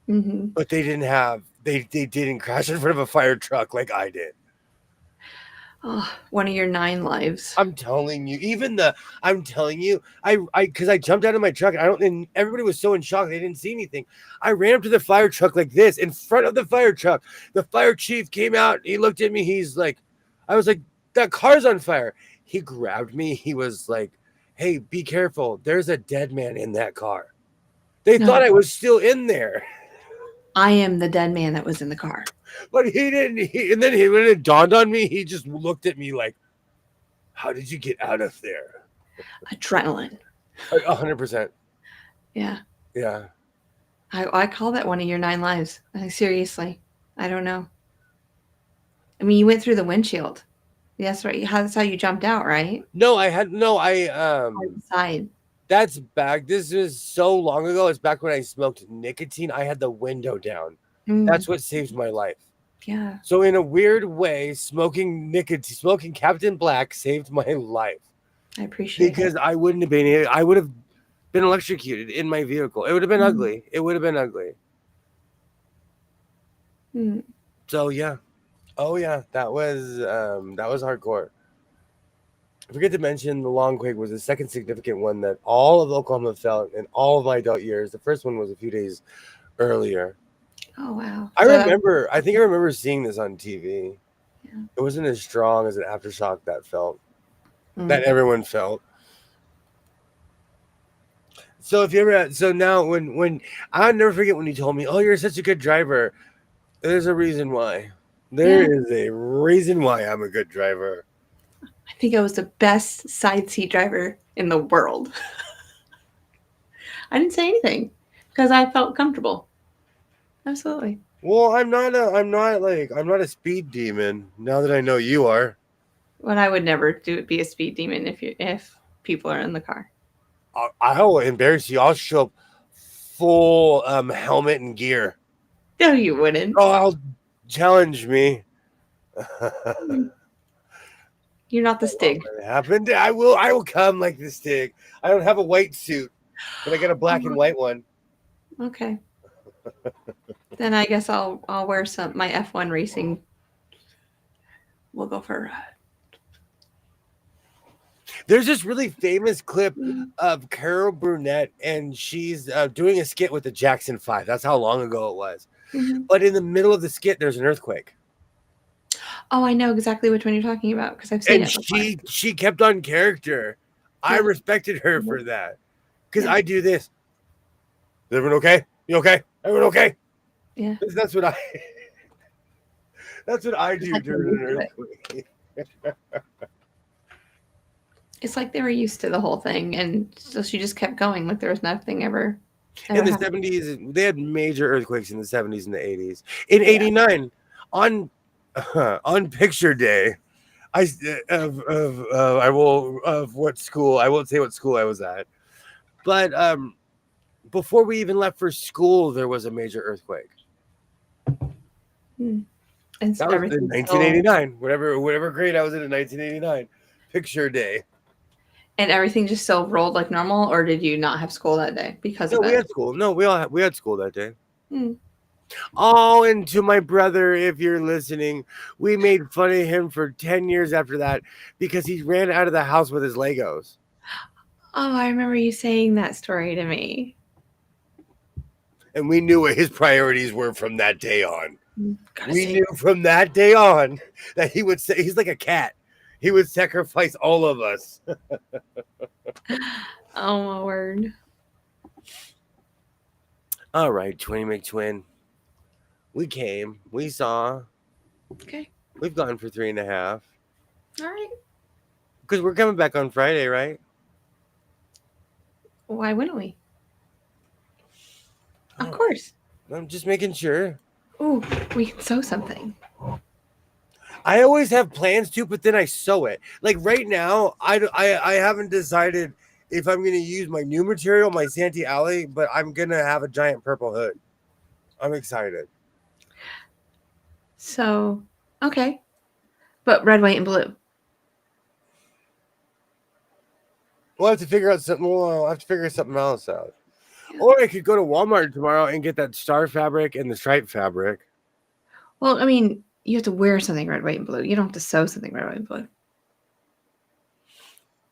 Mm-hmm. But they didn't crash in front of a fire truck like I did. Oh, one of your 9 lives. I'm telling you, because I jumped out of my truck and everybody was so in shock they didn't see anything. I ran up to the fire truck like this in front of the fire truck. The fire chief came out. He looked at me. I was like, that car's on fire. He grabbed me. He was like, hey, be careful. There's a dead man in that car. They thought I was still in there. I am the dead man that was in the car. But he didn't. And then when it dawned on me, he just looked at me like, how did you get out of there? Adrenaline. 100%. Yeah. Yeah. I call that one of your 9 lives. Seriously. I don't know. I mean, you went through the windshield. That's right. That's how you jumped out, right? Outside. That's back. This is so long ago. It's back when I smoked nicotine. I had the window down. That's what saved my life. Yeah. So in a weird way, smoking Captain Black saved my life. I appreciate it. Because I would have been electrocuted in my vehicle. It would have been ugly. It would have been ugly. So yeah. Oh yeah, that was hardcore. I forget to mention the long quake was the second significant one that all of Oklahoma felt in all of my adult years. The first one was a few days earlier. Oh wow! I think I remember seeing this on TV. Yeah. It wasn't as strong as an aftershock that everyone felt. So now when I'll never forget when you told me, "Oh, you're such a good driver." There's a reason why. There is a reason why I'm a good driver. I think I was the best side seat driver in the world. I didn't say anything because I felt comfortable. Absolutely. Well, I'm not a speed demon. Now that I know you are. Well, I would never be a speed demon if people are in the car. I'll embarrass you. I'll show up full helmet and gear. No, you wouldn't. Oh, I'll challenge me. You're not the Stig. What happened? I will come like the Stig. I don't have a white suit, but I got a black and white one. Okay. Then I guess I'll wear my F1 racing. We'll go for a ride. There's this really famous clip of Carol Burnett, and she's doing a skit with the Jackson 5. That's how long ago it was. Mm-hmm. But in the middle of the skit, there's an earthquake. Oh, I know exactly which one you're talking about because I've seen it before. And she kept on character. Yeah. I respected her for that because I do this. Is everyone okay? You okay? Everyone okay? Yeah. That's what I do during an earthquake. It's like they were used to the whole thing, and so she just kept going like there was nothing ever in the 70s, they had major earthquakes in the 70s and the 80s. In 89, on picture day, of what school, I won't say what school I was at, but before we even left for school, there was a major earthquake. And that was in 1989. Whatever grade I was in 1989. Picture day. And everything just still rolled like normal, or did you not have school that day because of it? We had school. No, we had school that day. Oh, and to my brother, if you're listening, we made fun of him for 10 years after that because he ran out of the house with his Legos. Oh, I remember you saying that story to me. And we knew what his priorities were from that day on. Gotta We say, knew from that day on that he would say, he's like a cat. He would sacrifice all of us. oh my word. All right, Twinny McTwin. We came. We saw. Okay. We've gone for 3.5. All right. Because we're coming back on Friday, right? Why wouldn't we? Of Oh, course. I'm just making sure. Ooh, we can sew something. I always have plans to, but then I sew it. Like right now, I haven't decided if I'm going to use my new material, my Santee Alley, but I'm going to have a giant purple hood. I'm excited. So, okay. But red, white, and blue. We'll have to figure out something. We'll have to figure something else out. Or I could go to Walmart tomorrow and get that star fabric and the stripe fabric. Well, I mean, you have to wear something red, white, and blue. You don't have to sew something red, white, and blue.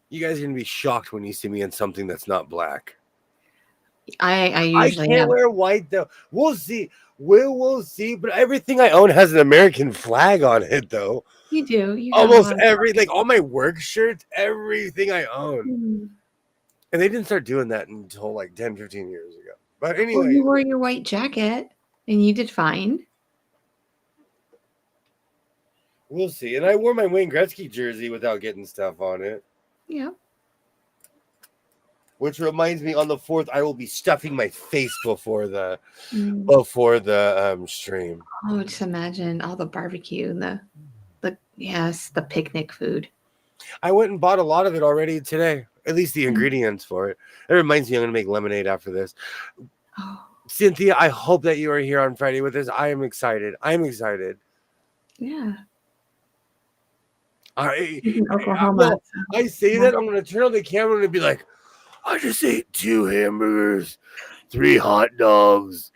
You guys are going to be shocked when you see me in something that's not black. I usually can't have. wear white though. We'll see. We'll see. But everything I own has an American flag on it though. You do. You have Almost a lot every, like all my work shirts, everything I own. of... And they didn't start doing that until like 10, 15 years ago. But Well, anyway. you wore your white jacket and you did fine. We'll see. And I wore my Wayne Gretzky jersey without getting stuff on it. Yeah. Which reminds me, on the 4th, I will be stuffing my face before the stream. Oh, just imagine all the barbecue and the picnic food. I went and bought a lot of it already today. At least the ingredients for it. It reminds me I'm going to make lemonade after this. Oh, Cynthia, I hope that you are here on Friday with us. I am excited. I'm excited. yeah. In Oklahoma. I say that, I'm going to turn on the camera and be like, I just ate 2 hamburgers, 3 hot dogs.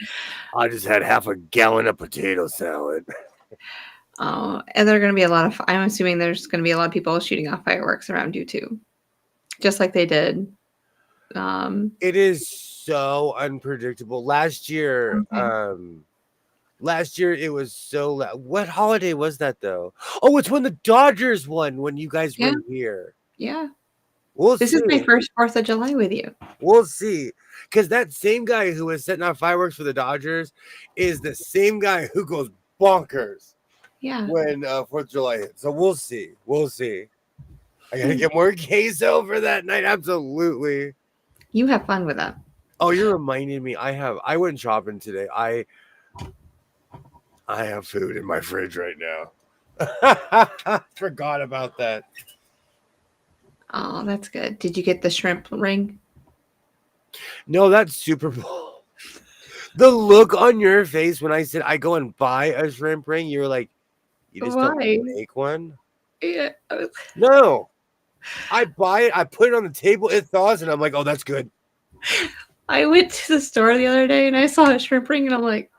I just had half a gallon of potato salad. Oh, and there are going to be a lot of, I'm assuming there's going to be a lot of people shooting off fireworks around you too. Just like they did. It is so unpredictable. Last year, it was so loud. What holiday was that though? Oh, it's when the Dodgers won when you guys were here. Yeah. This is my first 4th of July with you. We'll see. Because that same guy who was setting off fireworks for the Dodgers is the same guy who goes bonkers. Yeah. When 4th of July hits. So we'll see. We'll see. I gotta get more queso for that night. Absolutely. You have fun with that. Oh, you're reminding me. I went shopping today. I have food in my fridge right now. Forgot about that. Oh, that's good. Did you get the shrimp ring? No, that's Super Bowl. The look on your face when I said I go and buy a shrimp ring, you're like, you just don't make one? Yeah. No. I buy it, I put it on the table, it thaws, and I'm like, oh, that's good. I went to the store the other day and I saw a shrimp ring and I'm like,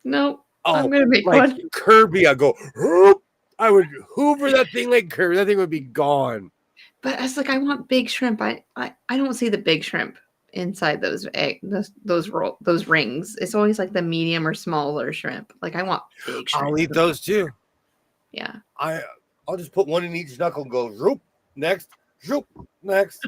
no, I'm going to make one. Kirby, I go, whoop. I would hoover that thing like Kirby. That thing would be gone. But I was like, I want big shrimp. I don't see the big shrimp inside those those rings. It's always like the medium or smaller shrimp. Like I want big shrimp. I'll eat those too. Yeah. I'll just put one in each knuckle and go zoop next, zoop next.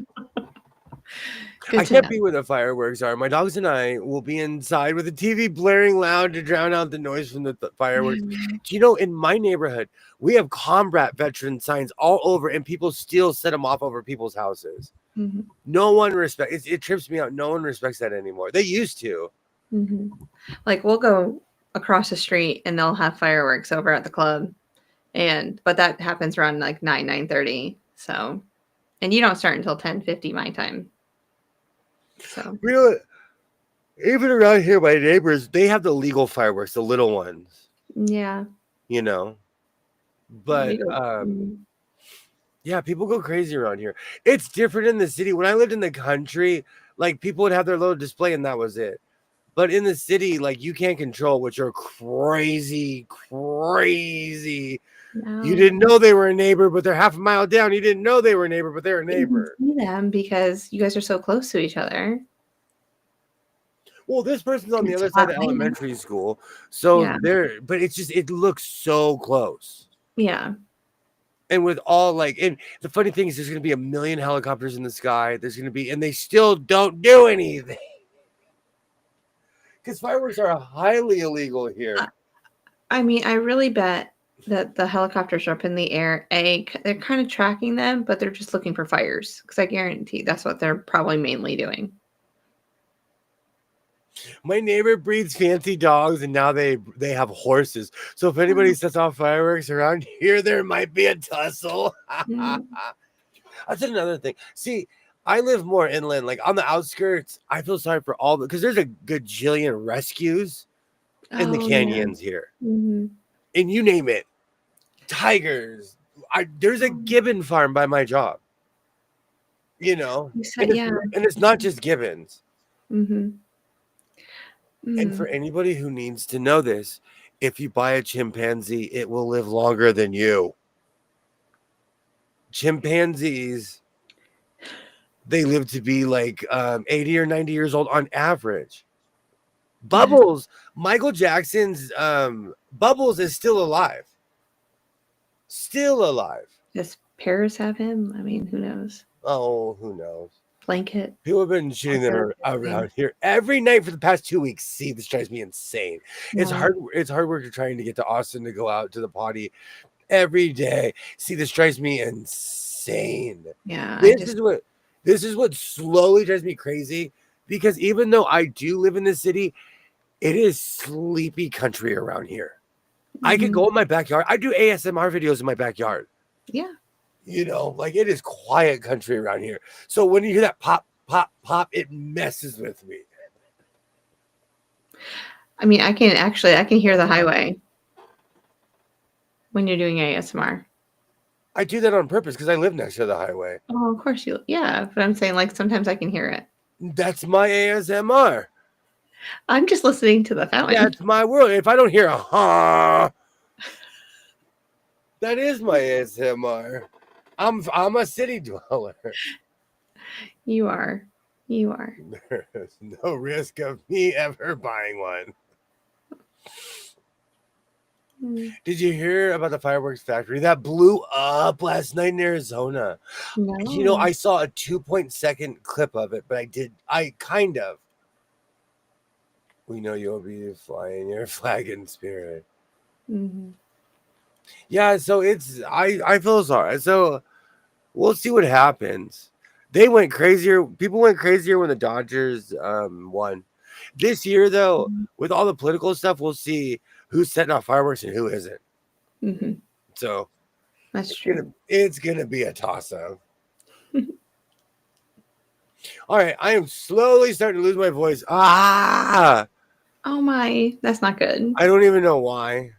I can't be where the fireworks are. My dogs and I will be inside with the TV blaring loud to drown out the noise from the fireworks. Do you know, in my neighborhood, we have combat veteran signs all over, and people still set them off over people's houses. Mm-hmm. No one respects it. Trips me out. No one respects that anymore. They used to. Mm-hmm. Like we'll go across the street and they'll have fireworks over at the club, but that happens around like 9:30. So, and you don't start until 10:50 my time. So really, even around here, my neighbors, they have the legal fireworks, the little ones. Yeah. You know, but yeah, people go crazy around here. It's different in the city. When I lived in the country, like people would have their little display and that was it. But in the city, like you can't control, which are crazy. No. You didn't know they were a neighbor, but they're half a mile down. You didn't know they were a neighbor, but they're a You can neighbor. see them because you guys are so close to each other. Well, this person's on And the it's other a side lot of later. elementary school, so Yeah. they're. But it's just it looks so close. Yeah. And with all like, and the funny thing is, there's going to be a million helicopters in the sky. There's going to be, and they still don't do anything because fireworks are highly illegal here. I mean, I really bet that the helicopters are up in the air. They're kind of tracking them, but they're just looking for fires because I guarantee that's what they're probably mainly doing. My neighbor breeds fancy dogs, and now they have horses. So if anybody sets off fireworks around here, there might be a tussle. That's another thing. See, I live more inland, like on the outskirts. I feel sorry for all because there's a gajillion rescues in the canyons here, Mm-hmm. and you name it, tigers. There's a gibbon farm by my job. You know, and it's not just gibbons. Mm-hmm. And for anybody who needs to know this, if you buy a chimpanzee, it will live longer than you. Chimpanzees, they live to be like 80 or 90 years old on average. Bubbles, Michael Jackson's Bubbles is still alive. Still alive. Does Paris have him? I mean, who knows? Oh, who knows? Blanket. People have been shooting them around here every night for the past 2 weeks. See, this drives me insane. No. It's hard work trying to get to Austin to go out to the potty every day. See, this drives me insane. Yeah. This is what slowly drives me crazy because even though I do live in the city, it is sleepy country around here. I could go in my backyard. I do ASMR videos in my backyard. Yeah. You know, like it is quiet country around here. So when you hear that pop, pop, pop, it messes with me. I mean, I can hear the highway when you're doing ASMR. I do that on purpose because I live next to the highway. Oh, of course yeah. But I'm saying like sometimes I can hear it. That's my ASMR. I'm just listening to the fountain. That's my world. If I don't hear a huh, that is my ASMR. I'm a city dweller. You are. There's no risk of me ever buying one. Did you hear about the fireworks factory that blew up last night in Arizona? No. You know, I saw a 2.2 clip of it, but I kind of. We know you'll be flying your flag in spirit. Mm-hmm. Yeah, so I feel sorry. So we'll see what happens. They went crazier. People went crazier when the Dodgers won. This year, though, with all the political stuff, we'll see who's setting off fireworks and who isn't. Mm-hmm. So that's true. It's gonna be a toss-up. All right, I am slowly starting to lose my voice. Ah! Oh my, that's not good. I don't even know why.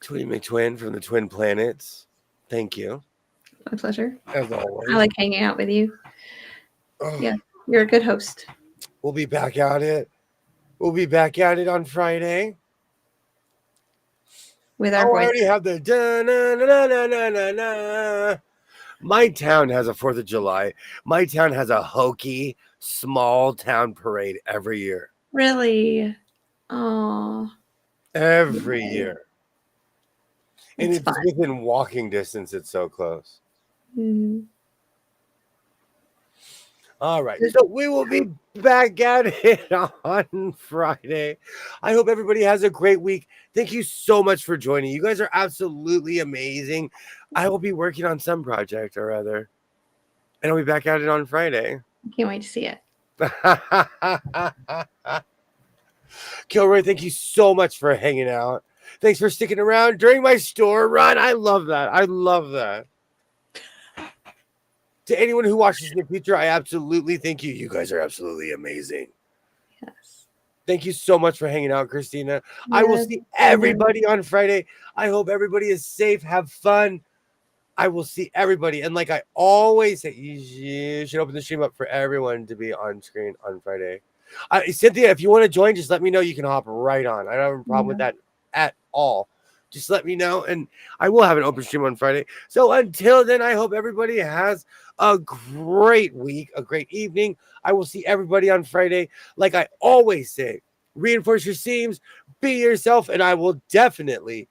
Tweety McTwin from the Twin Planets. Thank you. My pleasure. As always. I like hanging out with you. Oh. Yeah, you're a good host. We'll be back at it. We'll be back at it on Friday. With our I voice. already have the da-na-na-na-na-na-na. My town has a 4th of July. My town has a hokey small town parade every year. Really? Oh. Every year. And it's fun. within walking distance. It's so close. Mm-hmm. All right. So we will be back at it on Friday. I hope everybody has a great week. Thank you so much for joining. You guys are absolutely amazing. I will be working on some project or other. And I'll be back at it on Friday. I can't wait to see it. Kilroy, thank you so much for hanging out. Thanks for sticking around during my store run. I love that. I love that. To anyone who watches in the future, I absolutely thank you. You guys are absolutely amazing. Yes. Thank you so much for hanging out, Christina. Yes. I will see everybody on Friday. I hope everybody is safe. Have fun. I will see everybody. And like I always say, you should open the stream up for everyone to be on screen on Friday. Cynthia, if you want to join, just let me know. You can hop right on. I don't have a problem with that at all. Just let me know, and I will have an open stream on Friday. So until then, I hope everybody has a great week, a great evening. I will see everybody on Friday. Like I always say, reinforce your seams, be yourself, and I will definitely